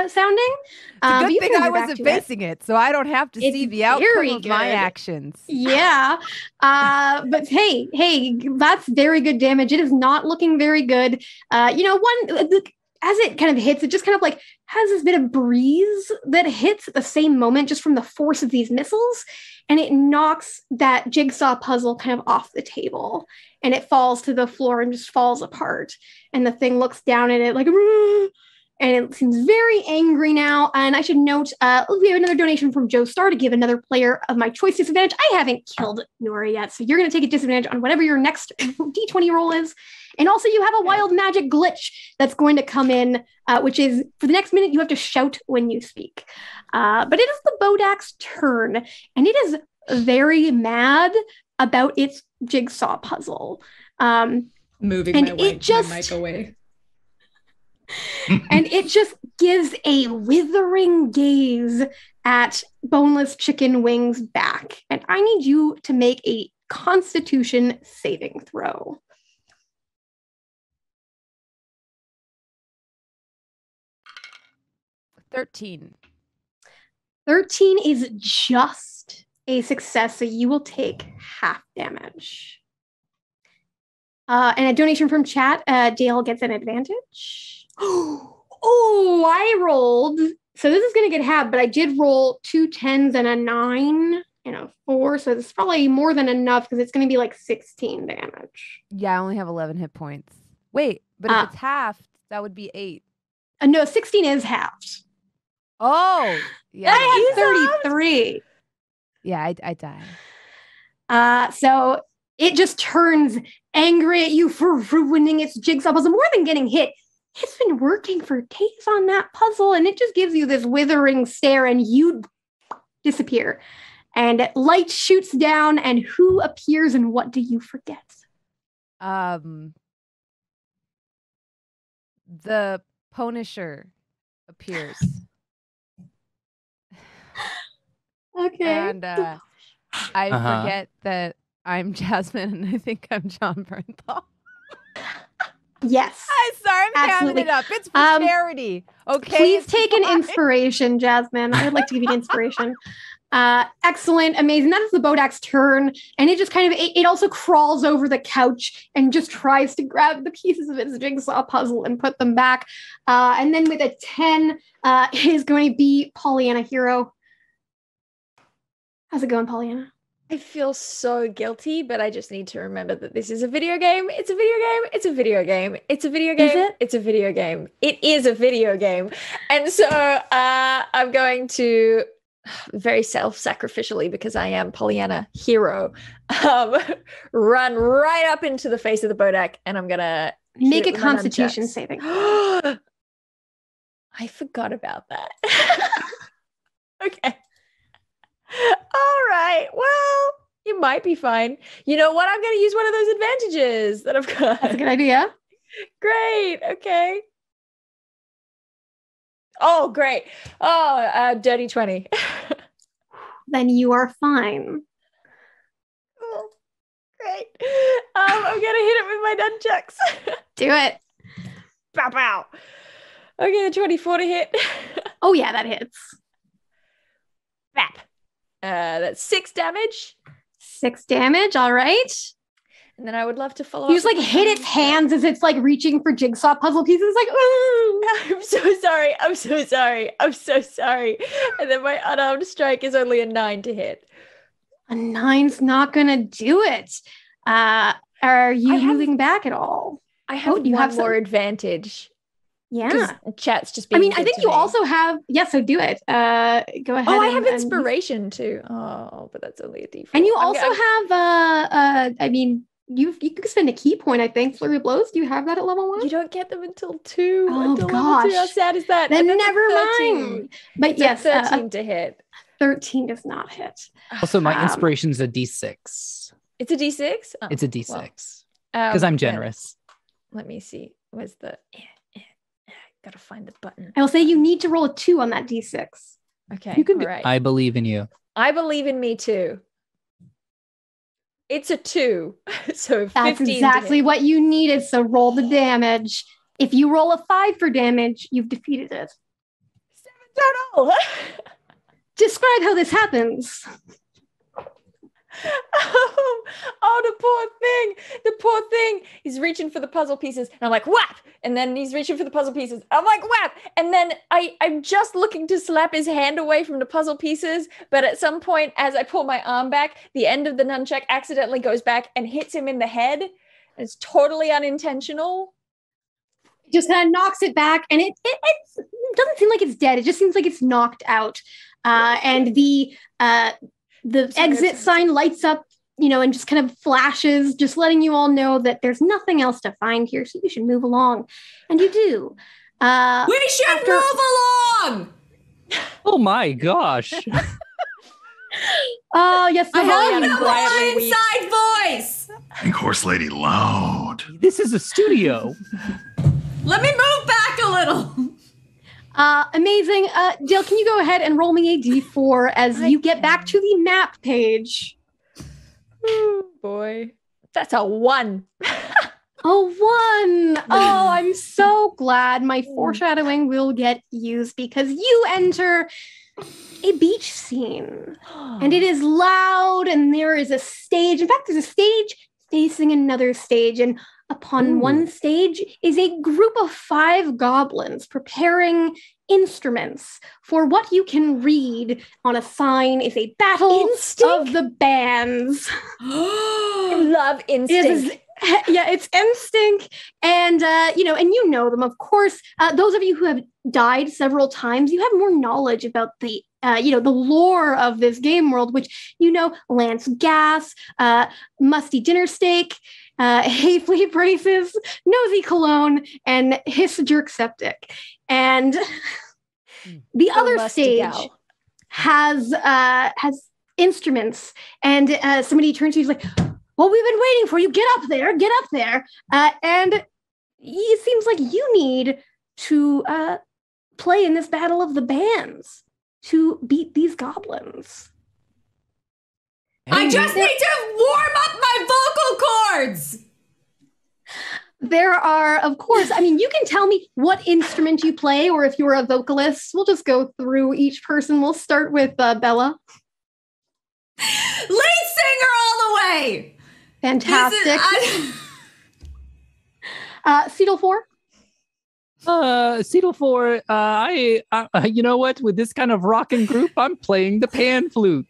sounding. It's a but good you thing can I go back wasn't to it. facing it, so I don't have to It's see the outcome very of my good. actions. Yeah. But hey, that's very good damage. It is not looking very good. As it kind of hits, it just kind of like has this bit of breeze that hits at the same moment just from the force of these missiles. And it knocks that jigsaw puzzle kind of off the table. And it falls to the floor and just falls apart. And the thing looks down at it like, and it seems very angry now. And I should note, we have another donation from Joe Star to give another player of my choice disadvantage. I haven't killed Nora yet, so you're going to take a disadvantage on whatever your next D20 roll is. And also you have a wild magic glitch that's going to come in, which is for the next minute, you have to shout when you speak. But it is the Bodak's turn, and it is very mad about its jigsaw puzzle. Moving and my, it just, my mic away. And it just gives a withering gaze at Boneless Chicken Wings' back. And I need you to make a Constitution saving throw. 13. 13 is just a success, so you will take half damage. And a donation from chat, Dale gets an advantage. Oh, I rolled. So this is going to get halved, but I did roll 2 10s and a 9 and a 4. So it's probably more than enough because it's going to be like 16 damage. Yeah, I only have 11 hit points. Wait, but if it's half, that would be 8. No, 16 is halved. Oh, yeah. I had 33. Yeah, I die. So it just turns angry at you for ruining its jigsaw puzzle. More than getting hit, it's been working for days on that puzzle, and it just gives you this withering stare, and you disappear. And light shoots down, and who appears, and what do you forget? The Punisher appears. Okay. And I forget that I'm Jasmine, and I think I'm John Bernthal. Yes. I'm sorry, I'm Absolutely. counting it up. It's for charity. Okay. Please It's take an fine. inspiration, Jasmine. I would like to give you an inspiration. Excellent, amazing. That is the Bodak's turn, and it just kind of it also crawls over the couch and just tries to grab the pieces of its jigsaw puzzle and put them back. And then with a 10, is going to be Pollyanna Hero. How's it going, Pollyanna? I feel so guilty, but I just need to remember that this is a video game. It's a video game. It's a video game. It's a video game. Is it? It's a video game. It is a video game. And so I'm going to very self-sacrificially, because I am Pollyanna Hero, run right up into the face of the Bodak, and I'm gonna Make a hit it with my Constitution nunchucks. saving. I forgot about that. Okay. All right. Well, you might be fine. You know what? I'm going to use one of those advantages that I've got. That's a good idea. Great. Okay. Oh, great. Oh, dirty 20. Then you are fine. Oh, great. I'm going to hit it with my nunchucks. Do it. Bow, bow. Okay, the 24 to hit. Oh yeah, that hits. Bap. That's 6 damage. 6 damage. All right. And then I would love to follow You up just like with hit its hands as it's like reaching for jigsaw puzzle pieces. Like, ooh. I'm so sorry. I'm so sorry. I'm so sorry. And then my unarmed strike is only a 9 to hit. A 9's not gonna do it. Are you I have- moving back at all? I have you one have more some- advantage. Yeah. Because chat's just I being mean, I good think to you me. also have. Yeah, so do it. Go ahead. Oh, I have and- inspiration too. Oh, but that's only a D4. And you I'm- also I'm- have. I mean, you can spend a key point. I think flurry of blows. Do you have that at level 1? You don't get them until 2. Oh, until level 2. How gosh. sad is that? Then And that's a never 13. mind. But It's a yes, 13 to hit. 13 does not hit. Also, my Um, inspiration's a D6. It's a D6? Oh, It's a D6 well, because I'm then generous. Let me see. Where's the... Gotta find the button. I will say you need to roll a 2 on that d6. Okay, You can all do. right. I believe in you. I believe in me too. It's a 2. So 15 That's to exactly hit. what you needed. So roll the damage. If you roll a 5 for damage, you've defeated it. 7 total. Describe how this happens. Oh, the poor thing. He's reaching for the puzzle pieces, and I'm like, whap! And then he's reaching for the puzzle pieces. I'm like, whap! And then I'm just looking to slap his hand away from the puzzle pieces, but at some point, as I pull my arm back, the end of the nunchuck accidentally goes back and hits him in the head. It's totally unintentional. Just kind of knocks it back, and it doesn't seem like it's dead. It just seems like it's knocked out. And the exit sign lights up, and just kind of flashes, just letting you all know that there's nothing else to find here, so you should move along. And you do. We should move along. Oh my gosh. Yes, I the have volume no quietly more weeps. inside voice. Pink Horse Lady loud. This is a studio. Let me move back a little. Amazing. Dale, can you go ahead and roll me a d4 as you get back to the map page? Oh boy. That's a 1. A 1. Oh, I'm so glad my foreshadowing will get used because you enter a beach scene. And it is loud, and there is a stage. In fact, there's a stage facing another stage. And upon one stage is a group of 5 goblins preparing instruments for what you can read on a sign is a battle of the bands. I love instinct. It's instinct. And, and you know them, of course. Those of you who have died several times, you have more knowledge about the the lore of this game world, which, Lance Gas, Musty Dinner Steak, Hayfleet Braces, Nosy Cologne, and Hiss Jerk Septic. And the other Musty stage gal. has instruments, and somebody turns to you, like, well, we've been waiting for you. Get up there. And it seems like you need to play in this battle of the bands to beat these goblins. I just need to warm up my vocal cords. There are, of course, you can tell me what instrument you play, or if you're a vocalist. We'll just go through each person. We'll start with Bella. Lead singer all the way. Fantastic. Seedle 4. Seedle 4, I you know what? With this kind of rockin' group, I'm playing the pan flute.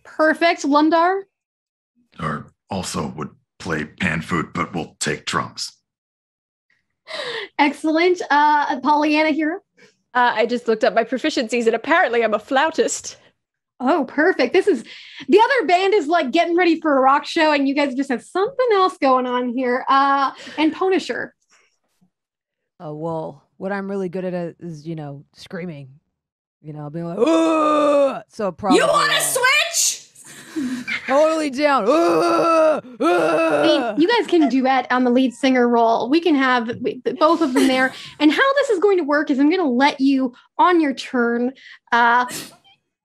Perfect. Lundar. Or also would play pan flute, but we'll take drums. Excellent. Pollyanna here. I just looked up my proficiencies, and apparently I'm a flautist. Oh, perfect. This is the other band is like getting ready for a rock show, and you guys just have something else going on here. And Punisher. Oh, well, what I'm really good at is, screaming. Being like, oh, so probably. You want to switch? Totally down. You guys can duet on the lead singer role. We can have both of them there. And how this is going to work is I'm going to let you, on your turn,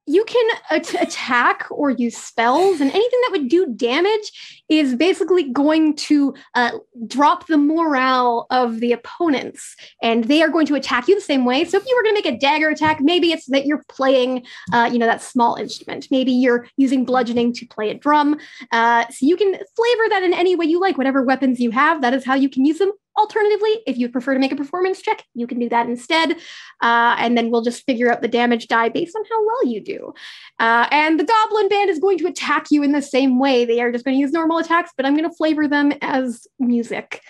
you can attack or use spells, and anything that would do damage is basically going to drop the morale of the opponents, and they are going to attack you the same way. So if you were going to make a dagger attack, maybe it's that you're playing, that small instrument. Maybe you're using bludgeoning to play a drum. So you can flavor that in any way you like. Whatever weapons you have, that is how you can use them. Alternatively, if you prefer to make a performance check, you can do that instead. And then we'll just figure out the damage die based on how well you do. And the Goblin Band is going to attack you in the same way. They are just going to use normal attacks, but I'm going to flavor them as music.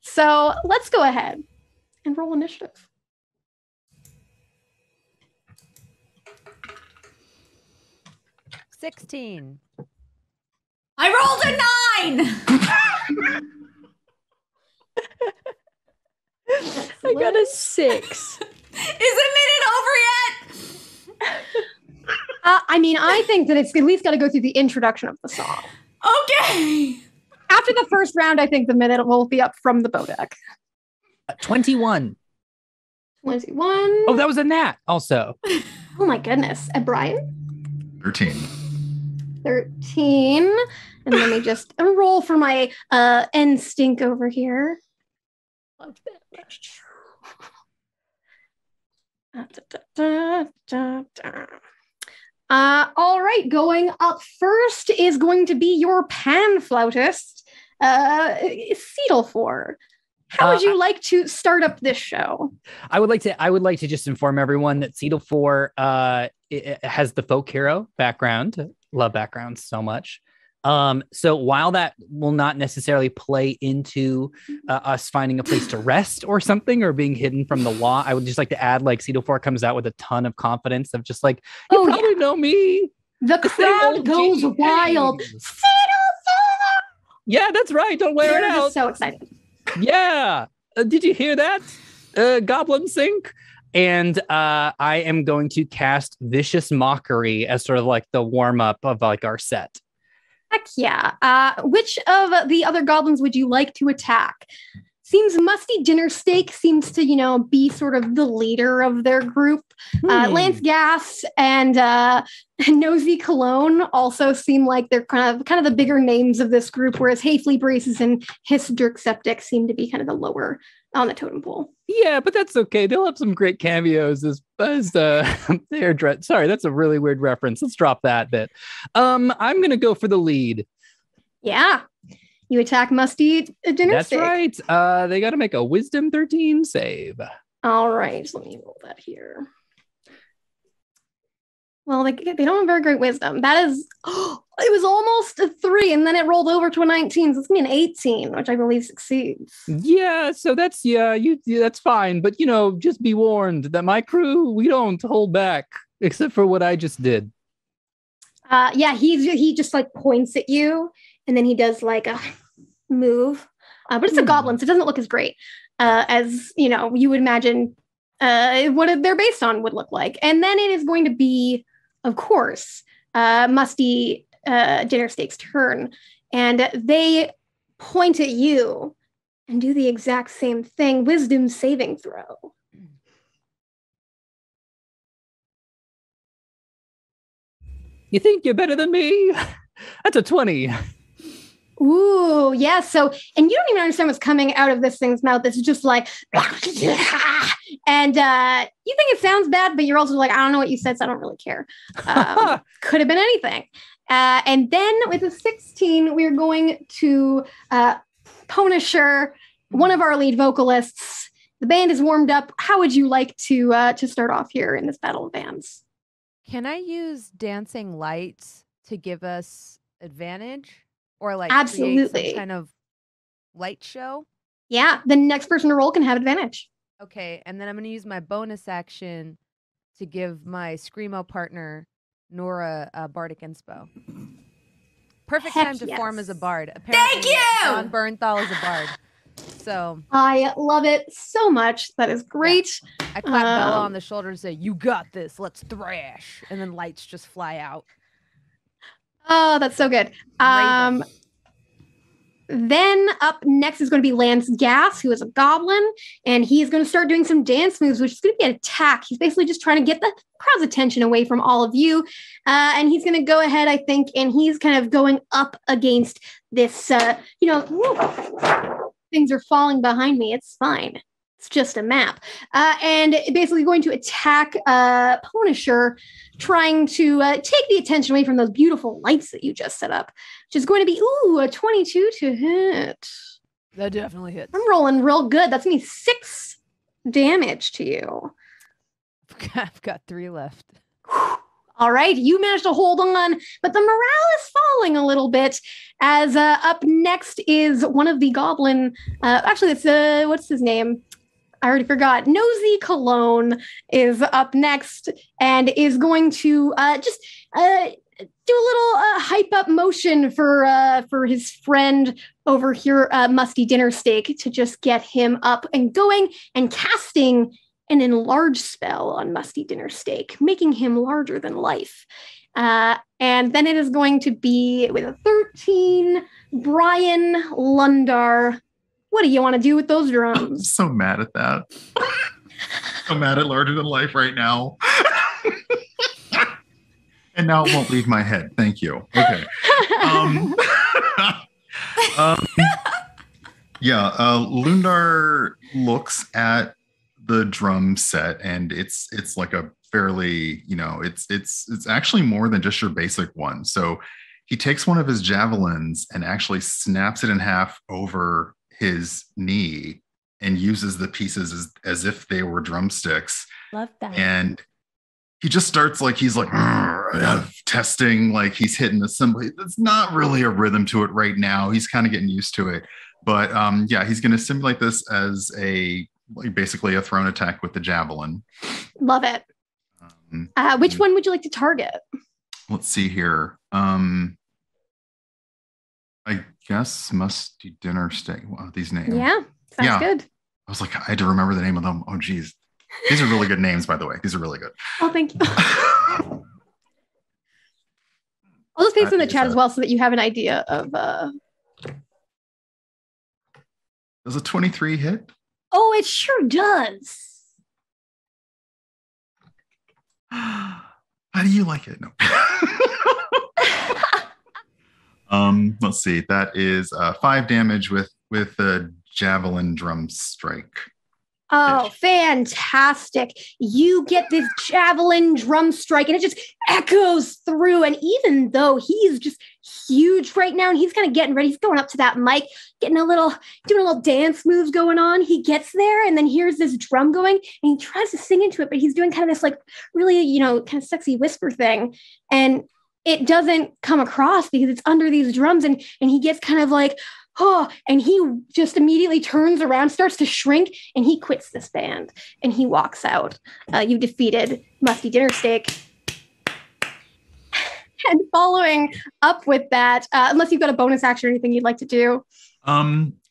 So let's go ahead and roll initiative. $16. I rolled a 9. I got a 6. Is the minute over yet? I think that it's at least got to go through the introduction of the song. Okay. After the first round, I think the minute will be up from the Bodek. 21. 21. Oh, that was a nat also. Oh my goodness. Brian? 13. 13. And let me just roll for my N-stink over here. Love that. All right, going up first is going to be your pan flautist, Seedlefor. How would you like to start up this show? I would like to just inform everyone that Seedlefor it has the folk hero background. Love backgrounds so much. So while that will not necessarily play into us finding a place to rest or something or being hidden from the law, I would just like to add, like, Seedlefor comes out with a ton of confidence of just like, you probably know me. The crowd goes wild. Seedlefor! Yeah, that's right. Don't wear it out. So excited. Yeah. Did you hear that? Goblin Sync? And I am going to cast Vicious Mockery as sort of like the warm up of like our set. Heck yeah. Which of the other goblins would you like to attack? Seems Musty Dinner Steak seems to, be sort of the leader of their group. Lance Gas and Nosy Cologne also seem like they're kind of the bigger names of this group, whereas Hayfley Braces and Hysdruk Septic seem to be kind of the lower on the totem pole. Yeah, but that's okay. They'll have some great cameos as their dread. Sorry, that's a really weird reference. Let's drop that bit. I'm gonna go for the lead. Yeah. You attack Musty Dinner Steak. That's right. They got to make a Wisdom 13 save. All right, let me roll that here. Well, they don't have very great wisdom. That is, it was almost a 3, and then it rolled over to a 19. So it's going to be an 18, which I believe succeeds. Yeah, so that's that's fine. But just be warned that my crew, we don't hold back, except for what I just did. Yeah, he just like points at you, and then he does like a move. But it's a goblin, so it doesn't look as great as you would imagine what they're based on would look like. And then it is going to be, of course, Musty Dinner Steak's turn, and they point at you and do the exact same thing. Wisdom saving throw. You think you're better than me? That's a 20. Ooh, yeah. So, and you don't even understand what's coming out of this thing's mouth. It's just like, and you think it sounds bad, but you're also like, I don't know what you said, so I don't really care. Could have been anything. And then with a 16, we're going to Punisher, one of our lead vocalists. The band is warmed up. How would you like to start off here in this battle of bands? Can I use dancing lights to give us advantage? Or like absolutely create some kind of light show? Yeah, the next person to roll can have advantage. Okay, and then I'm going to use my bonus action to give my Screamo partner, Nora, Bardic Inspo. Perfect time to form as a bard. Apparently, thank you! John Bernthal is a bard. So I love it so much. That is great. Yeah. I clap Bella on the shoulder and say, "You got this. Let's thrash." And then lights just fly out. Oh, that's so good. Then up next is going to be Lance Gas, who is a goblin, and he is going to start doing some dance moves, which is going to be an attack. He's basically just trying to get the crowd's attention away from all of you. And he's going to go ahead, I think, and he's kind of going up against this, things are falling behind me. It's fine. It's just a map. And basically going to attack Punisher, trying to take the attention away from those beautiful lights that you just set up, which is going to be, a 22 to hit. That definitely hits. I'm rolling real good. That's going to be 6 damage to you. I've got 3 left. All right, you managed to hold on, but the morale is falling a little bit as up next is one of the goblin, actually, it's, what's his name? I already forgot. Nosy Cologne is up next and is going to just do a little hype up motion for his friend over here, Musty Dinner Steak, to just get him up and going and casting an enlarge spell on Musty Dinner Steak, making him larger than life. And then it is going to be with a 13, Brian Lundar. What do you want to do with those drums? I'm so mad at that. So mad at larger than life right now. And now it won't leave my head. Thank you. Okay. Lundar looks at the drum set, and it's like a fairly, it's actually more than just your basic one. So he takes one of his javelins and actually snaps it in half over his knee and uses the pieces as if they were drumsticks. Love that. And he just starts he's testing, like he's hitting the cymbal. There's not really a rhythm to it right now. He's kind of getting used to it. But he's going to simulate this as basically a thrown attack with the javelin. Love it. Which one would you like to target? Let's see here. I guess Musty Dinner Steak. Wow, these names. Yeah, sounds good. I was like, I had to remember the name of them. Oh, geez. These are really good names, by the way. These are really good. Oh, thank you. I'll just paste in the chat as well so that you have an idea of... Does a 23 hit? Oh, it sure does. How do you like it? No. Let's see. That is 5 damage with the javelin drum strike. Oh, fantastic. You get this javelin drum strike and it just echoes through. And even though he's just huge right now and he's kind of getting ready, he's going up to that mic, doing a little dance moves going on. He gets there and then hears this drum going and he tries to sing into it, but he's doing kind of this really, kind of sexy whisper thing. And it doesn't come across because it's under these drums and he gets kind of and he just immediately turns around, starts to shrink, and he quits this band and he walks out. You defeated Musty Dinner Steak. And following up with that, unless you've got a bonus action or anything you'd like to do.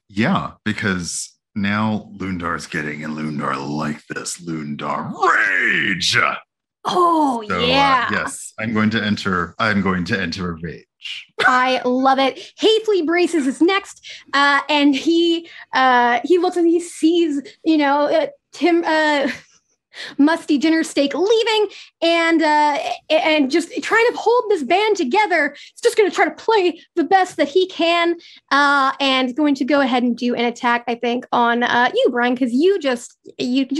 Yeah, because now Lundar's getting, and Lundar like this, Lundar Rage. Oh, so, yeah. Yes, I'm going to enter Rage. I love it. Hatefully Braces is next, and he looks and he sees, Tim Musty Dinner Steak leaving, and just trying to hold this band together. He's just going to try to play the best that he can, and going to go ahead and do an attack, I think, on you, Brian, because you just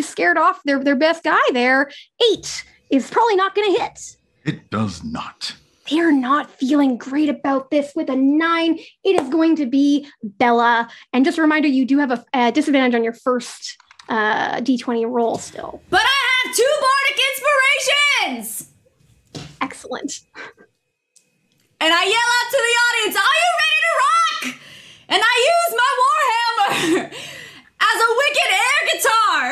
scared off their best guy there. 8 is probably not going to hit. It does not. They're not feeling great about this with a 9. It is going to be Bella. And just a reminder, you do have a disadvantage on your first D20 roll still. But I have 2 bardic inspirations! Excellent. And I yell out to the audience, are you ready to rock? And I use my warhammer as a wicked air guitar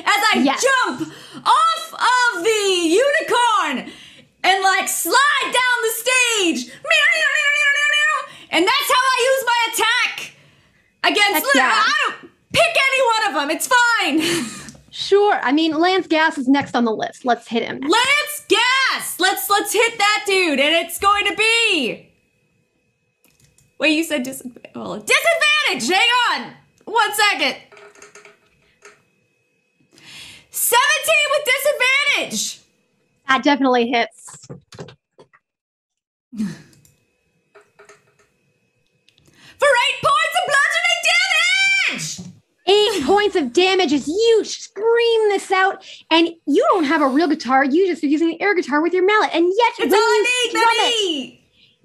as I jump off of the unicorn and slide down the stage. And that's how I use my attack against I don't pick any one of them. It's fine. Sure. I mean, Lance Gas is next on the list. Let's hit him. Lance Gas. Let's hit that dude, and it's going to be Wait, you said disadvantage. Hang on. 1 second. 17 with disadvantage. That definitely hits. For 8 points of bludgeoning damage. 8 points of damage as you scream this out, and you don't have a real guitar. You just are using the air guitar with your mallet, and yet It's all I need,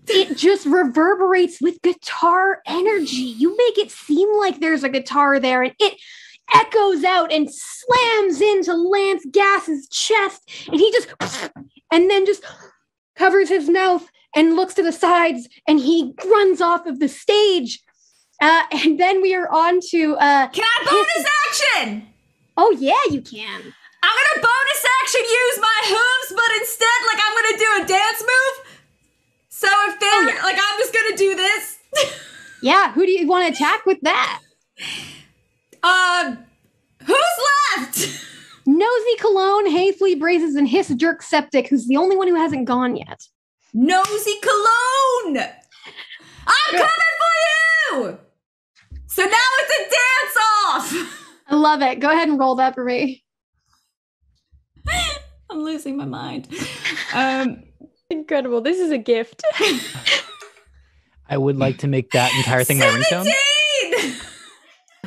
it just reverberates with guitar energy. You make it seem like there's a guitar there, and it echoes out and slams into Lance Gass's chest, and he just, and then just covers his mouth and looks to the sides, and he runs off of the stage. And then we are on to... Can I bonus action? Oh, yeah, you can. I'm gonna bonus action use my hooves, but instead, like, I'm gonna do a dance move. So if they're, like, I'm just gonna do this. Yeah, who do you want to attack with that? Who's left? Nosy Cologne, Hayfley Braces, and Hiss Jerk Septic, who's the only one who hasn't gone yet. Nosy Cologne! I'm coming for you! So now it's a dance-off! I love it. Go ahead and roll that for me. I'm losing my mind. Incredible. This is a gift. I would like to make that entire thing my ringtone.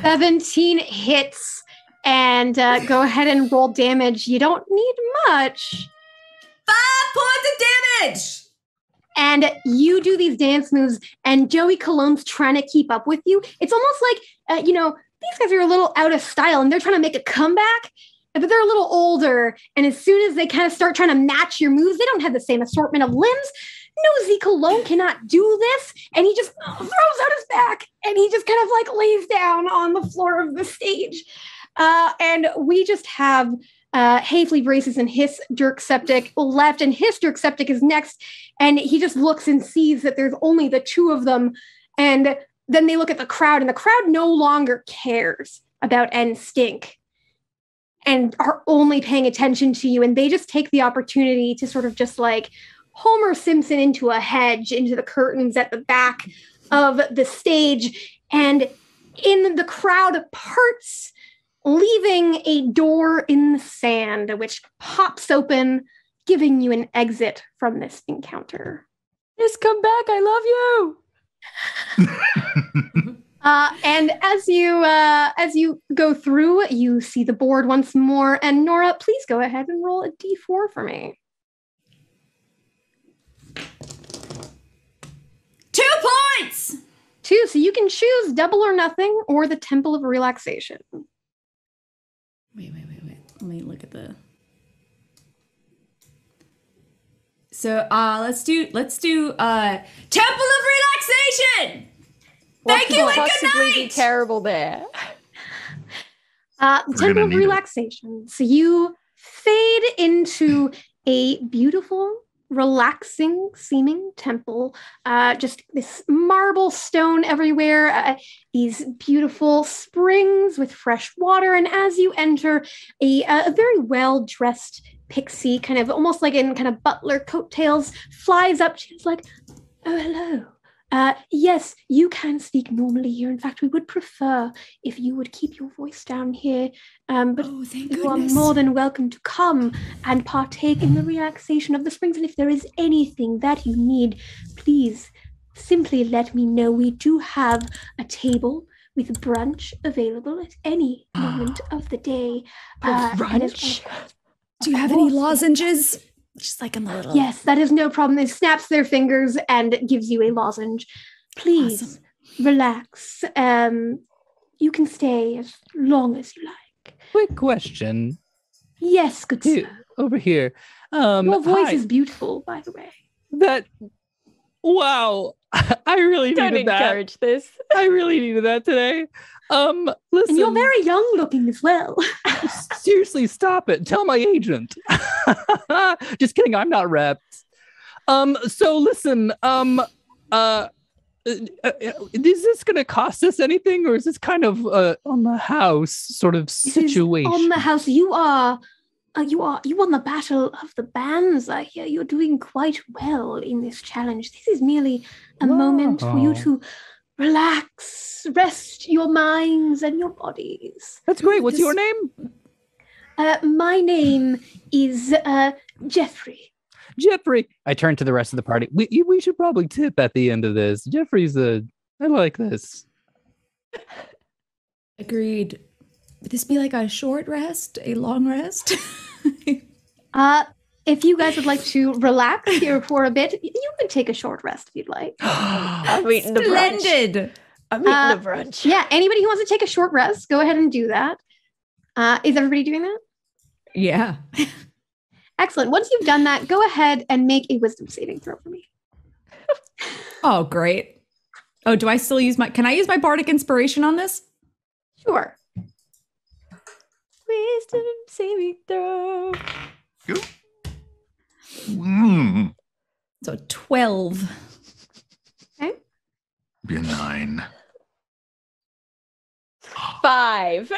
17 hits. And go ahead and roll damage. You don't need much. 5 points of damage! And you do these dance moves, and Joey Cologne's trying to keep up with you. It's almost like, these guys are a little out of style, and they're trying to make a comeback, but they're a little older. And as soon as they kind of start trying to match your moves, they don't have the same assortment of limbs. Nosy Cologne cannot do this, and he just throws out his back, and he just kind of like lays down on the floor of the stage. And we just have Hayfley Braces and Hiss Jerk Septic left, and Hiss Jerk Septic is next, and he just looks and sees that there's only the two of them, and then they look at the crowd, and the crowd no longer cares about NSTink and are only paying attention to you, and they just take the opportunity to sort of just like Homer Simpson into a hedge, into the curtains at the back of the stage, and in the crowd parts, leaving a door in the sand, which pops open, giving you an exit from this encounter. Just come back. I love you. And as you go through, you see the board once more. And Nora, please go ahead and roll a d4 for me. 2 points! 2, so you can choose double or nothing or the Temple of Relaxation. Wait. Let me look at the... So, let's do Temple of Relaxation! Thank you and good possibly night! be terrible there. Temple of Relaxation. So you fade into a beautiful, relaxing seeming temple. Just this marble stone everywhere. These beautiful springs with fresh water. And as you enter, a very well-dressed pixie, kind of almost like in kind of butler coattails, flies up. She's like, "Oh, hello. Yes, you can speak normally here. In fact, we would prefer if you would keep your voice down here. But thank you are goodness. more than welcome to come and partake in the relaxation of the springs. And if there is anything that you need, please simply let me know. We do have a table with brunch available at any moment of the day. Brunch? Do you have any lozenges? Just like in the little... Yes, that is no problem. It snaps their fingers and gives you a lozenge. Please relax. You can stay as long as you like. Quick question. Yes, good sir. Over here. Your voice hi. is beautiful, by the way. Wow. I really Don't needed that. encourage this. I really needed that today. Listen. And you're very young looking as well. Seriously, stop it. Tell my agent. Just kidding. I'm not repped. So listen, is this going to cost us anything, or is this kind of on the house sort of situation? On the house, you are You won the Battle of the Bands. I hear you're doing quite well in this challenge. This is merely a moment for you to relax, rest your minds and your bodies. That's great. What's your name? My name is Jeffrey. Jeffrey. I turn to the rest of the party. We should probably tip at the end of this. Jeffrey's I like this. Agreed. Would this be like a short rest, a long rest? If you guys would like to relax here for a bit, you can take a short rest if you'd like. I'm eating the brunch. Splendid. I'm eating the brunch. Yeah, anybody who wants to take a short rest, go ahead and do that. Is everybody doing that? Yeah. Excellent. Once you've done that, go ahead and make a wisdom saving throw for me. Oh, great. Oh, do I still use can I use my bardic inspiration on this? Sure. Wisdom saving throw. So 12. Okay. Be a 9. 5.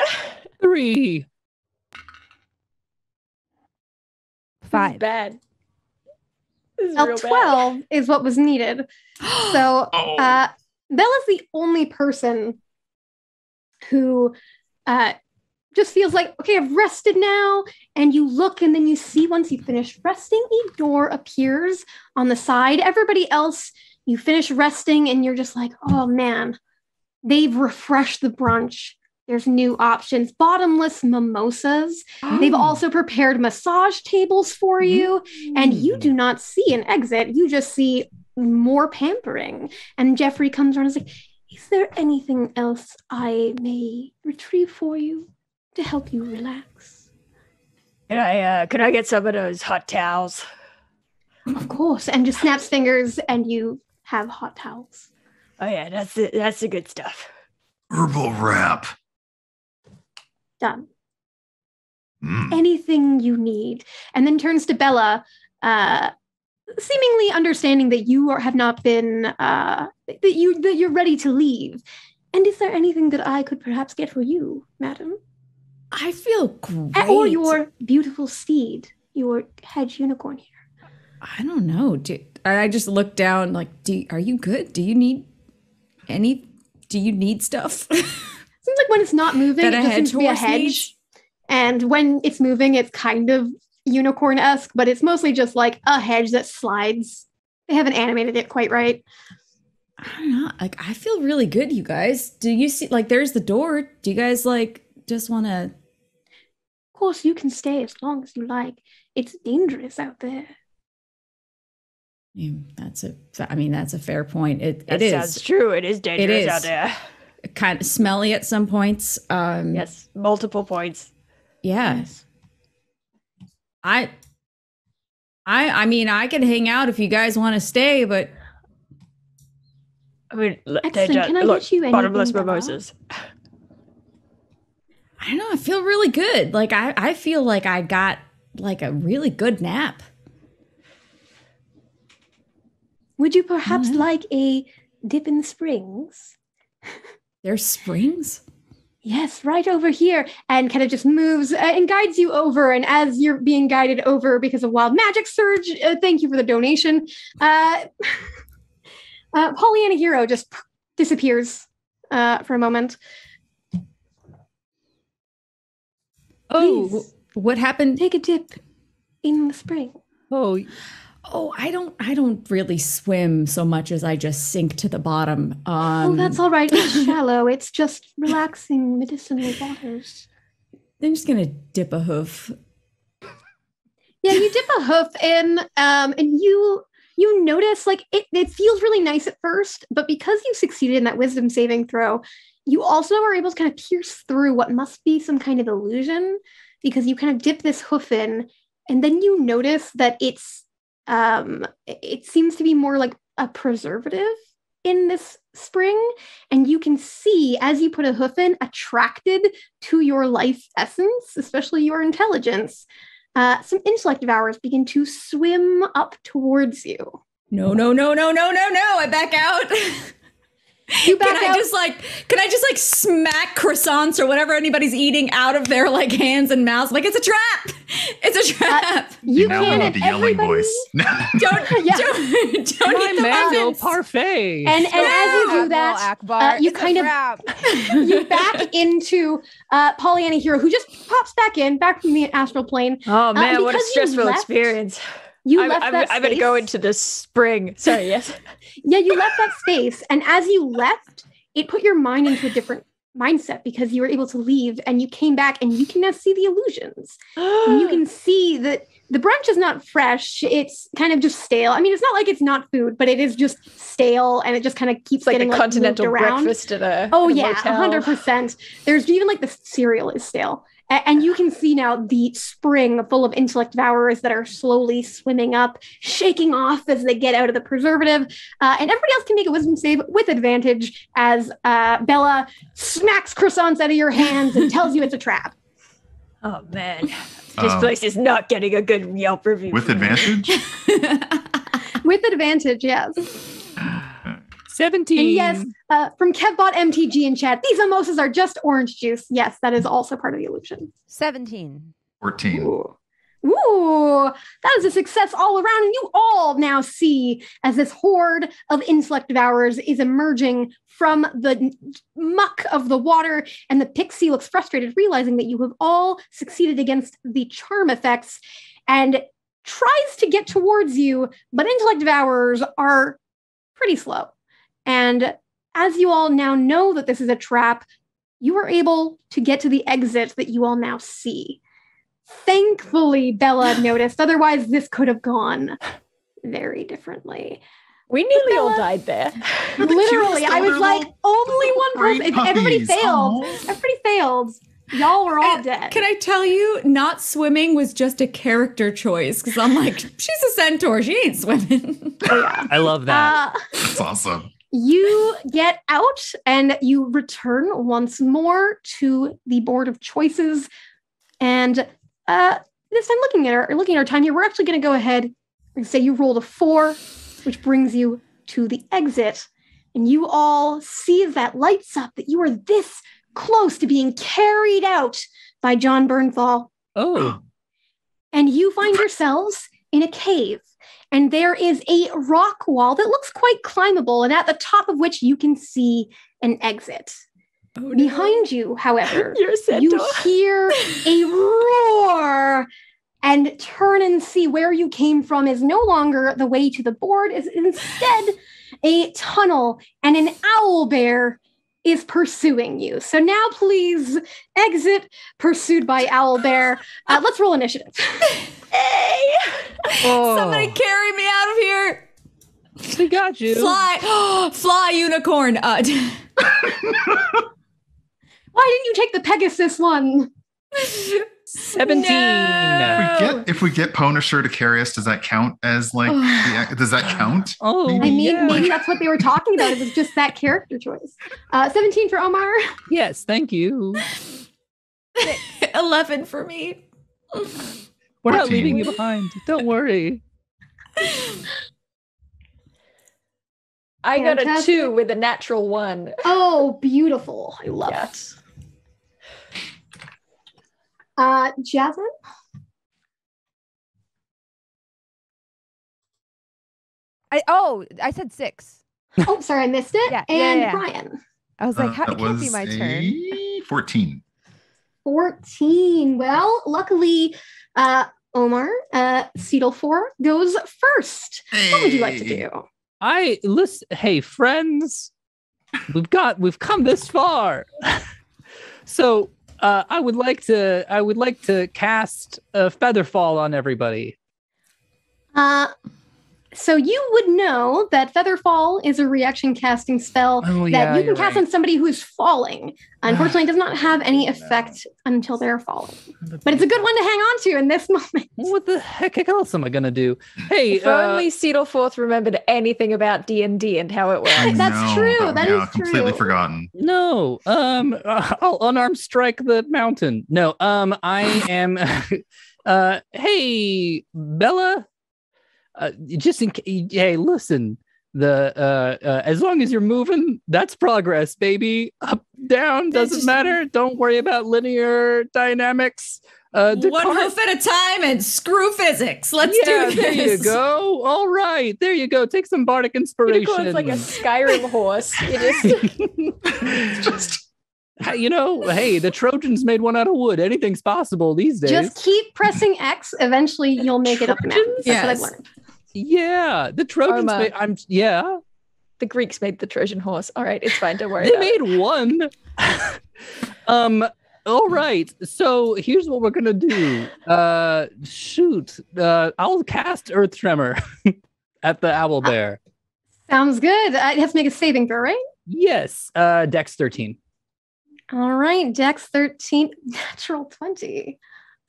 3. 5. Bad. This is Well, real 12 is what was needed. So Bella's the only person who just feels like, okay, I've rested now. And you look and then you see once you finish resting, a door appears on the side. Everybody else, you finish resting and you're just like, oh man, they've refreshed the brunch. There's new options, bottomless mimosas. They've also prepared massage tables for you. And you do not see an exit. You just see more pampering. And Jeffrey comes around and is like, is there anything else I may retrieve for you to help you relax? Can I get some of those hot towels? Of course. And just snaps fingers and you have hot towels. Oh yeah, that's the good stuff. Herbal wrap. Done. Anything you need. And then turns to Bella, seemingly understanding that you have not been that you're ready to leave. And is there anything that I could perhaps get for you, madam? I feel great. Or your beautiful steed, your hedge unicorn here. I don't know. I just looked down like, are you good? Do you need stuff? Seems like when it's not moving, it just seems to be a hedge. Needs? And when it's moving, it's kind of unicorn-esque, but it's mostly just like a hedge that slides. They haven't animated it quite right. I don't know. Like, I feel really good, you guys. Do you see, like, there's the door. Do you guys, like, just want to... Of course, you can stay as long as you like. It's dangerous out there. Yeah, that's a fair point. It That is. sounds true. It is dangerous out there. Kind of smelly at some points. Yes, multiple points. Yeah. Yes. I mean, I can hang out if you guys want to stay, but I mean, Excellent. Can I get you anything, bottomless Bella? mimosas. I don't know. I feel really good. Like I feel like I got like a really good nap. Would you perhaps like a dip in the springs? There's springs? Yes, right over here. And kind of just moves and guides you over. And as you're being guided over because of wild magic surge, thank you for the donation. Pollyanna Hero just disappears for a moment. Oh, Please, what happened? take a dip in the spring. Oh, I don't really swim so much as I just sink to the bottom. Oh, that's all right. It's shallow. It's just relaxing medicinal waters. I'm just gonna dip a hoof. Yeah, you dip a hoof in, and you notice like it feels really nice at first, but because you succeeded in that wisdom saving throw, you also are able to kind of pierce through what must be some kind of illusion, because you kind of dip this hoof in, and then you notice that it seems to be more like a preservative in this spring, and you can see as you put a hoof in, attracted to your life essence, especially your intelligence, some intellect devourers begin to swim up towards you. No, I back out. You back Can out. I just like smack croissants or whatever anybody's eating out of their like hands and mouths? Like, it's a trap. It's a trap. You now can we at need the yelling everybody. voice. Don't Yeah. don't My eat the mango muffins. parfait. And as you do Admiral that, Akbar, you it's a kind of trap. you back into Pollyanna Hero, who just pops back from the astral plane. Oh man, what a because you stressful left- experience. You left that I better go space. into the spring. Sorry, yes. Yeah, you left that space, and as you left, it put your mind into a different mindset because you were able to leave, and you came back, and you can now see the illusions. And you can see that the brunch is not fresh; it's kind of just stale. I mean, it's not like it's not food, but it is just stale, and it just kind of keeps It's like getting a continental moved around. breakfast at a Oh at a yeah, motel. 100%. There's even like the cereal is stale. And you can see now the spring full of intellect devourers that are slowly swimming up, shaking off as they get out of the preservative. And everybody else can make a wisdom save with advantage as Bella smacks croissants out of your hands and tells you it's a trap. Oh man, this place is not getting a good Yelp review. With advantage? With advantage, yes. 17. And yes, from Kevbot MTG in chat, these mimosas are just orange juice. Yes, that is also part of the illusion. 17. 14. Ooh, that is a success all around. And you all now see as this horde of intellect devourers is emerging from the muck of the water. And the pixie looks frustrated, realizing that you have all succeeded against the charm effects and tries to get towards you. But intellect devourers are pretty slow. And as you all now know that this is a trap, you are able to get to the exit that you all now see. Thankfully, Bella noticed. Otherwise, this could have gone very differently. We nearly all Bella- died there. Literally, I was like, only one green person. Everybody puppies. failed. Aw. Everybody failed. Y'all were all dead. Can I tell you, not swimming was just a character choice because I'm like, she's a centaur. She ain't swimming. Oh, yeah. I love that. That's awesome. You get out and you return once more to the board of choices. And this time, looking at our time here, we're actually going to go ahead and say you rolled a 4, which brings you to the exit. And you all see as that lights up that you are this close to being carried out by John Bernthal. Oh, And you find yourselves in a cave. And there is a rock wall that looks quite climbable, and at the top of which you can see an exit. Behind you, however, You're a centaur. you hear a roar, and turn and see where you came from is no longer the way to the board, is instead a tunnel, and an owl bear is pursuing you. So now please exit pursued by owl bear. Let's roll initiative. Hey! oh. Somebody carry me out of here. we got you. Fly unicorn. Why didn't you take the Pegasus one? 17. If we get Punisher to carry us, does that count as like? Does that count? Oh, I mean, yeah. maybe that's what they were talking about. It was just that character choice. 17 for Omar. Yes, thank you. 11 for me. We're not 14. leaving you behind. Don't worry. I got a Fantastic. 2 with a natural 1. Oh, beautiful. I love Yeah. it. Jasmine? I said 6. Oh, sorry, I missed it. Yeah, and yeah. Brian. I was like, how, That it can't be was my a turn. 14. 14. Well, luckily, Omar, Seedle4 goes first. What would you like to Hey. do? Listen, hey friends, we've come this far. So I would like to cast a Featherfall on everybody. So you would know that Featherfall is a reaction casting spell Oh, that yeah, you can you're cast right. on somebody who is falling. Unfortunately, it does not have any effect until they're falling. But it's a good one to hang on to in this moment. What the heck else am I gonna do? Hey, If only Seedleforth remembered anything about D&D and how it works. I That's know, true. That is completely true. forgotten. no, I'll unarmed strike the mountain. No, I am. Hey, Bella. Just in case. Hey, listen. As long as you're moving, that's progress, baby. Up, down, doesn't matter. Don't worry about linear dynamics. One hoof at a time and screw physics. Let's do this. There you go. All right, there you go. Take some bardic inspiration. It's like a Skyrim horse. It just hey, the Trojans made one out of wood. Anything's possible these days. Just keep pressing X. Eventually, you'll make it up the map. That's what I've learned. Yeah, the Trojans made. The Greeks made the Trojan horse. All right, it's fine. Don't worry. They made one. All right. So here's what we're gonna do. I'll cast Earth Tremor at the owl bear. Sounds good. It has to make a saving throw, right? Yes. Dex 13. All right, Dex 13, natural 20.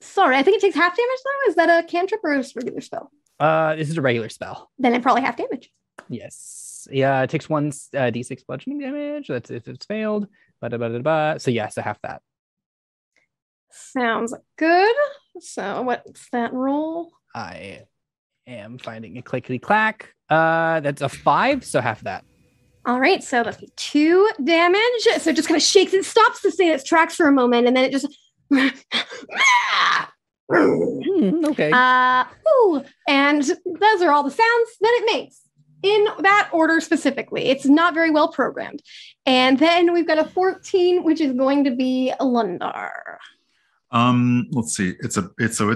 Sorry, I think it takes half damage though. Is that a cantrip or a regular spell? This is a regular spell. Then it probably half damage. Yes. Yeah, it takes one d6 bludgeoning damage. That's if it's failed. So yes, I have that. Sounds good. So what's that roll? I am finding a clickety clack. That's a 5, so half that. All right, so that's 2 damage. So it just kind of shakes it, stops to stay in its tracks for a moment, and then it just okay. And those are all the sounds that it makes in that order specifically. It's not very well programmed. And then we've got a 14, which is going to be Lundar. Let's see. It's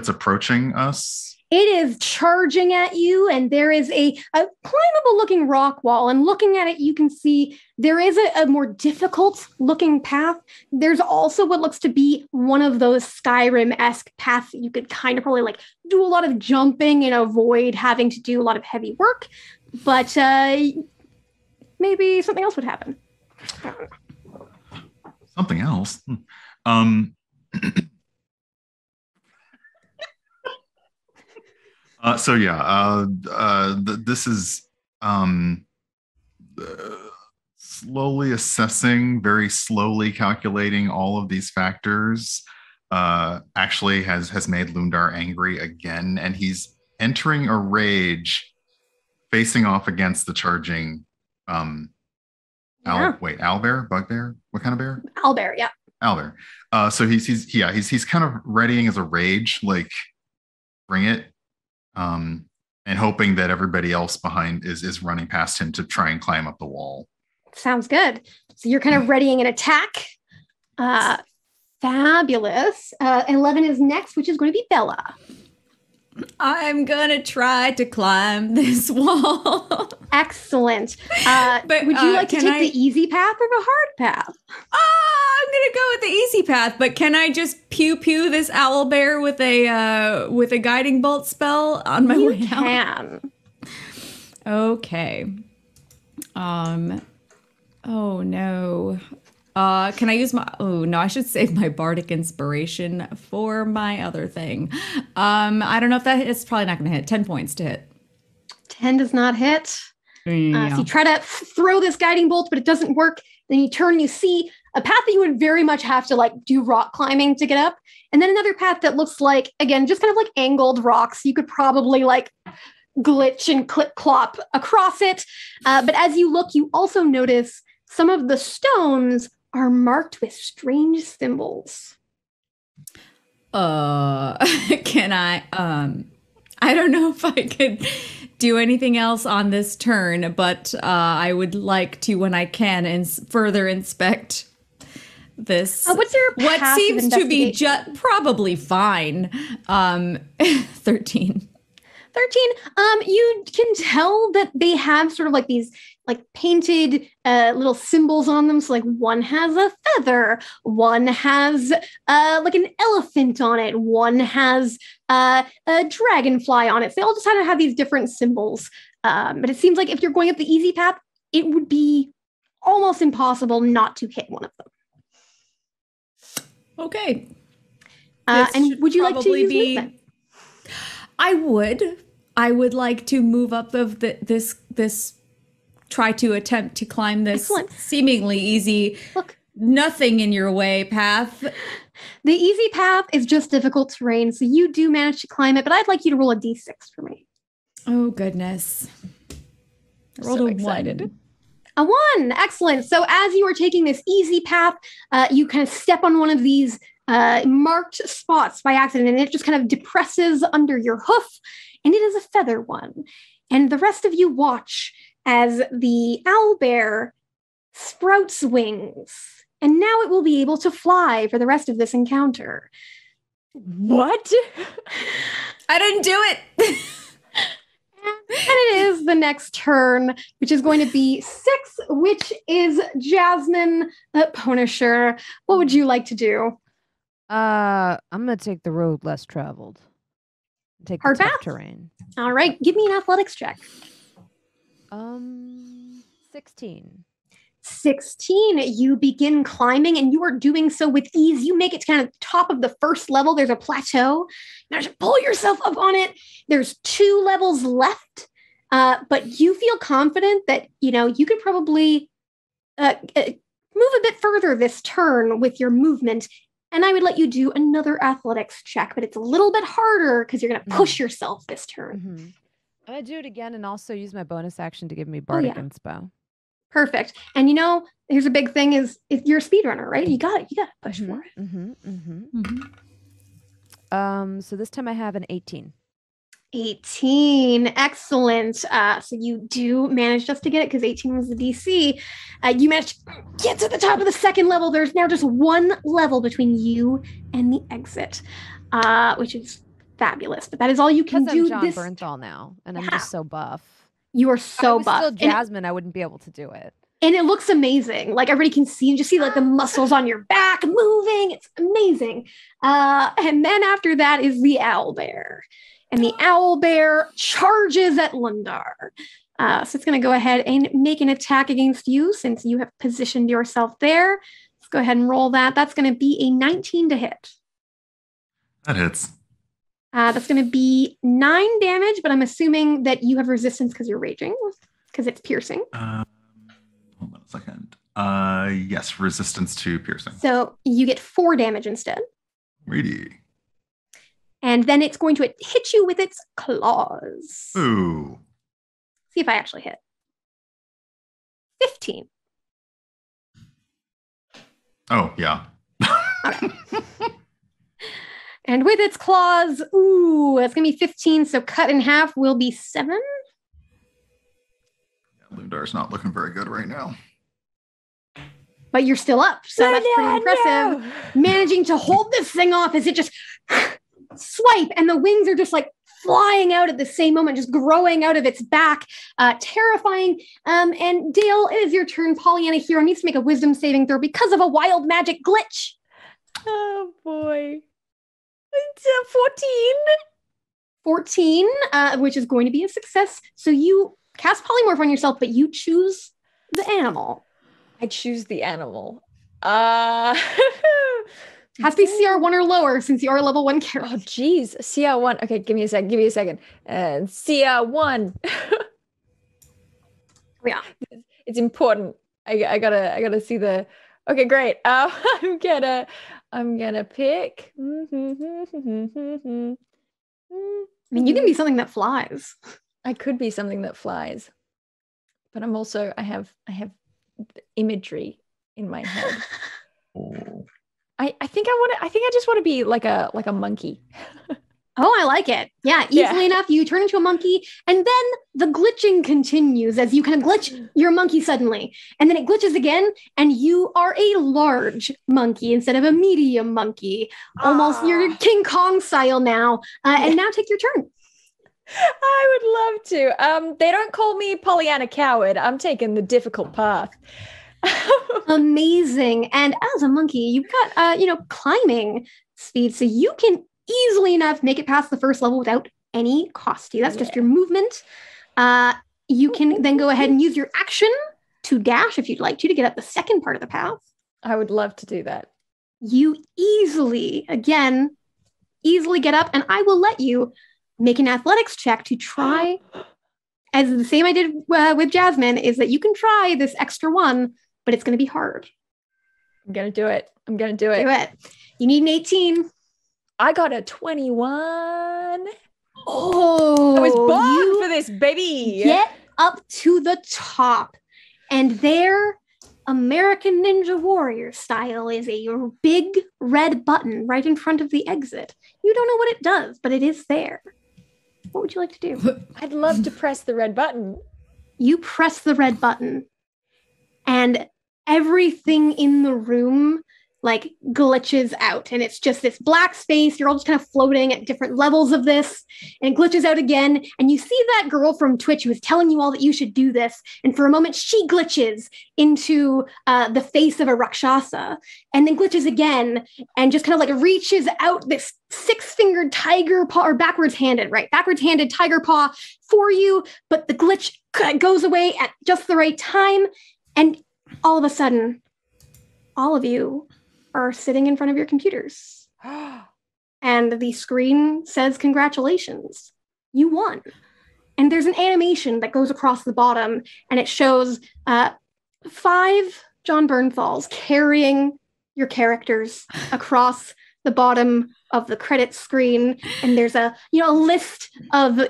approaching us. It is charging at you, and there is a climbable looking rock wall. And looking at it, you can see there is a more difficult looking path. There's also what looks to be one of those Skyrim-esque paths that you could kind of probably like do a lot of jumping and avoid having to do a lot of heavy work. But maybe something else would happen. Something else? This is slowly assessing, very slowly calculating all of these factors. Actually has made Lundar angry again, and he's entering a rage, facing off against the charging owlbear, bugbear. What kind of bear? Owlbear, yeah. Owlbear. So he's kind of readying as a rage, like bring it. And hoping that everybody else behind is running past him to try and climb up the wall. Sounds good. So you're kind of readying an attack. Fabulous. 11 is next, which is going to be Bella. I'm gonna try to climb this wall. Excellent. But would you like to take the easy path or the hard path? I'm gonna go with the easy path, but can I just pew this owl bear with a guiding bolt spell on my way out? You can. Okay. Oh no. Can I use my, oh no, I should save my bardic inspiration for my other thing. I don't know if that hits, probably not gonna hit. 10 points to hit. 10 does not hit. Yeah. So you try to throw this guiding bolt, but it doesn't work. Then you turn, you see a path that you would very much have to like do rock climbing to get up. And then another path that looks like, again, just kind of like angled rocks. You could probably like glitch and clip clop across it. But as you look, you also notice some of the stones are marked with strange symbols. Can I don't know if I could do anything else on this turn, but I would like to, when I can, further inspect this. What's your what seems to be probably fine. 13. 13. You can tell that they have sort of like these like painted little symbols on them. So like one has a feather, one has like an elephant on it, one has a dragonfly on it. So they all just kind of have these different symbols. But it seems like if you're going up the easy path, it would be almost impossible not to hit one of them. Okay. And would you like to use movement? I would like to move up of this try to attempt to climb this seemingly easy, nothing in your way path. The easy path is just difficult terrain, so you do manage to climb it, but I'd like you to roll a d6 for me. Oh, goodness. Rolled So a excited. 1. A 1. Excellent. So as you are taking this easy path, you kind of step on one of these marked spots by accident, and it just kind of depresses under your hoof, and it is a feather one. And the rest of you watch as the owlbear sprouts wings, and now it will be able to fly for the rest of this encounter. What? I didn't do it. And it is the next turn, which is going to be 6, which is Jasmine Punisher. What would you like to do? I'm gonna take the road less traveled. Take Hard the tough path? terrain. All right, give me an athletics check. 16. 16, you begin climbing, and you are doing so with ease. You make it to kind of the top of the first level. There's a plateau. Now just pull yourself up on it. There's 2 levels left, but you feel confident that, you could probably move a bit further this turn with your movement. And I would let you do another athletics check, but it's a little bit harder because you're going to push yourself this turn. Mm-hmm. I'm gonna do it again and also use my bonus action to give me Bardic Inspo. Perfect. And here's a big thing is if you're a speedrunner, right? You got to push for it. So this time I have an 18. 18. Excellent. So you do manage just to get it because 18 was the DC. You managed to get to the top of the second level. There's now just 1 level between you and the exit, which is fabulous. But that is all you can do. I'm John Bernthal now, and I'm just so buff. You are so buff. Still Jasmine, I wouldn't be able to do it. And it looks amazing. Like everybody can see, just see like the muscles on your back moving. It's amazing. And then after that is the owlbear. And the owlbear charges at Lundar. So it's going to go ahead and make an attack against you since you have positioned yourself there. Let's go ahead and roll that. That's going to be a 19 to hit. That hits. That's going to be 9 damage, but I'm assuming that you have resistance because you're raging, because it's piercing. Hold on a second. Yes, resistance to piercing. So you get 4 damage instead. Reedy. And then it's going to hit you with its claws. Ooh. See if I actually hit. 15. Oh, yeah. Okay. And with its claws, that's going to be 15. So cut in half will be 7. Yeah, Lundar's not looking very good right now. But you're still up. So that's pretty impressive. Managing to hold this thing off as it just swipe, and the wings are just like flying out at the same moment, just growing out of its back. Terrifying. And Dale, it is your turn. Pollyanna Hero needs to make a wisdom saving throw because of a wild magic glitch. Oh boy. It's 14. 14, which is going to be a success. So you cast polymorph on yourself, but you choose the animal. I choose the animal. Has to be CR1 or lower since you are a level 1 character. Oh, geez. CR1. Okay, give me a second. And CR1. Yeah. It's important. I gotta see the. Okay, great. I'm gonna pick. I mean, you can be something that flies. I could be something that flies, but I'm also. I have imagery in my head. Oh. I think I just want to be like a monkey. Oh, I like it. Yeah, easily enough, you turn into a monkey, and then the glitching continues as you kind of glitch your monkey suddenly. And then it glitches again, and you are a large monkey instead of a medium monkey. Almost you're King Kong style now. And now take your turn. I would love to. They don't call me Pollyanna Coward. I'm taking the difficult path. Amazing. And as a monkey, you've got climbing speed, so you can easily enough make it past the first level without any cost to you. That's just your movement. You can then go ahead and use your action to dash if you'd like to get up the second part of the path. I would love to do that. You easily get up, and I will let you make an athletics check to try, as the same I did with Jasmine, is that you can try this extra one, but it's going to be hard. I'm going to do it. Do it. You need an 18. I got a 21. Oh, I was born for this, baby. Get up to the top. And there, American Ninja Warrior style, is a big red button right in front of the exit. You don't know what it does, but it is there. What would you like to do? I'd love to press the red button. You press the red button, and everything in the room like glitches out, and it's just this black space. You're all just kind of floating at different levels of this, and it glitches out again. And you see that girl from Twitch who was telling you all that you should do this, and for a moment she glitches into the face of a Rakshasa, and then glitches again, and just kind of like reaches out this 6-fingered tiger paw, or backwards-handed tiger paw for you, but the glitch goes away at just the right time, and all of a sudden, all of you are sitting in front of your computers. And the screen says, congratulations, you won. And there's an animation that goes across the bottom, and it shows 5 Jon Bernthals carrying your characters across the bottom of the credit screen. And there's a list of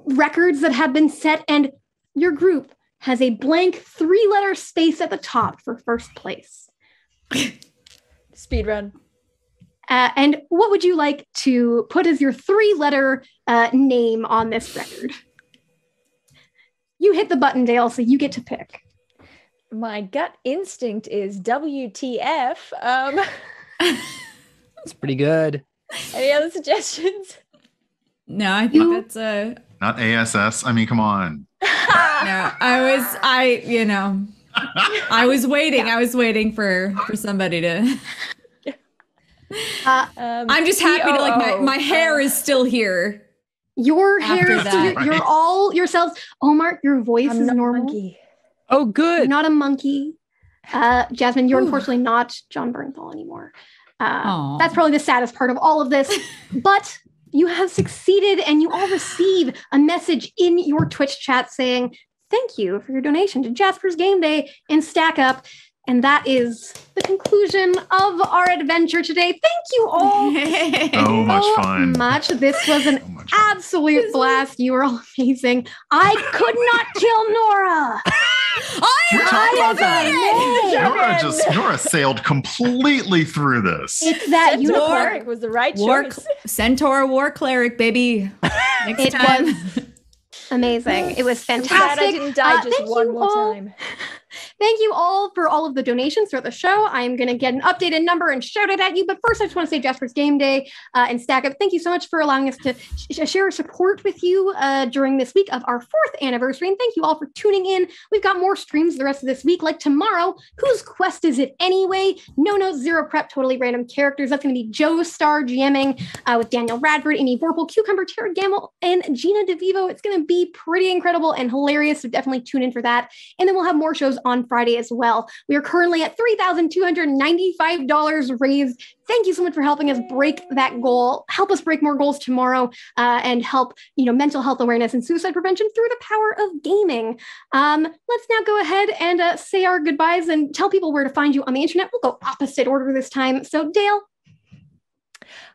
records that have been set, and your group has a blank 3-letter space at the top for first place. Speed run. And what would you like to put as your 3-letter name on this record? You hit the button, Dale, so you get to pick. My gut instinct is WTF. It's pretty good. Any other suggestions? No, I think that's Not ASS. I mean, come on. no. I was waiting. I was waiting for somebody to. I'm just happy to like my hair is still here. Your hair, After so that. you're all yourselves. Omar, your voice I'm is not normal. monkey. Oh, good. You're not a monkey. Jasmine, you're unfortunately not Jon Bernthal anymore. Aw. That's probably the saddest part of all of this. But you have succeeded, and you all receive a message in your Twitch chat saying, thank you for your donation to Jasper's Game Day and Stack Up. And that is the conclusion of our adventure today. Thank you all So much fun. much. This was an So much fun. absolute blast. You were all amazing. I could not kill Nora. You're talking about that. Nora sailed completely through this. It's that Centaur unicorn. was the right War choice. Centaur War Cleric, baby. Next It time. was amazing. It was I'm fantastic. glad I didn't die just thank one you more all. time. Thank you all for all of the donations throughout the show. I am going to get an updated number and shout it at you. But first, I just want to say Jasper's Game Day and Stack Up. Thank you so much for allowing us to share our support with you during this week of our 4th anniversary. And thank you all for tuning in. We've got more streams the rest of this week. Like tomorrow, Whose Quest Is It Anyway? No Notes, Zero Prep, Totally Random Characters. That's going to be Joe Star GMing with Daniel Radford, Amy Vorpal, Cucumber, Tara Gamble, and Gina DeVivo. It's going to be pretty incredible and hilarious. So definitely tune in for that. And then we'll have more shows on Friday as well. We are currently at $3,295 raised. Thank you so much for helping us break that goal. Help us break more goals tomorrow and help, mental health awareness and suicide prevention through the power of gaming. Let's now go ahead and say our goodbyes and tell people where to find you on the internet. We'll go opposite order this time. So Dale.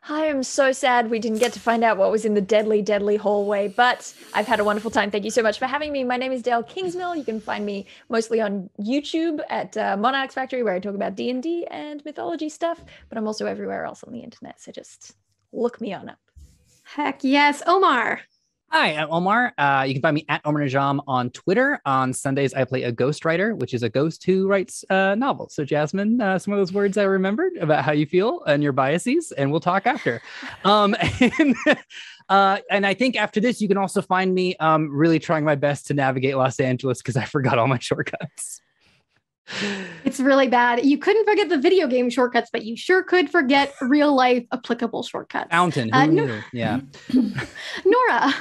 I am so sad we didn't get to find out what was in the deadly, deadly hallway, but I've had a wonderful time. Thank you so much for having me. My name is Dale Kingsmill. You can find me mostly on YouTube at Monarchs Factory, where I talk about D&D and mythology stuff, but I'm also everywhere else on the internet, so just look me on up. Heck yes. Omar. Hi, I'm Omar. You can find me at Omar Najam on Twitter. On Sundays, I play a ghostwriter, which is a ghost who writes novels. So, Jasmine, some of those words I remembered about how you feel and your biases, and we'll talk after. And I think after this, you can also find me really trying my best to navigate Los Angeles because I forgot all my shortcuts. It's really bad. You couldn't forget the video game shortcuts, but you sure could forget real life applicable shortcuts. Fountain. Who knew? Yeah. Nora.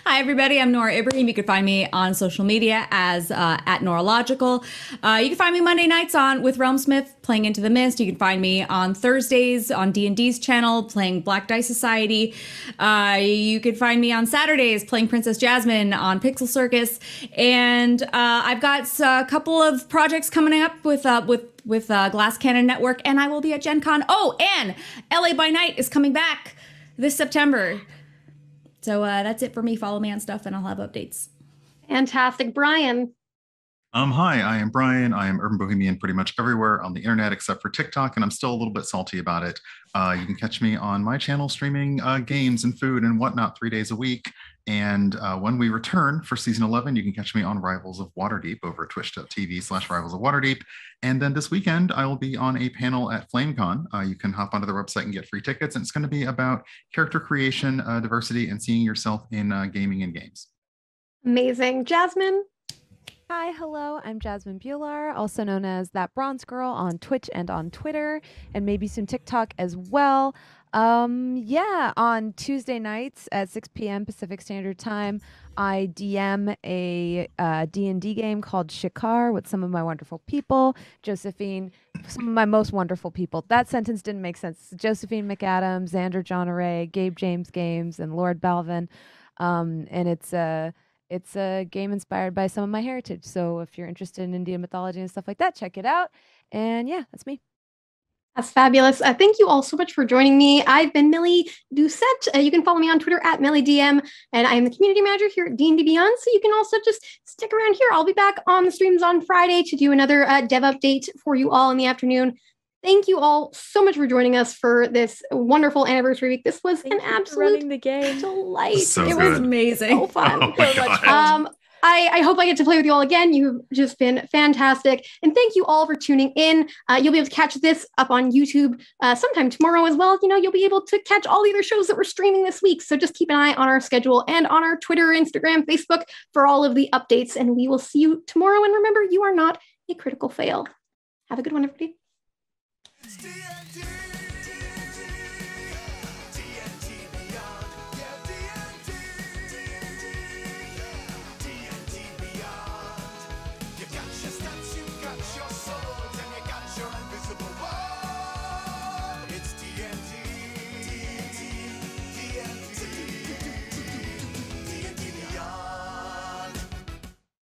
Hi, everybody. I'm Nora Ibrahim. You can find me on social media as at Noralogical. You can find me Monday nights with Realmsmith playing Into the Mist. You can find me on Thursdays on D&D's channel playing Black Dice Society. You can find me on Saturdays playing Princess Jasmine on Pixel Circus. And I've got a couple of projects coming up with Glass Cannon Network, and I will be at Gen Con. Oh, and LA by Night is coming back this September. So that's it for me. Follow me on stuff and I'll have updates. Fantastic. Brian. Hi, I am Brian. I am Urban Bohemian pretty much everywhere on the internet except for TikTok, and I'm still a little bit salty about it. You can catch me on my channel streaming games and food and whatnot 3 days a week. And when we return for season 11, you can catch me on Rivals of Waterdeep over at twitch.tv/Rivals of Waterdeep. And then this weekend, I will be on a panel at FlameCon. You can hop onto their website and get free tickets. And it's going to be about character creation, diversity, and seeing yourself in gaming and games. Amazing. Jasmine. Hi, hello. I'm Jasmine Bular, also known as That Bronze Girl on Twitch and on Twitter, and maybe some TikTok as well. Yeah, on Tuesday nights at 6 p.m. Pacific Standard Time, I DM a D&D game called Shikar with some of my wonderful people. Josephine, some of my most wonderful people. That sentence didn't make sense. Josephine McAdams, Xander John Array, Gabe James Games, and Lord Balvin. And it's a game inspired by some of my heritage. So if you're interested in Indian mythology and stuff like that, check it out. And yeah, that's me. That's fabulous. Thank you all so much for joining me. I've been Millie Doucette. You can follow me on Twitter at MillieDM, and I am the community manager here at D&D Beyond. So you can also just stick around here. I'll be back on the streams on Friday to do another dev update for you all in the afternoon. Thank you all so much for joining us for this wonderful anniversary week. This was an absolute delight. So it good. was amazing. So fun. Oh my So much God. fun. I hope I get to play with you all again. You've just been fantastic. And thank you all for tuning in. You'll be able to catch this up on YouTube sometime tomorrow as well. You know, you'll be able to catch all the other shows that we're streaming this week. So just keep an eye on our schedule and on our Twitter, Instagram, Facebook for all of the updates. And we will see you tomorrow. And remember, you are not a critical fail. Have a good one, everybody. It's D&D.